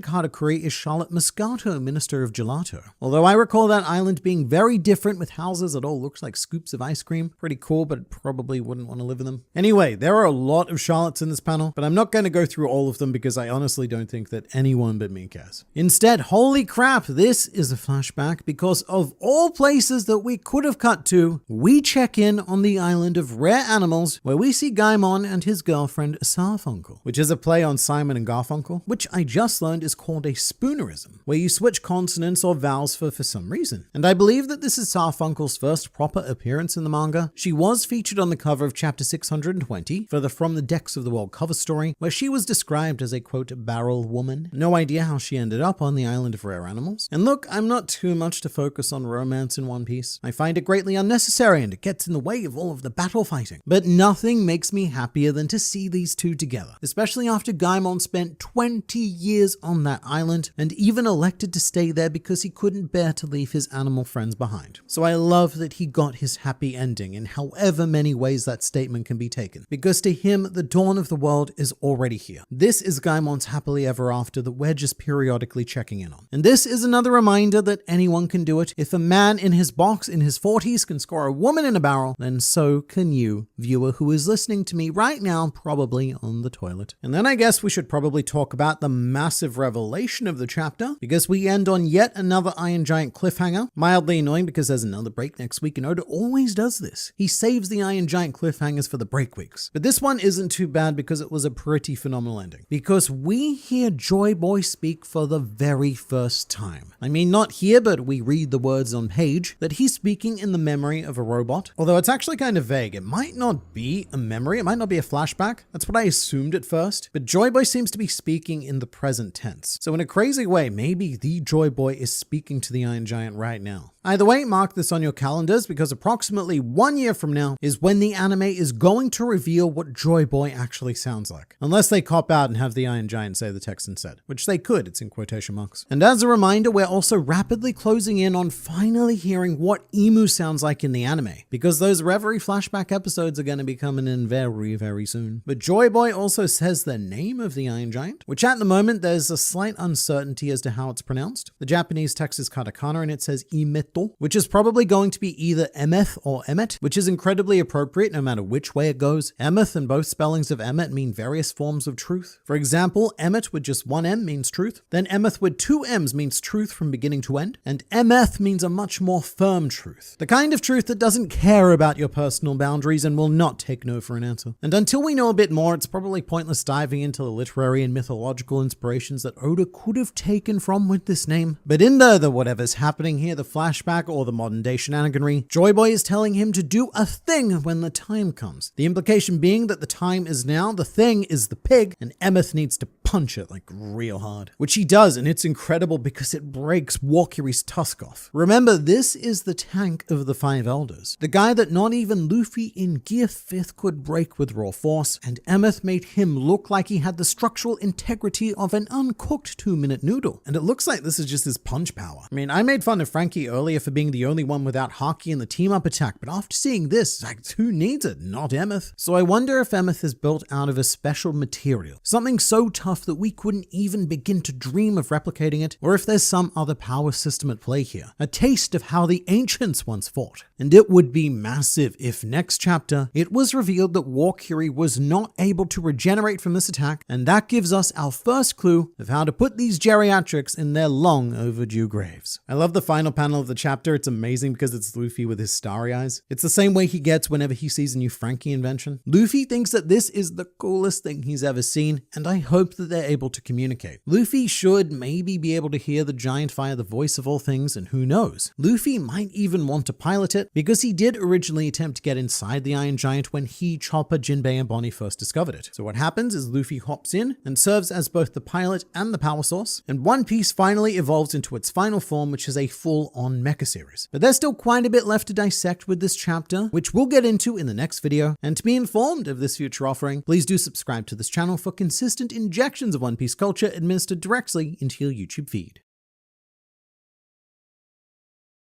Katakuri is Charlotte Moscato, Minister of Gelato. Although I recall that island being very different with houses that all looks like scoops of ice cream. Pretty cool, but probably wouldn't want to live in them. Anyway, there are a lot of Charlottes in this panel, but I'm not going to go through all of them because I honestly don't think that anyone but me cares. Instead, holy crap, this is a flashback because of all places that we could have cut to, we check in on the island of rare animals where we see Gaimon and his girlfriend Sarfunkel, which is a play on Simon and Garfunkel, which I just learned is called a spoonerism, where you switch consonants or vowels for some reason. And I believe that this is Sarfunkel's first proper appearance in the manga. She was featured on the cover of chapter 620 for the From the Decks of the World cover story, where she was described as a quote barrel woman. No idea how she ended up on the island of rare animals. And look, I'm not too much to focus on romance in One Piece. I find it greatly unnecessary and it gets in the way of all of the battle fighting. But nothing makes me happier than to see these two together, especially after Gaimon spent 20 years on that island and even elected to stay there because he couldn't bear to leave his animal friends behind. So I love that he got his happy ending in however many ways that statement can be taken, because to him, the dawn of the world is already here. This is Gaimon's happily ever after that we're just periodically checking in on. And this is another reminder that anyone can do it. If a man in his box in his 40s can score a woman in a barrel, then so can you, viewer who is listening to me right now, probably on the toilet. And then I guess we should probably talk about the massive revelation of the chapter, because we end on yet another Iron Giant cliffhanger. Mildly annoying because there's another break next week, and Oda always does this. He saves the Iron Giant cliffhangers for the break weeks. But this one isn't too bad because it was a pretty phenomenal ending, because we hear Joy Boy speak for the very first time. I mean, not here, but we read the words on page that he's speaking in the memory of a robot. Although it's actually kind of vague. It might not be a memory, it might not be a flashback. That's what I assumed at first. But Joy Boy seems to be speaking in the present tense. So in a crazy way, maybe the Joy Boy is speaking to the Iron Giant right now. Either way, mark this on your calendars, because approximately 1 year from now is when the anime is going to reveal what Joy Boy actually sounds like. Unless they cop out and have the Iron Giant say the text instead, which they could, it's in quotation marks. And as a reminder, we're also rapidly closing in on finally hearing what Emu sounds like in the anime, because those Reverie flashback episodes are going to be coming in very, very soon. But Joy Boy also says the name of the Iron Giant, which at the moment there's a slight uncertainty as to how it's pronounced. The Japanese text is katakana and it says Imeto, which is probably going to be either Emeth or Emmet, which is incredibly appropriate no matter which way it goes. Emeth and both spellings of Emmet mean various forms of truth. For example, Emmet with just one M means truth, then Emeth with two M's means truth from beginning to end, and Emeth means a much more firm truth. The kind of truth that doesn't care about your personal boundaries and will not take no for an answer. And until we know a bit more, it's probably pointless diving into the literary and mythological inspirations that Oda could have taken from with this name. But in the whatever's happening here, the flashback or the modern day shenaniganry, Joy Boy is telling him to do a thing when the time comes. The implication being that the time is now, the thing is the pig, and Emeth needs to punch it like real hard. Which he does, and it's incredible because it breaks Walkyree's tusk off. Remember, this is the tank of the Five Elders. The guy that not even Luffy in Gear 5th could break with raw force, and Emeth made him look like he had the structural integrity of an uncooked 2-minute noodle. And it looks like this is just his punch power. I mean, I made fun of Frankie earlier for being the only one without Haki in the team-up attack, but after seeing this, like, who needs it? Not Emeth. So I wonder if Emeth is built out of a special material, something so tough that we couldn't even begin to dream of replicating it, or if there's some other power system at play here. A taste of how the ancients once fought. And it would be massive if next chapter, it was revealed that Walkyree was not able to regenerate from this attack, and that gives us our first clue of how to put these geriatrics in their long overdue graves. I love the final panel of the chapter. It's amazing because it's Luffy with his starry eyes. It's the same way he gets whenever he sees a new Frankie invention. Luffy thinks that this is the coolest thing he's ever seen, and I hope that they're able to communicate. Luffy should maybe be able to hear the giant via the voice of all things, and who knows? Luffy might even want to pilot it, because he did originally attempt to get inside the Iron Giant when he, Chopper, Jinbei, and Bonnie first discovered it. So what happens is Luffy hops in and serves as both the pilot and the power source, and One Piece finally evolves into its final form, which is a full-on mecha series. But there's still quite a bit left to dissect with this chapter, which we'll get into in the next video. And to be informed of this future offering, please do subscribe to this channel for consistent injections of One Piece culture administered directly into your YouTube feed.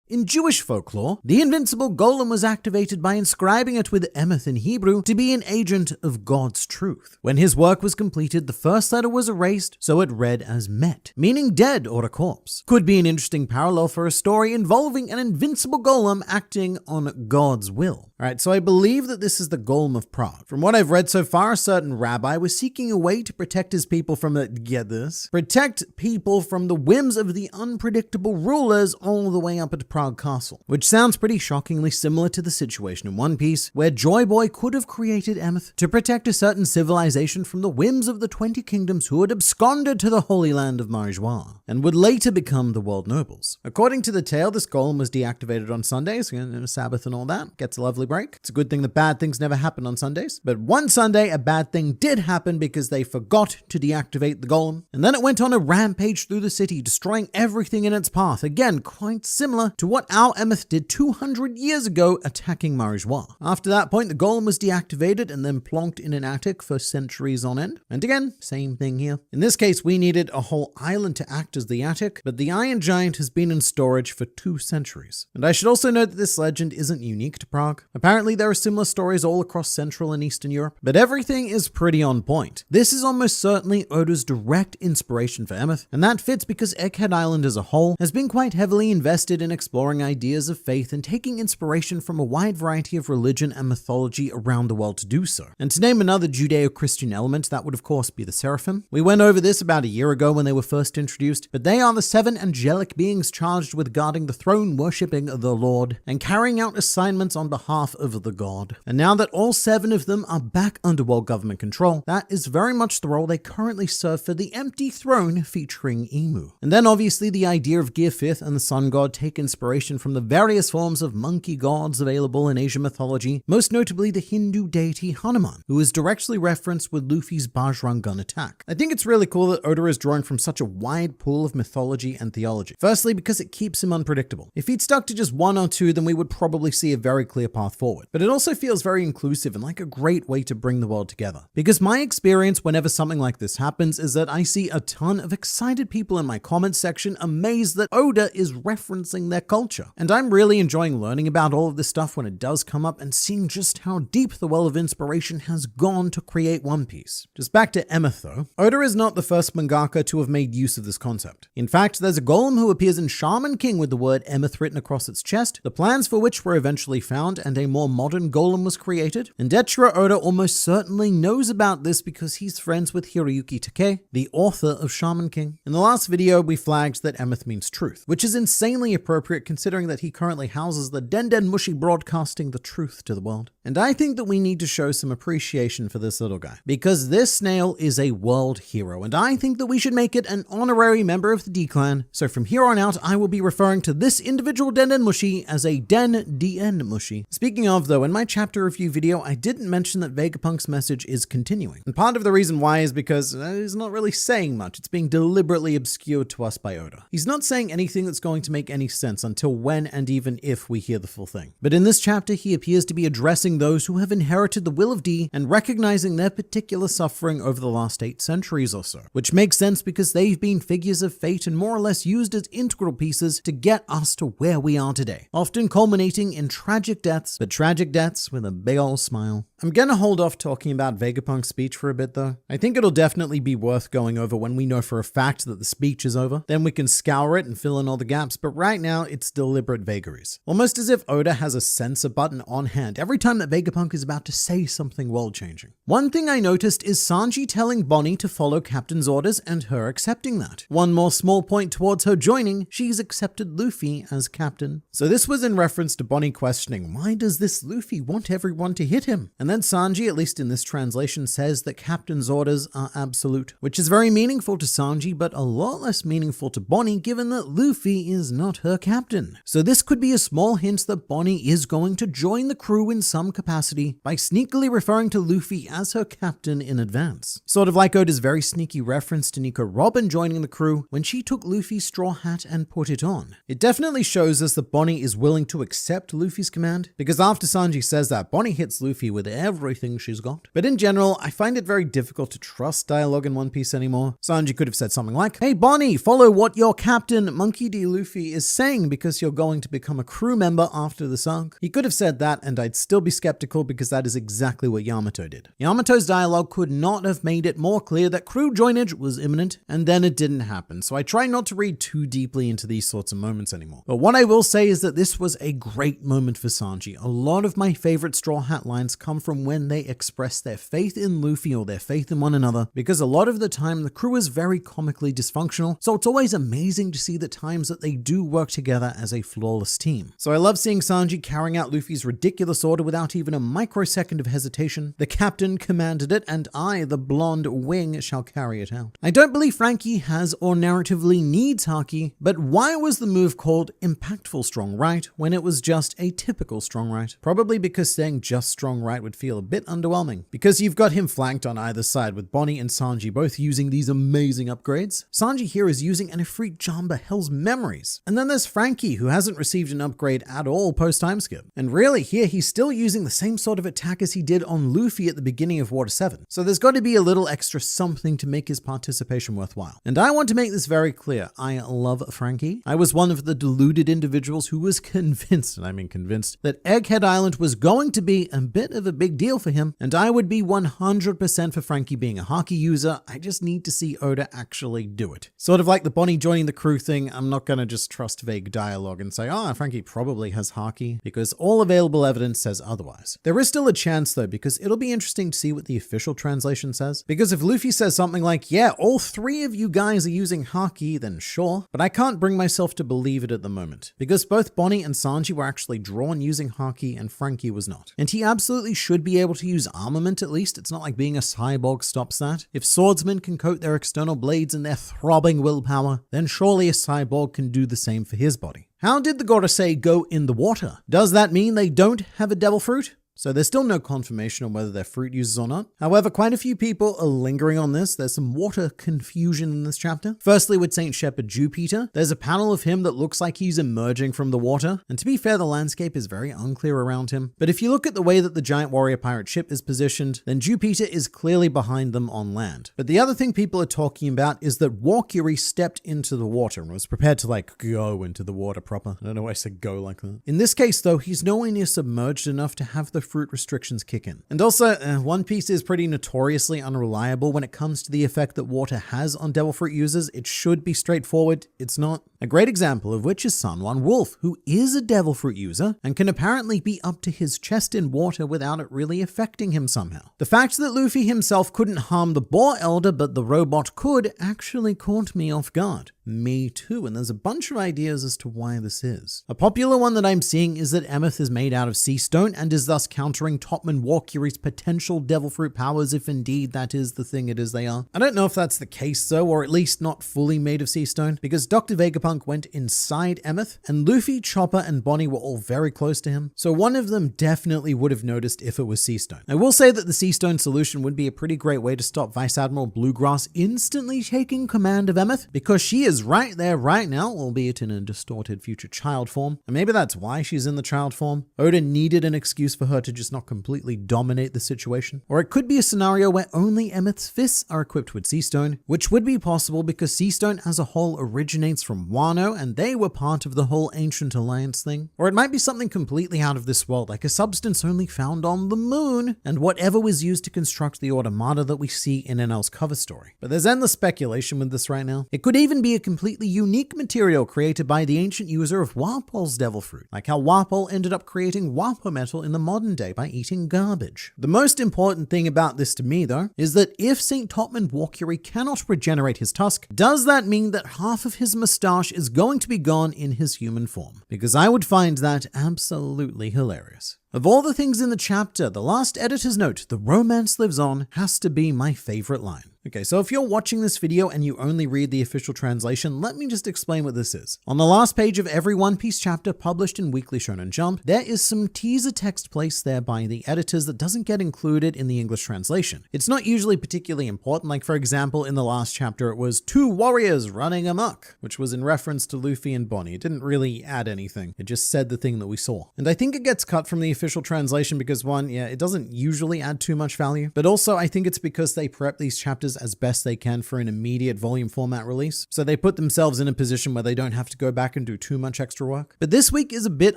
In Jewish folklore, the invincible golem was activated by inscribing it with Emeth in Hebrew to be an agent of God's truth. When his work was completed, the first letter was erased, so it read as Met, meaning dead or a corpse. Could be an interesting parallel for a story involving an invincible golem acting on God's will. Alright, so I believe that this is the Golem of Prague. From what I've read so far, a certain rabbi was seeking a way to protect his people from protect people from the whims of the unpredictable rulers all the way up at Prague Castle. Which sounds pretty shockingly similar to the situation in One Piece, where Joy Boy could have created Emeth to protect a certain civilization from the whims of the 20 kingdoms who had absconded to the Holy Land of Marijois, and would later become the world nobles. According to the tale, this golem was deactivated on Sundays, Sabbath and all that. Gets a lovely break. It's a good thing that bad things never happen on Sundays. But one Sunday, a bad thing did happen because they forgot to deactivate the golem. And then it went on a rampage through the city, destroying everything in its path. Again, quite similar to what our Emeth did 200 years ago, attacking Marijois. After that point, the golem was deactivated and then plonked in an attic for centuries on end. And again, same thing here. In this case, we needed a whole island to act as the attic, but the Iron Giant has been in storage for 2 centuries. And I should also note that this legend isn't unique to Prague. Apparently, there are similar stories all across Central and Eastern Europe, but everything is pretty on point. This is almost certainly Oda's direct inspiration for Emeth, and that fits because Egghead Island as a whole has been quite heavily invested in expanding exploring ideas of faith and taking inspiration from a wide variety of religion and mythology around the world to do so. And to name another Judeo-Christian element, that would of course be the seraphim. We went over this about a year ago when they were first introduced, but they are the 7 angelic beings charged with guarding the throne, worshipping the Lord, and carrying out assignments on behalf of the god. And now that all 7 of them are back under world government control, that is very much the role they currently serve for the empty throne featuring Emu. And then obviously the idea of Gear 5th and the sun god take inspiration from the various forms of monkey gods available in Asian mythology, most notably the Hindu deity Hanuman, who is directly referenced with Luffy's Bajrang gun attack. I think it's really cool that Oda is drawing from such a wide pool of mythology and theology. Firstly, because it keeps him unpredictable. If he'd stuck to just 1 or 2, then we would probably see a very clear path forward. But it also feels very inclusive and like a great way to bring the world together. Because my experience whenever something like this happens is that I see a ton of excited people in my comments section amazed that Oda is referencing their culture. And I'm really enjoying learning about all of this stuff when it does come up and seeing just how deep the well of inspiration has gone to create One Piece. Just back to Emeth though, Oda is not the first mangaka to have made use of this concept. In fact, there's a golem who appears in Shaman King with the word Emeth written across its chest, the plans for which were eventually found and a more modern golem was created. And Eiichiro Oda almost certainly knows about this because he's friends with Hiroyuki Takei, the author of Shaman King. In the last video, we flagged that Emeth means truth, which is insanely appropriate considering that he currently houses the Denden Mushi broadcasting the truth to the world. And I think that we need to show some appreciation for this little guy, because this snail is a world hero, and I think that we should make it an honorary member of the D-Clan. So from here on out, I will be referring to this individual Denden Mushi as a DN Mushi. Speaking of though, in my chapter review video, I didn't mention that Vegapunk's message is continuing. And part of the reason why is because he's not really saying much. It's being deliberately obscured to us by Oda. He's not saying anything that's going to make any sense until when and even if we hear the full thing. But in this chapter, he appears to be addressing those who have inherited the will of D and recognizing their particular suffering over the last 8 centuries or so, which makes sense because they've been figures of fate and more or less used as integral pieces to get us to where we are today, often culminating in tragic deaths, but tragic deaths with a big old smile. I'm gonna hold off talking about Vegapunk's speech for a bit though. I think it'll definitely be worth going over when we know for a fact that the speech is over. Then we can scour it and fill in all the gaps, but right now it's deliberate vagaries. Almost as if Oda has a censor button on hand every time that Vegapunk is about to say something world-changing. One thing I noticed is Sanji telling Bonnie to follow Captain's orders and her accepting that. One more small point towards her joining, she's accepted Luffy as captain. So this was in reference to Bonnie questioning, why does this Luffy want everyone to hit him? And then Sanji, at least in this translation, says that Captain's orders are absolute, which is very meaningful to Sanji, but a lot less meaningful to Bonnie given that Luffy is not her captain. So this could be a small hint that Bonnie is going to join the crew in some capacity by sneakily referring to Luffy as her captain in advance. Sort of like Oda's very sneaky reference to Nico Robin joining the crew when she took Luffy's straw hat and put it on. It definitely shows us that Bonnie is willing to accept Luffy's command, because after Sanji says that, Bonnie hits Luffy with everything she's got. But in general, I find it very difficult to trust dialogue in One Piece anymore. Sanji could have said something like, hey Bonnie, follow what your captain Monkey D. Luffy is saying because you're going to become a crew member after this arc. He could have said that and I'd still be skeptical because that is exactly what Yamato did. Yamato's dialogue could not have made it more clear that crew joinage was imminent, and then it didn't happen, so I try not to read too deeply into these sorts of moments anymore. But what I will say is that this was a great moment for Sanji. A lot of my favorite Straw Hat lines come from when they express their faith in Luffy or their faith in one another, because a lot of the time the crew is very comically dysfunctional, so it's always amazing to see the times that they do work together as a flawless team. So I love seeing Sanji carrying out Luffy's ridiculous order without even a microsecond of hesitation. The captain commanded it, and I, the blonde wing, shall carry it out. I don't believe Frankie has or narratively needs Haki, but why was the move called impactful strong right when it was just a typical strong right? Probably because saying just strong right would feel a bit underwhelming, because you've got him flanked on either side with Bonnie and Sanji both using these amazing upgrades. Sanji here is using an Ifrit Jamba Hell's memories. And then there's Frankie, who hasn't received an upgrade at all post time skip. And really here he's still using the same sort of attack as he did on Luffy at the beginning of Water 7. So there's got to be a little extra something to make his participation worthwhile. And I want to make this very clear. I love Frankie. I was one of the deluded individuals who was convinced, and I mean convinced, that Egghead Island was going to be a bit of a big deal for him, and I would be 100% for Frankie being a Haki user. I just need to see Oda actually do it. Sort of like the Bonnie joining the crew thing, I'm not gonna just trust vague dialogue dialogue and say, oh, Frankie probably has haki, because all available evidence says otherwise. There is still a chance though, because it'll be interesting to see what the official translation says. Because if Luffy says something like, yeah, all three of you guys are using haki, then sure. But I can't bring myself to believe it at the moment, because both Bonnie and Sanji were actually drawn using haki and Frankie was not. And he absolutely should be able to use armament at least. It's not like being a cyborg stops that. If swordsmen can coat their external blades in their throbbing willpower, then surely a cyborg can do the same for his body. How did the Gorosei go in the water? Does that mean they don't have a devil fruit? So there's still no confirmation on whether they're fruit users or not. However, quite a few people are lingering on this. There's some water confusion in this chapter. Firstly, with Saint Shepherd Jupiter, there's a panel of him that looks like he's emerging from the water. And to be fair, the landscape is very unclear around him. But if you look at the way that the giant warrior pirate ship is positioned, then Jupiter is clearly behind them on land. But the other thing people are talking about is that Walkuri stepped into the water and was prepared to go into the water proper. I don't know why I said go like that. In this case though, he's nowhere near submerged enough to have the fruit restrictions kick in. And also, One Piece is pretty notoriously unreliable when it comes to the effect that water has on devil fruit users. It should be straightforward. It's not. A great example of which is Sunwan Wolf, who is a devil fruit user and can apparently be up to his chest in water without it really affecting him somehow. The fact that Luffy himself couldn't harm the Boar Elder but the robot could actually caught me off guard. Me too, and there's a bunch of ideas as to why this is. A popular one that I'm seeing is that Emeth is made out of sea stone and is thus countering Topman Walkuri's potential devil fruit powers if indeed that is the thing it is they are. I don't know if that's the case though, or at least not fully made of sea stone, because Dr. Vegapunk went inside Emeth, and Luffy, Chopper, and Bonnie were all very close to him, so one of them definitely would have noticed if it was sea stone. I will say that the sea stone solution would be a pretty great way to stop Vice Admiral Bluegrass instantly taking command of Emeth, because she is right there right now, albeit in a distorted future child form. And maybe that's why she's in the child form. Oda needed an excuse for her to just not completely dominate the situation. Or it could be a scenario where only Emeth's fists are equipped with sea stone, which would be possible because sea stone as a whole originates from Wano and they were part of the whole Ancient Alliance thing. Or it might be something completely out of this world, like a substance only found on the moon, and whatever was used to construct the automata that we see in NL's cover story. But there's endless speculation with this right now. It could even be a completely unique material created by the ancient user of Warpol's devil fruit, like how Warpol ended up creating Warpo metal in the modern day by eating garbage. The most important thing about this to me though, is that if St. Topman Walkuri cannot regenerate his tusk, does that mean that half of his mustache is going to be gone in his human form? Because I would find that absolutely hilarious. Of all the things in the chapter, the last editor's note, "The romance lives on," has to be my favorite line. Okay, so if you're watching this video and you only read the official translation, let me just explain what this is. On the last page of every One Piece chapter published in Weekly Shonen Jump, there is some teaser text placed there by the editors that doesn't get included in the English translation. It's not usually particularly important, like for example, in the last chapter it was 2 warriors running amok, which was in reference to Luffy and Bonnie. It didn't really add anything. It just said the thing that we saw. And I think it gets cut from the official translation because one, it doesn't usually add too much value, but also I think it's because they prep these chapters as best they can for an immediate volume format release. So they put themselves in a position where they don't have to go back and do too much extra work. But this week is a bit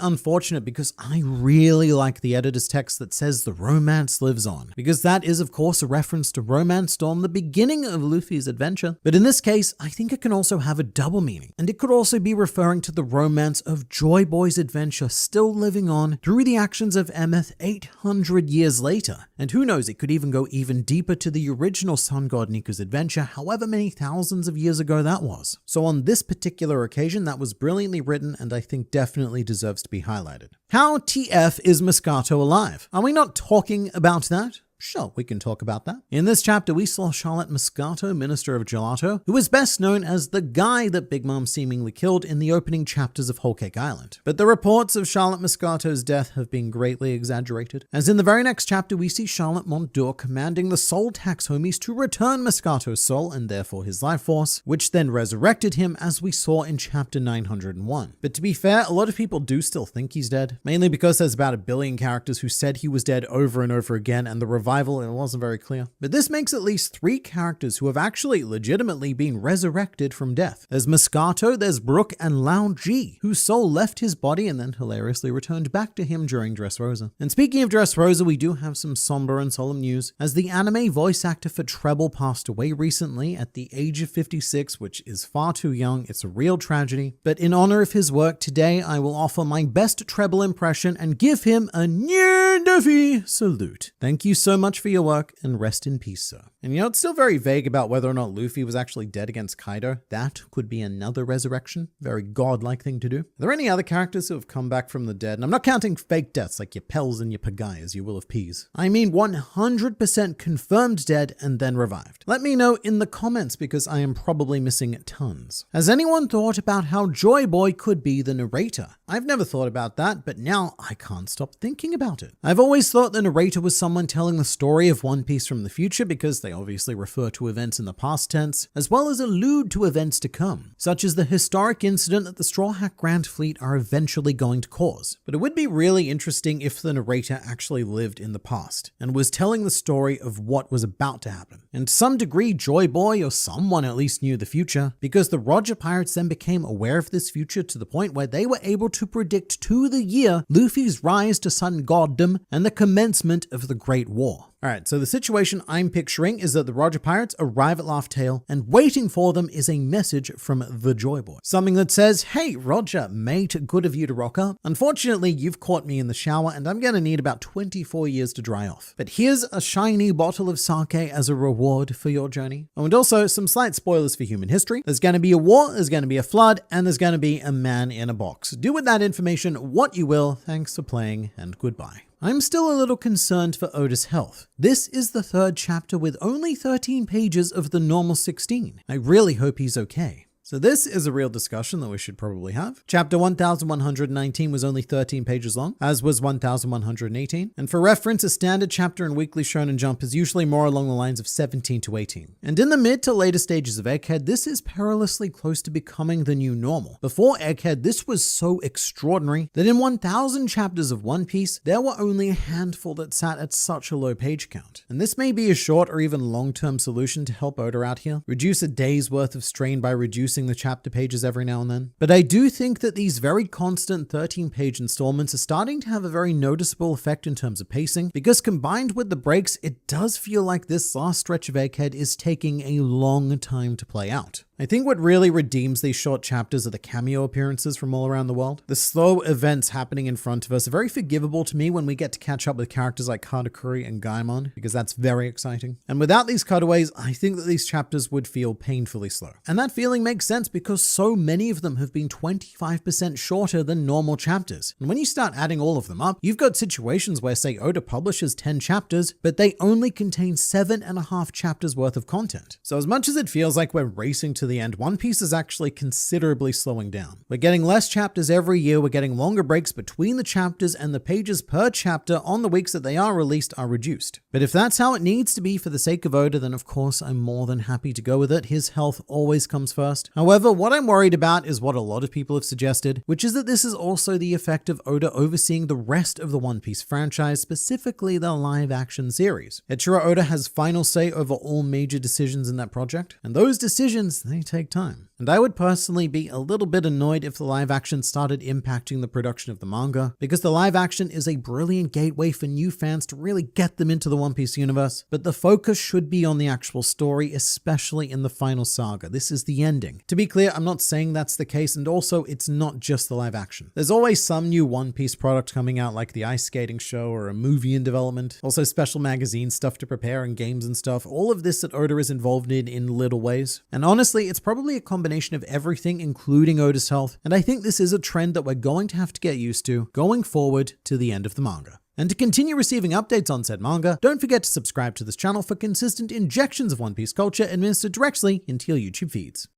unfortunate because I really like the editor's text that says "the romance lives on," because that is of course a reference to Romance Storm, the beginning of Luffy's adventure. But in this case, I think it can also have a double meaning. And it could also be referring to the romance of Joy Boy's adventure still living on through the actions of Emeth 800 years later. And who knows, it could even go even deeper to the original Sun God Niku's adventure, however many thousands of years ago that was. So on this particular occasion, that was brilliantly written and I think definitely deserves to be highlighted. How TF is Moscato alive? Are we not talking about that? Sure, we can talk about that. In this chapter, we saw Charlotte Moscato, Minister of Gelato, who is best known as the guy that Big Mom seemingly killed in the opening chapters of Whole Cake Island. But the reports of Charlotte Moscato's death have been greatly exaggerated, as in the very next chapter, we see Charlotte Montdour commanding the Soul Tax homies to return Moscato's soul and therefore his life force, which then resurrected him as we saw in chapter 901. But to be fair, a lot of people do still think he's dead, mainly because there's about 1 billion characters who said he was dead over and over again, and the revival revival, it wasn't very clear. But this makes at least 3 characters who have actually legitimately been resurrected from death. There's Moscato, there's Brook, and Lao Ji, whose soul left his body and then hilariously returned back to him during Dressrosa. And speaking of Dressrosa, we do have some somber and solemn news, as the anime voice actor for Treble passed away recently at the age of 56, which is far too young. It's a real tragedy. But in honor of his work today, I will offer my best Treble impression and give him a near-Duffy salute. Thank you so much for your work, and rest in peace, sir. And you know, it's still very vague about whether or not Luffy was actually dead against Kaido. That could be another resurrection. Very godlike thing to do. Are there any other characters who have come back from the dead? And I'm not counting fake deaths like your Pels and your Pagayas, you will of peas. I mean 100% confirmed dead and then revived. Let me know in the comments because I am probably missing tons. Has anyone thought about how Joy Boy could be the narrator? I've never thought about that, but now I can't stop thinking about it. I've always thought the narrator was someone telling the story of One Piece from the future because they obviously refer to events in the past tense, as well as allude to events to come, such as the historic incident that the Straw Hat Grand Fleet are eventually going to cause. But it would be really interesting if the narrator actually lived in the past and was telling the story of what was about to happen. And to some degree, Joy Boy or someone at least knew the future, because the Roger Pirates then became aware of this future to the point where they were able to predict to the year Luffy's rise to sun goddom and the commencement of the Great War. Alright, so the situation I'm picturing is that the Roger Pirates arrive at Laugh Tale, and waiting for them is a message from the Joy Boy. Something that says, "Hey Roger, mate, good of you to rock up. Unfortunately, you've caught me in the shower and I'm gonna need about 24 years to dry off. But here's a shiny bottle of sake as a reward for your journey." Oh, and also some slight spoilers for human history. There's gonna be a war, there's gonna be a flood, and there's gonna be a man in a box. Do with that information what you will. Thanks for playing, and goodbye. I'm still a little concerned for Oda's health. This is the 3rd chapter with only 13 pages of the normal 16. I really hope he's okay. So this is a real discussion that we should probably have. Chapter 1119 was only 13 pages long, as was 1118. And for reference, a standard chapter in Weekly Shonen Jump is usually more along the lines of 17 to 18. And in the mid to later stages of Egghead, this is perilously close to becoming the new normal. Before Egghead, this was so extraordinary that in 1000 chapters of One Piece, there were only a handful that sat at such a low page count. And this may be a short or even long-term solution to help Oda out here. Reduce a day's worth of strain by reducing the chapter pages every now and then. But I do think that these very constant 13-page installments are starting to have a very noticeable effect in terms of pacing, because combined with the breaks, it does feel like this last stretch of Egghead is taking a long time to play out. I think what really redeems these short chapters are the cameo appearances from all around the world. The slow events happening in front of us are very forgivable to me when we get to catch up with characters like Katakuri and Gaimon, because that's very exciting. And without these cutaways, I think that these chapters would feel painfully slow. And that feeling makes sense because so many of them have been 25% shorter than normal chapters. And when you start adding all of them up, you've got situations where, say, Oda publishes 10 chapters, but they only contain 7.5 chapters worth of content. So as much as it feels like we're racing to the end, One Piece is actually considerably slowing down. We're getting less chapters every year, we're getting longer breaks between the chapters, and the pages per chapter on the weeks that they are released are reduced. But if that's how it needs to be for the sake of Oda, then of course I'm more than happy to go with it. His health always comes first. However, what I'm worried about is what a lot of people have suggested, which is that this is also the effect of Oda overseeing the rest of the One Piece franchise, specifically the live-action series. Eiichiro Oda has final say over all major decisions in that project, and those decisions, they take time. And I would personally be a little bit annoyed if the live action started impacting the production of the manga, because the live action is a brilliant gateway for new fans to really get them into the One Piece universe, but the focus should be on the actual story, especially in the final saga. This is the ending. To be clear, I'm not saying that's the case, and also it's not just the live action. There's always some new One Piece product coming out, like the ice skating show or a movie in development, also special magazine stuff to prepare and games and stuff. All of this that Oda is involved in little ways. And honestly, it's probably a combination of everything, including Oda's health, and I think this is a trend that we're going to have to get used to going forward to the end of the manga. And to continue receiving updates on said manga, don't forget to subscribe to this channel for consistent injections of One Piece culture administered directly into your YouTube feeds.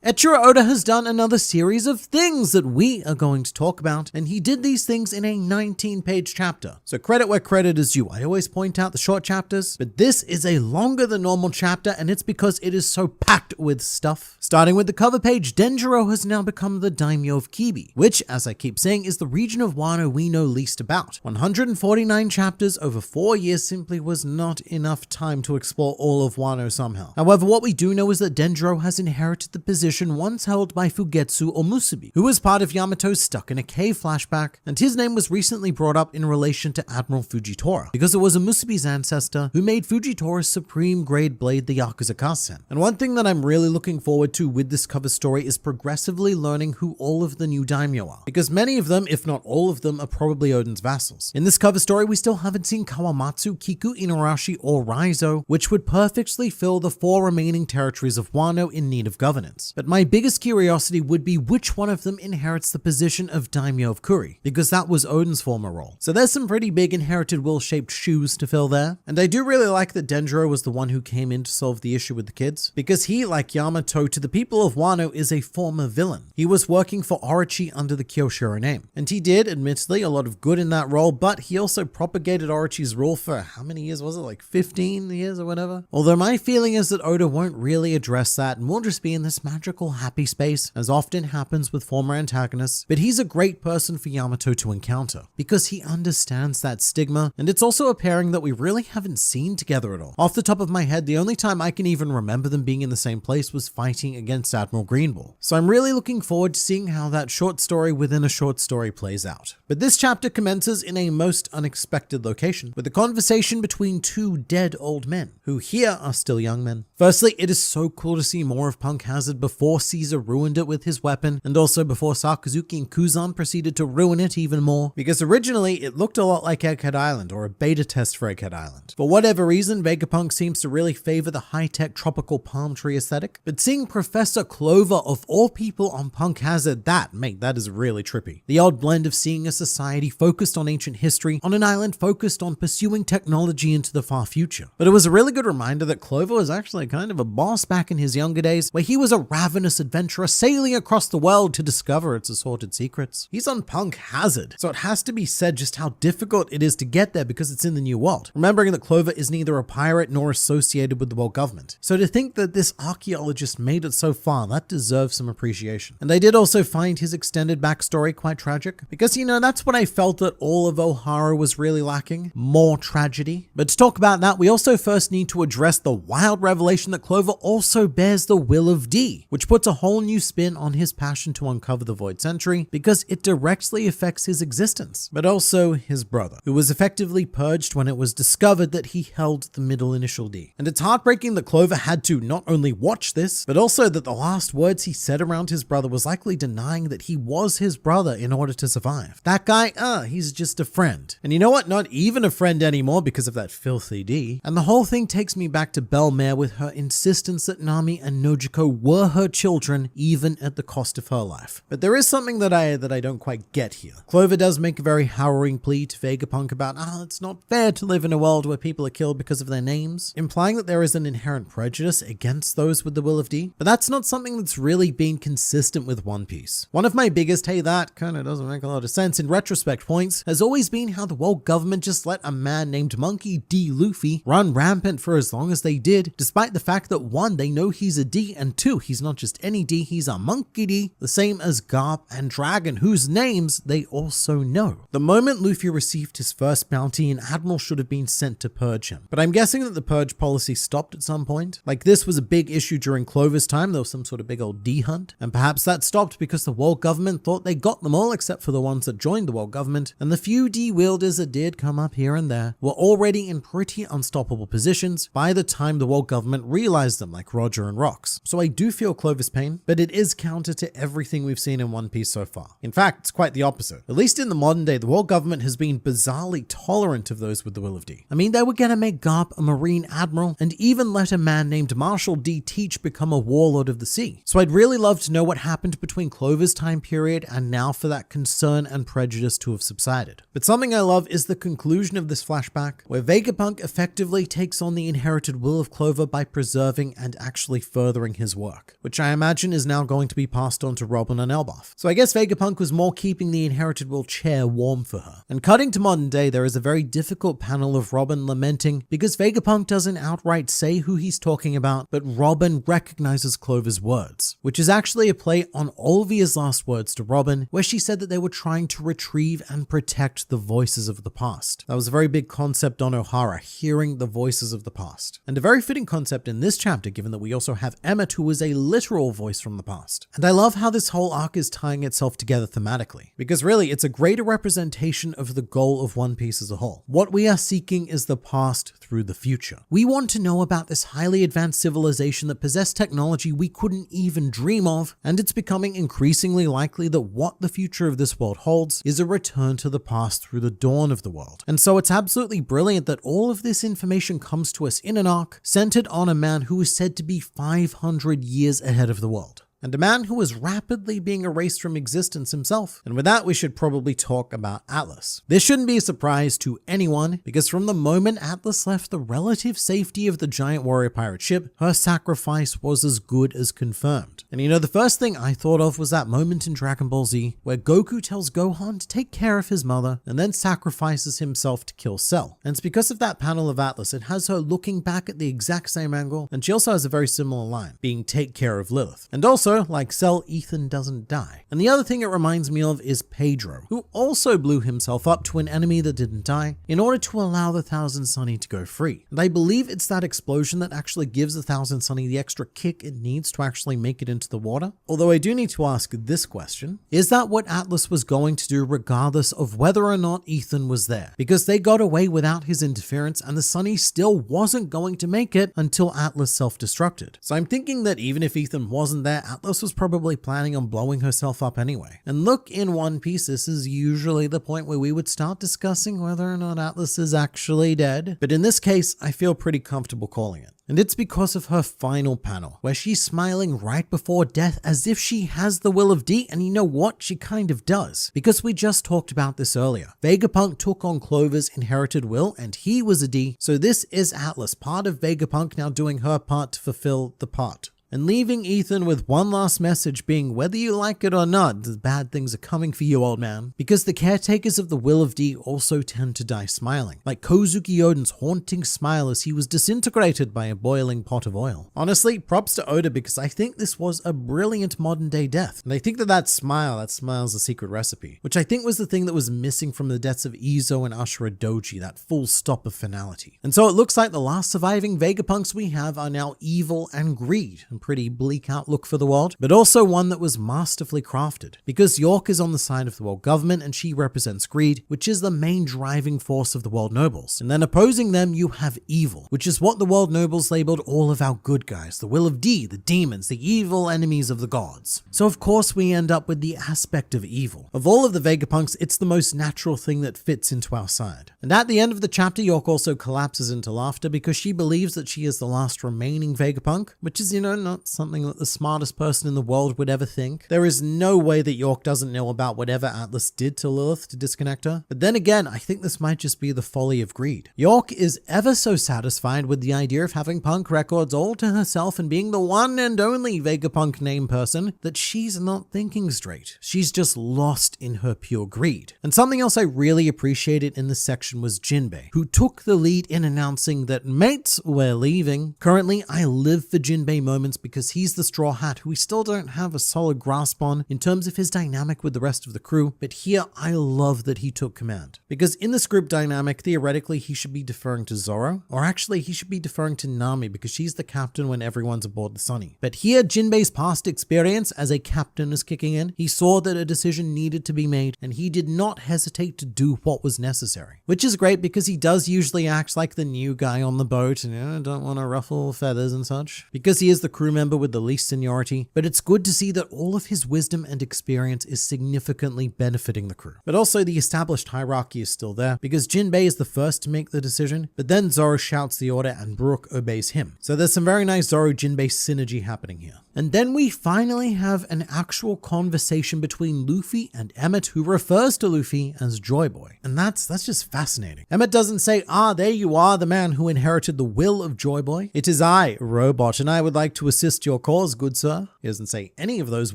Eiichiro Oda has done another series of things that we are going to talk about, and he did these things in a 19-page chapter. So credit where credit is due. I always point out the short chapters, but this is a longer than normal chapter, and it's because it is so packed with stuff. Starting with the cover page, Denjiro has now become the daimyo of Kibi, which, as I keep saying, is the region of Wano we know least about. 149 chapters over 4 years simply was not enough time to explore all of Wano somehow. However, what we do know is that Denjiro has inherited the position once held by Fugetsu or Musubi, who was part of Yamato's Stuck in a Cave flashback, and his name was recently brought up in relation to Admiral Fujitora, because it was a Musubi's ancestor who made Fujitora's supreme grade blade the Yakuza Kasen. And one thing that I'm really looking forward to with this cover story is progressively learning who all of the new daimyo are, because many of them, if not all of them, are probably Oden's vassals. In this cover story, we still haven't seen Kawamatsu, Kiku, Inuarashi, or Raizo, which would perfectly fill the 4 remaining territories of Wano in need of governance. But my biggest curiosity would be which one of them inherits the position of daimyo of Kuri, because that was Oden's former role. So there's some pretty big inherited will-shaped shoes to fill there. And I do really like that Denjiro was the one who came in to solve the issue with the kids, because he, like Yamato, to the people of Wano is a former villain. He was working for Orochi under the Kyoshiro name, and he did, admittedly, a lot of good in that role, but he also propagated Orochi's rule for how many years was it, like 15 years or whatever? Although my feeling is that Oda won't really address that, and will just be in this magical happy space, as often happens with former antagonists. But he's a great person for Yamato to encounter, because he understands that stigma, and it's also a pairing that we really haven't seen together at all. Off the top of my head, the only time I can even remember them being in the same place was fighting against Admiral Greenbull. So I'm really looking forward to seeing how that short story within a short story plays out. But this chapter commences in a most unexpected location, with a conversation between 2 dead old men, who here are still young men. Firstly, it is so cool to see more of Punk Hazard before Caesar ruined it with his weapon, and also before Sakazuki and Kuzan proceeded to ruin it even more, because originally it looked a lot like Egghead Island, or a beta test for Egghead Island. For whatever reason, Vegapunk seems to really favor the high-tech tropical palm tree aesthetic, but seeing Professor Clover of all people on Punk Hazard, that is really trippy. The odd blend of seeing a society focused on ancient history on an island focused on pursuing technology into the far future. But it was a really good reminder that Clover was actually kind of a boss back in his younger days, where he was a ravenous adventurer sailing across the world to discover its assorted secrets. He's on Punk Hazard, so it has to be said just how difficult it is to get there because it's in the New World, remembering that Clover is neither a pirate nor associated with the world government. So to think that this archaeologist made it so far, that deserves some appreciation. And I did also find his extended backstory quite tragic, because that's what I felt that all of Ohara was really lacking, more tragedy. But to talk about that, we also first need to address the wild revelation that Clover also bears the will of D, which puts a whole new spin on his passion to uncover the Void Century, because it directly affects his existence, but also his brother, who was effectively purged when it was discovered that he held the middle initial D. And it's heartbreaking that Clover had to not only watch this, but also that the last words he said around his brother was likely denying that he was his brother in order to survive. That guy, he's just a friend. And you know what? Not even a friend anymore because of that filthy D. And the whole thing takes me back to Belle-Mère with her insistence that Nami and Nojiko were her children, even at the cost of her life. But there is something that I don't quite get here. Clover does make a very harrowing plea to Vegapunk about, it's not fair to live in a world where people are killed because of their names, implying that there is an inherent prejudice against those with the will of D. But that's not something that's really been consistent with One Piece. One of my biggest, hey, that kind of doesn't make a lot of sense in retrospect points has always been how the world government just let a man named Monkey D. Luffy run rampant for as long as they did, despite the fact that 1, they know he's a D, and 2, he's not just any D, he's a Monkey D, the same as Garp and Dragon, whose names they also know. The moment Luffy received his first bounty, an admiral should have been sent to purge him. But I'm guessing that the purge policy stopped at some point. Like, this was a big issue during Clover's time, there was some sort of big old D hunt, and perhaps that stopped because the world government thought they got them all except for the ones that joined the world government, and the few D wielders that did come up here and there were already in pretty unstoppable positions by the time the world government realized them, like Roger and Rox. So I do feel Clover's pain, but it is counter to everything we've seen in One Piece so far. In fact, it's quite the opposite. At least in the modern day, the world government has been bizarrely tolerant of those with the will of D. I mean, they were gonna make Garp a marine admiral, and even let a man named Marshal D. Teach become a warlord of the sea. So I'd really love to know what happened between Clover's time period and now for that concern and prejudice to have subsided. But something I love is the conclusion of this flashback, where Vegapunk effectively takes on the inherited will of Clover by preserving and actually furthering his work, which I imagine is now going to be passed on to Robin and Elbaf. So I guess Vegapunk was more keeping the inherited will chair warm for her. And cutting to modern day, there is a very difficult panel of Robin lamenting because Vegapunk doesn't outright say who he's talking about, but Robin recognizes Clover's words, which is actually a play on Olvia's last words to Robin, where she said that they were trying to retrieve and protect the voices of the past. That was a very big concept on Ohara, hearing the voices of the past. And a very fitting concept in this chapter, given that we also have Emmet, who is a literal voice from the past. And I love how this whole arc is tying itself together thematically, because really it's a greater representation of the goal of One Piece as a whole. What we are seeking is the past through the future. We want to know about this highly advanced civilization that possessed technology we couldn't even dream of, and it's becoming increasingly likely that what the future of this world holds is a return to the past through the dawn of the world. And so it's absolutely brilliant that all of this information comes to us in an arc centered on a man who is said to be 500 years ahead of the world, and a man who was rapidly being erased from existence himself. And with that, we should probably talk about Atlas. This shouldn't be a surprise to anyone, because from the moment Atlas left the relative safety of the giant warrior pirate ship, her sacrifice was as good as confirmed. And you know, the first thing I thought of was that moment in Dragon Ball Z where Goku tells Gohan to take care of his mother and then sacrifices himself to kill Cell. And it's because of that panel of Atlas, it has her looking back at the exact same angle, and she also has a very similar line, being take care of Lilith. And also, like Cell, Ethan doesn't die. And the other thing it reminds me of is Pedro, who also blew himself up to an enemy that didn't die in order to allow the Thousand Sunny to go free. And I believe it's that explosion that actually gives the Thousand Sunny the extra kick it needs to actually make it into the water. Although I do need to ask this question: is that what Atlas was going to do regardless of whether or not Ethan was there? Because they got away without his interference, and the Sunny still wasn't going to make it until Atlas self-destructed. So I'm thinking that even if Ethan wasn't there, Atlas was probably planning on blowing herself up anyway. And look, in One Piece, this is usually the point where we would start discussing whether or not Atlas is actually dead. But in this case, I feel pretty comfortable calling it. And it's because of her final panel, where she's smiling right before death as if she has the will of D, and you know what? She kind of does. Because we just talked about this earlier. Vegapunk took on Clover's inherited will, and he was a D, so this is Atlas, part of Vegapunk now doing her part to fulfill the part. And leaving Ethan with one last message being, whether you like it or not, the bad things are coming for you, old man. Because the caretakers of the will of D also tend to die smiling, like Kozuki Oden's haunting smile as he was disintegrated by a boiling pot of oil. Honestly, props to Oda, because I think this was a brilliant modern day death. And I think that smile's a secret recipe, which I think was the thing that was missing from the deaths of Izo and Ashura Doji, that full stop of finality. And so it looks like the last surviving Vegapunks we have are now evil and greed. Pretty bleak outlook for the world, but also one that was masterfully crafted, because York is on the side of the world government and she represents greed, which is the main driving force of the world nobles. And then opposing them, you have evil, which is what the world nobles labeled all of our good guys, the will of D, the demons, the evil enemies of the gods. So of course we end up with the aspect of evil. Of all of the Vegapunks, it's the most natural thing that fits into our side. And at the end of the chapter, York also collapses into laughter because she believes that she is the last remaining Vegapunk, which is, not something that the smartest person in the world would ever think. There is no way that York doesn't know about whatever Atlas did to Lilith to disconnect her. But then again, I think this might just be the folly of greed. York is ever so satisfied with the idea of having punk records all to herself and being the one and only Vegapunk name person that she's not thinking straight. She's just lost in her pure greed. And something else I really appreciated in this section was Jinbei, who took the lead in announcing that, mates, we're leaving. Currently, I live for Jinbei moments because he's the Straw Hat who we still don't have a solid grasp on in terms of his dynamic with the rest of the crew, but here I love that he took command. Because in this group dynamic, theoretically he should be deferring to Zoro, or actually he should be deferring to Nami because she's the captain when everyone's aboard the Sunny. But here Jinbei's past experience as a captain is kicking in. He saw that a decision needed to be made and he did not hesitate to do what was necessary. Which is great because he does usually act like the new guy on the boat and don't want to ruffle feathers and such. Because he is the crew member with the least seniority, but it's good to see that all of his wisdom and experience is significantly benefiting the crew. But also the established hierarchy is still there because Jinbei is the first to make the decision, but then Zoro shouts the order and Brook obeys him. So there's some very nice Zoro-Jinbei synergy happening here. And then we finally have an actual conversation between Luffy and Emmet, who refers to Luffy as Joy Boy. And that's just fascinating. Emmet doesn't say, there you are, the man who inherited the will of Joy Boy. It is I, Robot, and I would like to assist your cause, good sir. He doesn't say any of those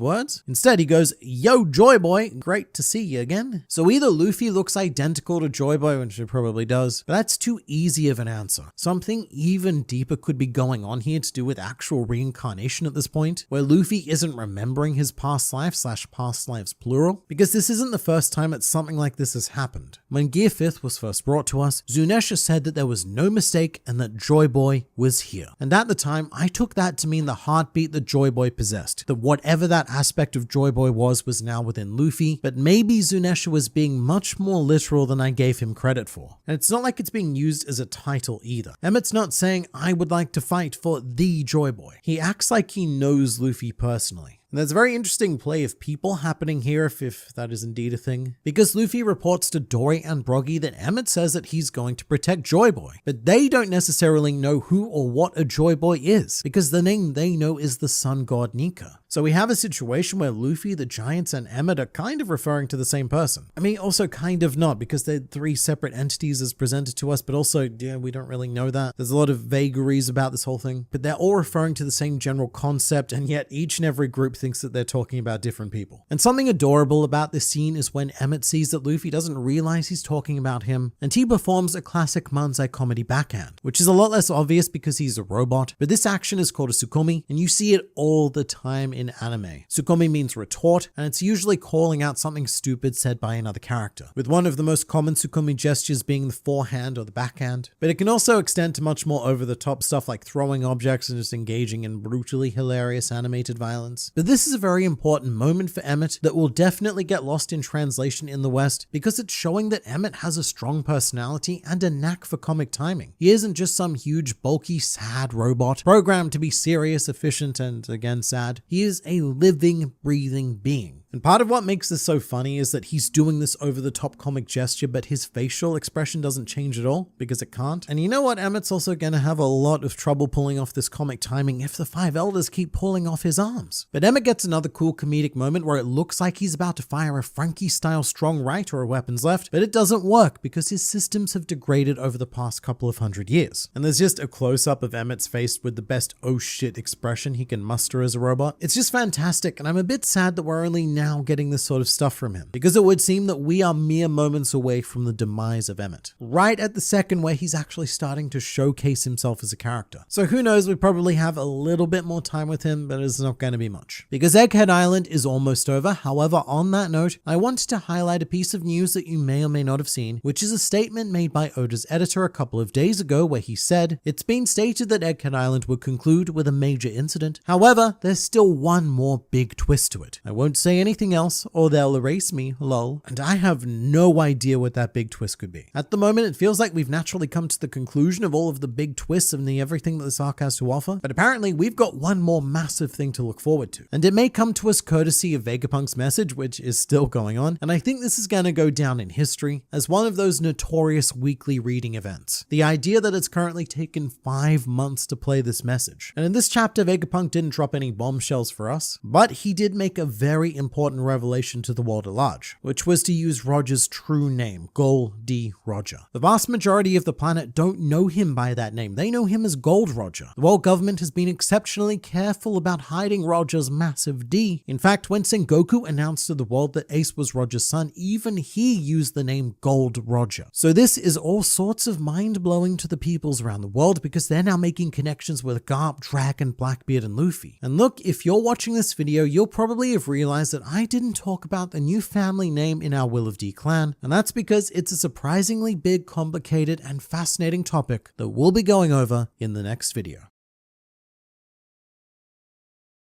words. Instead, he goes, yo, Joy Boy, great to see you again. So either Luffy looks identical to Joy Boy, which it probably does, but that's too easy of an answer. Something even deeper could be going on here to do with actual reincarnation at this point, where Luffy isn't remembering his past life / past lives plural, because this isn't the first time that something like this has happened. When Gear 5th was first brought to us, Zunesha said that there was no mistake and that Joy Boy was here. And at the time, I took that to mean the heartbeat that Joy Boy possessed, that whatever that aspect of Joy Boy was now within Luffy, but maybe Zunesha was being much more literal than I gave him credit for. And it's not like it's being used as a title either. Emmett's not saying, I would like to fight for the Joy Boy. He acts like he knows Luffy personally. And there's a very interesting play of people happening here, if that is indeed a thing. Because Luffy reports to Dory and Broggy that Emmett says that he's going to protect Joy Boy, but they don't necessarily know who or what a Joy Boy is, because the name they know is the sun god Nika. So we have a situation where Luffy, the Giants, and Emmett are kind of referring to the same person. I mean, also kind of not, because they're three separate entities as presented to us, but also, yeah, we don't really know that. There's a lot of vagaries about this whole thing, but they're all referring to the same general concept, and yet each and every group thinks that they're talking about different people. And something adorable about this scene is when Emmett sees that Luffy doesn't realize he's talking about him, and he performs a classic manzai comedy backhand, which is a lot less obvious because he's a robot, but this action is called a tsukomi, and you see it all the time in anime. Tsukomi means retort, and it's usually calling out something stupid said by another character, with one of the most common tsukomi gestures being the forehand or the backhand. But it can also extend to much more over-the-top stuff like throwing objects and just engaging in brutally hilarious animated violence. But this is a very important moment for Emmett that will definitely get lost in translation in the West, because it's showing that Emmett has a strong personality and a knack for comic timing. He isn't just some huge, bulky, sad robot programmed to be serious, efficient, and again sad. He is a living, breathing being. And part of what makes this so funny is that he's doing this over-the-top comic gesture, but his facial expression doesn't change at all, because it can't. And you know what? Emmett's also gonna have a lot of trouble pulling off this comic timing if the five elders keep pulling off his arms. But Emmett gets another cool comedic moment where it looks like he's about to fire a Frankie-style strong right or a weapons left, but it doesn't work because his systems have degraded over the past couple of 100 years. And there's just a close-up of Emmett's face with the best oh shit expression he can muster as a robot. It's just fantastic, and I'm a bit sad that we're only now getting this sort of stuff from him, because it would seem that we are mere moments away from the demise of Emmett, right at the second where he's actually starting to showcase himself as a character. So who knows, we probably have a little bit more time with him, but it's not going to be much. Because Egghead Island is almost over. However, on that note, I wanted to highlight a piece of news that you may or may not have seen, which is a statement made by Oda's editor a couple of days ago where he said, "It's been stated that Egghead Island would conclude with a major incident. However, there's still one more big twist to it. I won't say anything else or they'll erase me, lol." And I have no idea what that big twist could be. At the moment, it feels like we've naturally come to the conclusion of all of the big twists and the everything that this arc has to offer, but apparently we've got one more massive thing to look forward to. And it may come to us courtesy of Vegapunk's message, which is still going on, and I think this is going to go down in history as one of those notorious weekly reading events. The idea that it's currently taken 5 months to play this message. And in this chapter, Vegapunk didn't drop any bombshells for us, but he did make a very important revelation to the world at large, which was to use Roger's true name, Gol D. Roger. The vast majority of the planet don't know him by that name. They know him as Gold Roger. The world government has been exceptionally careful about hiding Roger's massive D. In fact, when Sengoku announced to the world that Ace was Roger's son, even he used the name Gold Roger. So this is all sorts of mind-blowing to the peoples around the world, because they're now making connections with Garp, Dragon, Blackbeard, and Luffy. And look, if you're watching this video, you'll probably have realized that I didn't talk about the new family name in our Will of D clan, and that's because it's a surprisingly big, complicated, and fascinating topic that we'll be going over in the next video.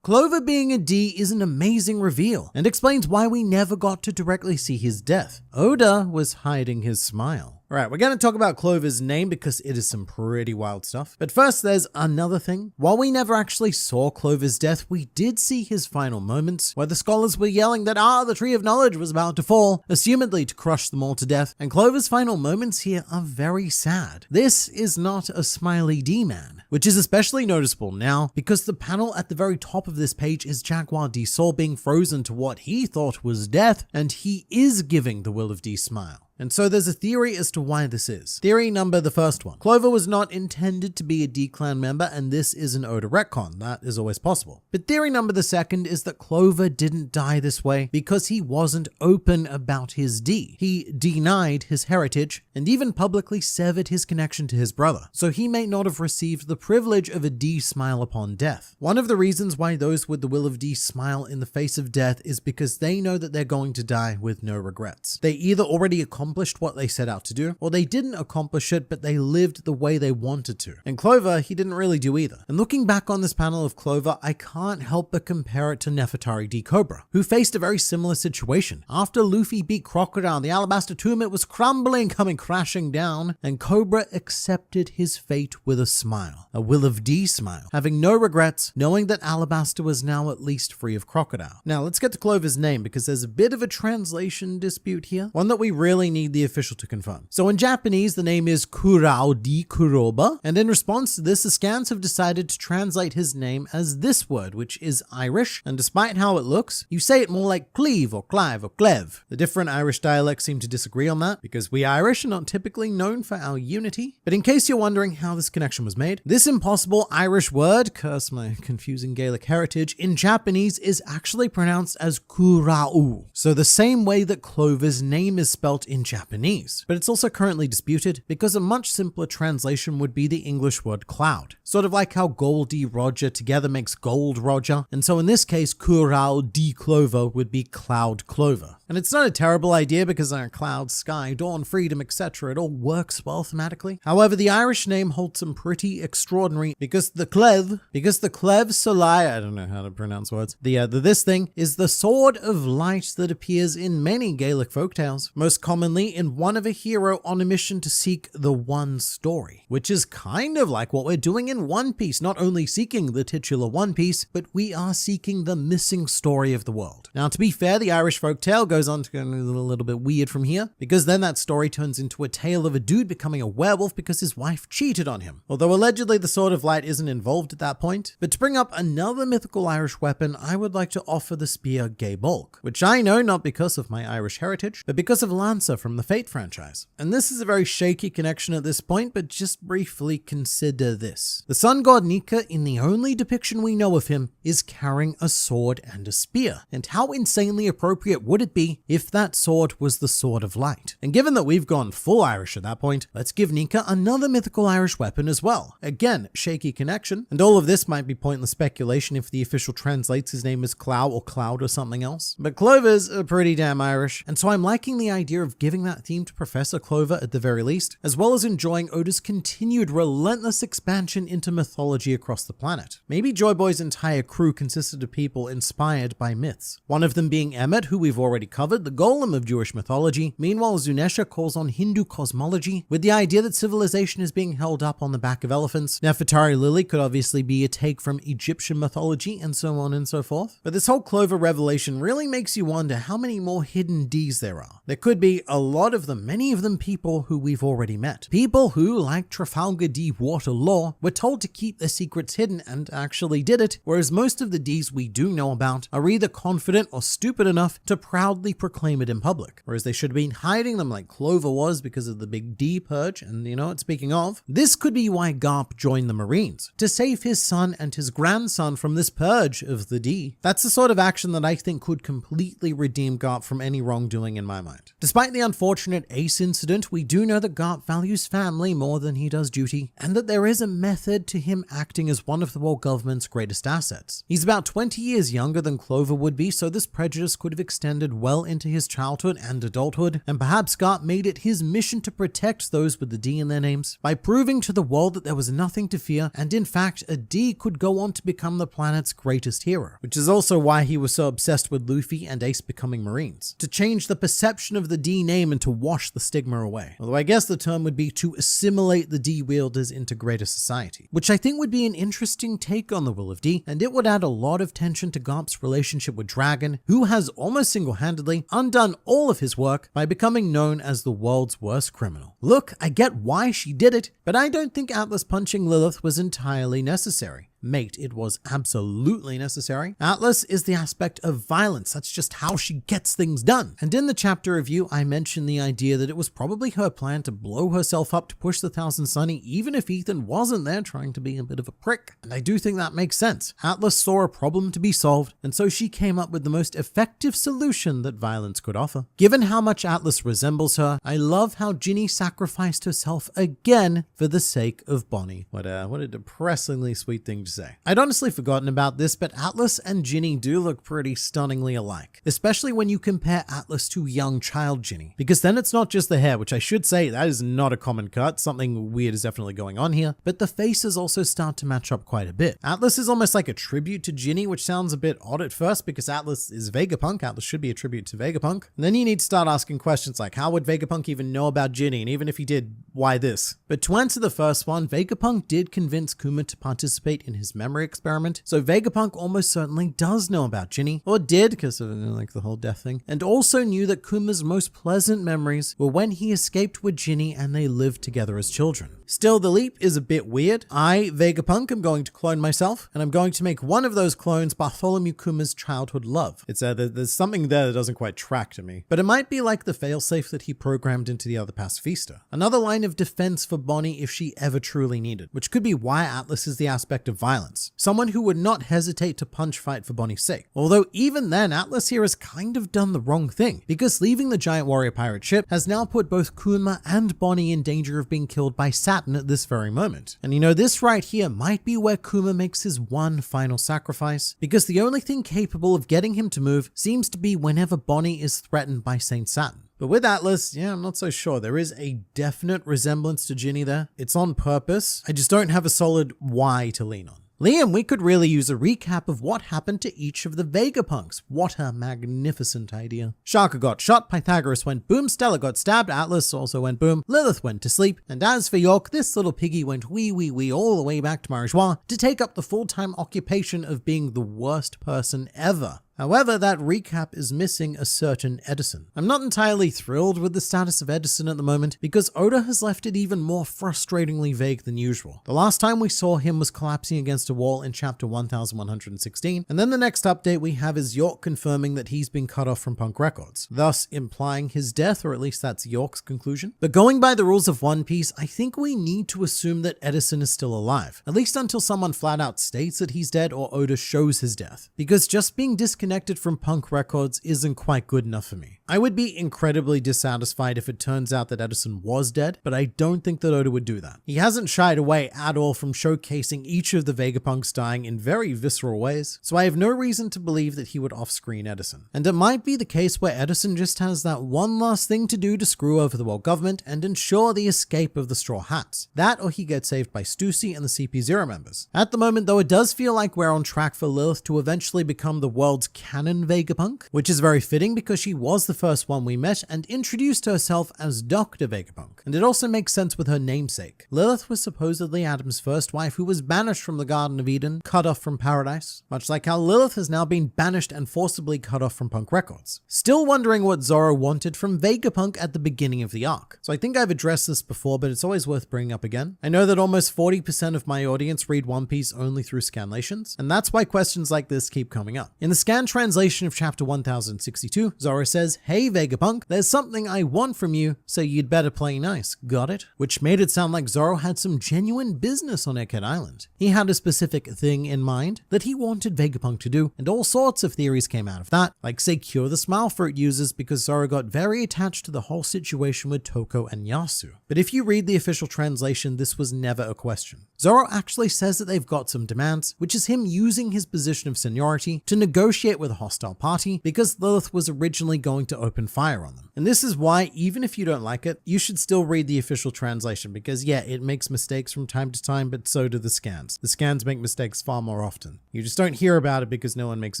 Clover being a D is an amazing reveal, and explains why we never got to directly see his death. Oda was hiding his smile. Alright, we're going to talk about Clover's name because it is some pretty wild stuff. But first, there's another thing. While we never actually saw Clover's death, we did see his final moments, where the scholars were yelling that, the Tree of Knowledge was about to fall, assumedly to crush them all to death. And Clover's final moments here are very sad. This is not a smiley D-man, which is especially noticeable now because the panel at the very top of this page is Jaguar D Soul being frozen to what he thought was death, and he is giving the Will of D smile. And so there's a theory as to to why this is. Theory number the first one. Clover was not intended to be a D-Clan member, and this is an Oda retcon. That is always possible. But theory number the second is that Clover didn't die this way because he wasn't open about his D. He denied his heritage and even publicly severed his connection to his brother, so he may not have received the privilege of a D smile upon death. One of the reasons why those with the will of D smile in the face of death is because they know that they're going to die with no regrets. They either already accomplished what they set out to do, or they didn't accomplish it, but they lived the way they wanted to. And Clover, he didn't really do either. And looking back on this panel of Clover, I can't help but compare it to Nefertari D. Cobra, who faced a very similar situation. After Luffy beat Crocodile, the Alabaster Tomb, it was crumbling, coming crashing down, and Cobra accepted his fate with a smile. A will of D smile, having no regrets, knowing that Alabaster was now at least free of Crocodile. Now let's get to Clover's name, because there's a bit of a translation dispute here, one that we really need the official to confirm. So in Japanese, the name is Kurao di Kuroba, and in response to this, the scans have decided to translate his name as this word, which is Irish, and despite how it looks, you say it more like cleave or clive or clev. The different Irish dialects seem to disagree on that, because we Irish are not typically known for our unity. But in case you're wondering how this connection was made, this impossible Irish word, curse my confusing Gaelic heritage, in Japanese is actually pronounced as Kurau, so the same way that Clover's name is spelt in Japanese. But it's also currently disputed because a much simpler translation would be the English word cloud, sort of like how Goldie Roger together makes Gold Roger, and so in this case, Kurau di Clover would be Cloud Clover. And it's not a terrible idea because cloud, sky, dawn, freedom, etc. It all works well thematically. However, the Irish name holds some pretty extraordinary because the clev solai, I don't know how to pronounce words. This thing is the sword of light that appears in many Gaelic folktales, most commonly in one of a hero on a mission to seek the one story, which is kind of like what we're doing in One Piece, not only seeking the titular One Piece, but we are seeking the missing story of the world. Now, to be fair, the Irish folktale goes on to go a little bit weird from here, because then that story turns into a tale of a dude becoming a werewolf because his wife cheated on him. Although allegedly the Sword of Light isn't involved at that point. But to bring up another mythical Irish weapon, I would like to offer the spear Gay Bulk, which I know not because of my Irish heritage, but because of Lancer from the Fate franchise. And this is a very shaky connection at this point, but just briefly consider this. The sun god Nika, in the only depiction we know of him, is carrying a sword and a spear. And how insanely appropriate would it be if that sword was the Sword of Light? And given that we've gone full Irish at that point, let's give Nika another mythical Irish weapon as well. Again, shaky connection, and all of this might be pointless speculation if the official translates his name as Clow or Cloud or something else. But Clover's pretty damn Irish, and so I'm liking the idea of giving that theme to Professor Clover at the very least, as well as enjoying Oda's continued relentless expansion into mythology across the planet. Maybe Joy Boy's entire crew consisted of people inspired by myths. One of them being Emmet, who we've already covered, the golem of Jewish mythology. Meanwhile, Zunesha calls on Hindu cosmology, with the idea that civilization is being held up on the back of elephants. Nefertari Lily could obviously be a take from Egyptian mythology, and so on and so forth. But this whole Clover revelation really makes you wonder how many more hidden Ds there are. There could be a lot of them, many of them people who we've already met. People who, like Trafalgar D. Waterloo, were told to keep their secrets hidden and actually did it, whereas most of the Ds we do know about are either confident or stupid enough to proudly proclaim it in public, whereas they should have been hiding them like Clover was because of the big D purge. And you know what, speaking of, this could be why Garp joined the Marines, to save his son and his grandson from this purge of the D. That's the sort of action that I think could completely redeem Garp from any wrongdoing in my mind. Despite the unfortunate Ace incident, we do know that Garp values family more than he does duty, and that there is a method to him acting as one of the world government's greatest assets. He's about 20 years younger than Clover would be, so this prejudice could have extended well into his childhood and adulthood, and perhaps Garp made it his mission to protect those with the D in their names by proving to the world that there was nothing to fear, and in fact, a D could go on to become the planet's greatest hero, which is also why he was so obsessed with Luffy and Ace becoming Marines, to change the perception of the D name and to wash the stigma away. Although I guess the term would be to assimilate the D wielders into greater society, which I think would be an interesting take on the Will of D, and it would add a lot of tension to Garp's relationship with Dragon, who has almost single-handedly undone all of his work by becoming known as the world's worst criminal. Look, I get why she did it, but I don't think Atlas punching Lilith was entirely necessary. Mate, it was absolutely necessary. Atlas is the aspect of violence. That's just how she gets things done. And in the chapter review, I mentioned the idea that it was probably her plan to blow herself up to push the Thousand Sunny, even if Ethan wasn't there trying to be a bit of a prick. And I do think that makes sense. Atlas saw a problem to be solved, and so she came up with the most effective solution that violence could offer. Given how much Atlas resembles her, I love how Ginny sacrificed herself again for the sake of Bonnie. What a depressingly sweet thing to say. I'd honestly forgotten about this, but Atlas and Ginny do look pretty stunningly alike, especially when you compare Atlas to young child Ginny, because then it's not just the hair, which I should say that is not a common cut. Something weird is definitely going on here, but the faces also start to match up quite a bit. Atlas is almost like a tribute to Ginny, which sounds a bit odd at first because Atlas is Vegapunk. Atlas should be a tribute to Vegapunk. And then you need to start asking questions like, how would Vegapunk even know about Ginny? And even if he did, why this? But to answer the first one, Vegapunk did convince Kuma to participate in his memory experiment, so Vegapunk almost certainly does know about Ginny, or did, because of like the whole death thing, and also knew that Kuma's most pleasant memories were when he escaped with Ginny and they lived together as children. Still, the leap is a bit weird. I, Vegapunk, am going to clone myself, and I'm going to make one of those clones Bartholomew Kuma's childhood love. It's there's something there that doesn't quite track to me, but it might be like the failsafe that he programmed into the other pacifista. Another line of defense for Bonnie if she ever truly needed, which could be why Atlas is the aspect of violence. Someone who would not hesitate to punch fight for Bonnie's sake. Although even then, Atlas here has kind of done the wrong thing, because leaving the giant warrior pirate ship has now put both Kuma and Bonnie in danger of being killed by Saturn at this very moment. And this right here might be where Kuma makes his one final sacrifice, because the only thing capable of getting him to move seems to be whenever Bonnie is threatened by Saint Saturn. But with Atlas, I'm not so sure. There is a definite resemblance to Ginny there. It's on purpose. I just don't have a solid why to lean on. Liam, we could really use a recap of what happened to each of the Vegapunks. What a magnificent idea. Shaka got shot, Pythagoras went boom, Stella got stabbed, Atlas also went boom, Lilith went to sleep, and as for York, this little piggy went wee all the way back to Marijois to take up the full-time occupation of being the worst person ever. However, that recap is missing a certain Edison. I'm not entirely thrilled with the status of Edison at the moment because Oda has left it even more frustratingly vague than usual. The last time we saw him was collapsing against a wall in chapter 1116, and then the next update we have is York confirming that he's been cut off from Punk Records, thus implying his death, or at least that's York's conclusion. But going by the rules of One Piece, I think we need to assume that Edison is still alive, at least until someone flat out states that he's dead or Oda shows his death, because just being disconnected from Punk Records isn't quite good enough for me. I would be incredibly dissatisfied if it turns out that Edison was dead, but I don't think that Oda would do that. He hasn't shied away at all from showcasing each of the Vegapunks dying in very visceral ways, so I have no reason to believe that he would off-screen Edison. And it might be the case where Edison just has that one last thing to do to screw over the world government and ensure the escape of the Straw Hats. That or he gets saved by Stussy and the CP0 members. At the moment though, it does feel like we're on track for Lilith to eventually become the world's canon Vegapunk, which is very fitting because she was the first one we met and introduced herself as Dr. Vegapunk. And it also makes sense with her namesake. Lilith was supposedly Adam's first wife who was banished from the Garden of Eden, cut off from paradise, much like how Lilith has now been banished and forcibly cut off from Punk Records. Still wondering what Zoro wanted from Vegapunk at the beginning of the arc. So I think I've addressed this before, but it's always worth bringing up again. I know that almost 40% of my audience read One Piece only through scanlations, and that's why questions like this keep coming up. In the scan translation of chapter 1062, Zoro says, "Hey Vegapunk, there's something I want from you, so you'd better play nice, got it?" Which made it sound like Zoro had some genuine business on Egghead Island. He had a specific thing in mind that he wanted Vegapunk to do, and all sorts of theories came out of that, like say cure the smile fruit users because Zoro got very attached to the whole situation with Toko and Yasu. But if you read the official translation, this was never a question. Zoro actually says that they've got some demands, which is him using his position of seniority to negotiate with a hostile party because Lilith was originally going to open fire on them. And this is why, even if you don't like it, you should still read the official translation because yeah, it makes mistakes from time to time, but so do the scans. The scans make mistakes far more often. You just don't hear about it because no one makes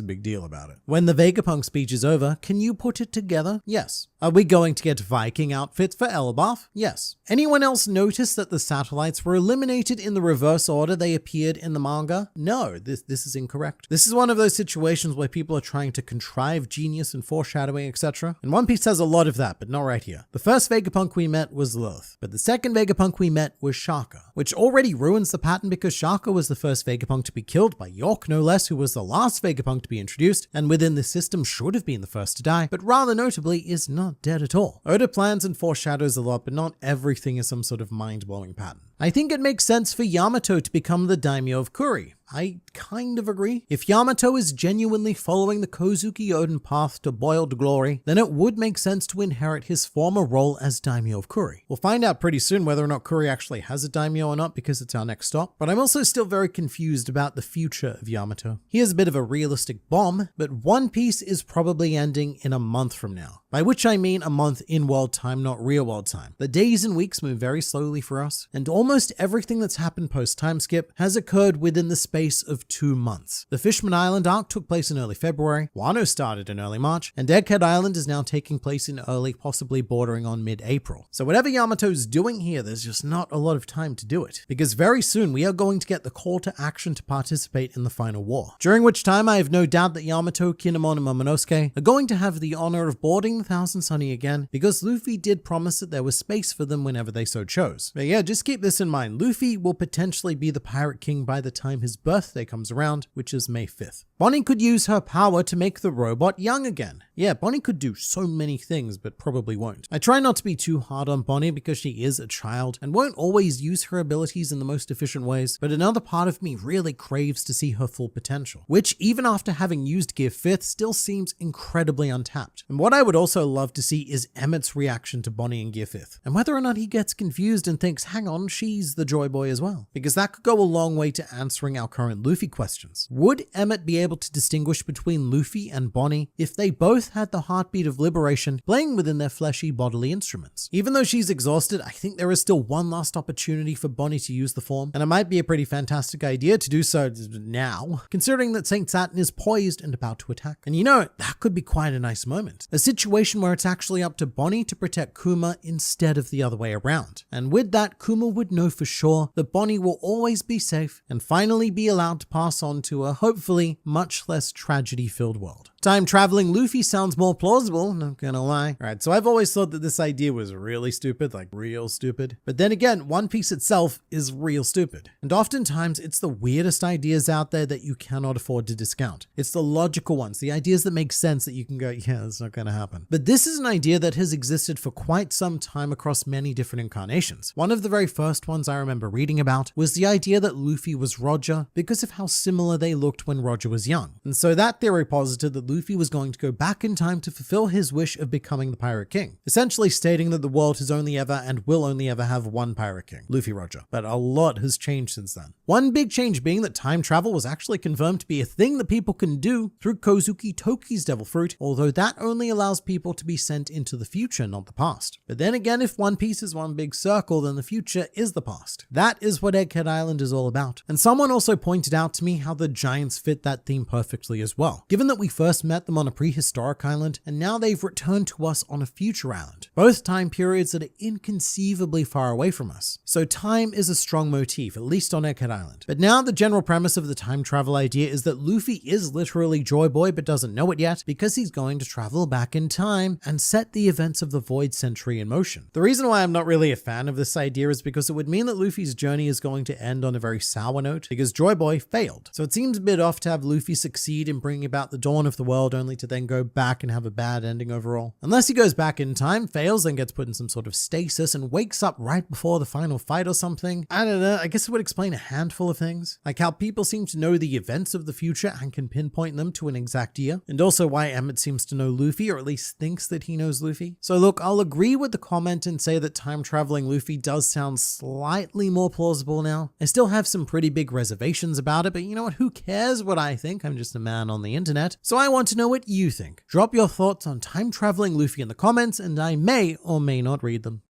a big deal about it. When the Vegapunk speech is over, can you put it together? Yes. Are we going to get Viking outfits for Elbaf? Yes. Anyone else notice that the satellites were eliminated in the reverse order they appeared in the manga? No, this is incorrect. This is one of those situations where people are trying to contrive genius and foreshadowing, etc. And One Piece has a lot of that, but not right here. The first Vegapunk we met was was Lilith. But the second Vegapunk we met was Shaka, which already ruins the pattern because Shaka was the first Vegapunk to be killed by York, no less, who was the last Vegapunk to be introduced, and within the system should have been the first to die, but rather notably is not dead at all. Oda plans and foreshadows a lot, but not everything is some sort of mind-blowing pattern. I think it makes sense for Yamato to become the daimyo of Kuri. I kind of agree. If Yamato is genuinely following the Kozuki Oden path to boiled glory, then it would make sense to inherit his former role as daimyo of Kuri. We'll find out pretty soon whether or not Kuri actually has a daimyo or not because it's our next stop, but I'm also still very confused about the future of Yamato. He is a bit of a realistic bomb, but One Piece is probably ending in a month from now. By which I mean a month in world time, not real world time. The days and weeks move very slowly for us, and almost everything that's happened post-time skip has occurred within the space of 2 months. The Fishman Island arc took place in early February, Wano started in early March, and Egghead Island is now taking place in early, possibly bordering on mid-April. So whatever Yamato's doing here, there's just not a lot of time to do it, because very soon we are going to get the call to action to participate in the final war. During which time I have no doubt that Yamato, Kinemon, and Momonosuke are going to have the honor of boarding the Thousand Sunny again, because Luffy did promise that there was space for them whenever they so chose. But yeah, just keep this in mind. Luffy will potentially be the Pirate King by the time his birthday comes around, which is May 5th. Bonnie could use her power to make the robot young again. Yeah, Bonnie could do so many things, but probably won't. I try not to be too hard on Bonnie because she is a child and won't always use her abilities in the most efficient ways, but another part of me really craves to see her full potential, which even after having used Gear 5th still seems incredibly untapped. And what I would also love to see is Emmett's reaction to Bonnie in Gear 5th, and whether or not he gets confused and thinks, hang on, she's the Joy Boy as well, because that could go a long way to answering our current Luffy questions. Would Emmett be able to distinguish between Luffy and Bonnie if they both had the heartbeat of liberation playing within their fleshy bodily instruments? Even though she's exhausted, I think there is still one last opportunity for Bonnie to use the form, and it might be a pretty fantastic idea to do so now, considering that Saint Saturn is poised and about to attack. And you know, that could be quite a nice moment. A situation where it's actually up to Bonnie to protect Kuma instead of the other way around. And with that, Kuma would know for sure that Bonnie will always be safe and finally be allowed to pass on to a hopefully much less tragedy-filled world. Time-traveling Luffy sounds more plausible, not gonna lie. Alright, so I've always thought that this idea was really stupid, like real stupid. But then again, One Piece itself is real stupid. And oftentimes, it's the weirdest ideas out there that you cannot afford to discount. It's the logical ones, the ideas that make sense that you can go, yeah, that's not gonna happen. But this is an idea that has existed for quite some time across many different incarnations. One of the very first ones I remember reading about was the idea that Luffy was Roger because of how similar they looked when Roger was young. And so that theory posited that Luffy was going to go back in time to fulfill his wish of becoming the Pirate King, essentially stating that the world has only ever and will only ever have one Pirate King, Luffy Roger. But a lot has changed since then. One big change being that time travel was actually confirmed to be a thing that people can do through Kozuki Toki's Devil Fruit, although that only allows people to be sent into the future, not the past. But then again, if One Piece is one big circle, then the future is the past. That is what Egghead Island is all about. And someone also pointed out to me how the giants fit that theme perfectly as well, given that we first met them on a prehistoric island, and now they've returned to us on a future island, both time periods that are inconceivably far away from us. So time is a strong motif, at least on Egghead Island. But now the general premise of the time travel idea is that Luffy is literally Joy Boy but doesn't know it yet because he's going to travel back in time and set the events of the Void Century in motion. The reason why I'm not really a fan of this idea is because it would mean that Luffy's journey is going to end on a very sour note because Joy Boy failed. So it seems a bit off to have Luffy succeed in bringing about the dawn of the world only to then go back and have a bad ending overall. Unless he goes back in time, fails, and gets put in some sort of stasis and wakes up right before the final fight or something. I don't know, I guess it would explain a handful of things. Like how people seem to know the events of the future and can pinpoint them to an exact year. And also why Emmett seems to know Luffy, or at least thinks that he knows Luffy. So look, I'll agree with the comment and say that time traveling Luffy does sound slightly more plausible now. I still have some pretty big reservations about it, but you know what, who cares what I think? I'm just a man on the internet. So I want to know what you think. Drop your thoughts on time traveling Luffy in the comments and I may or may not read them.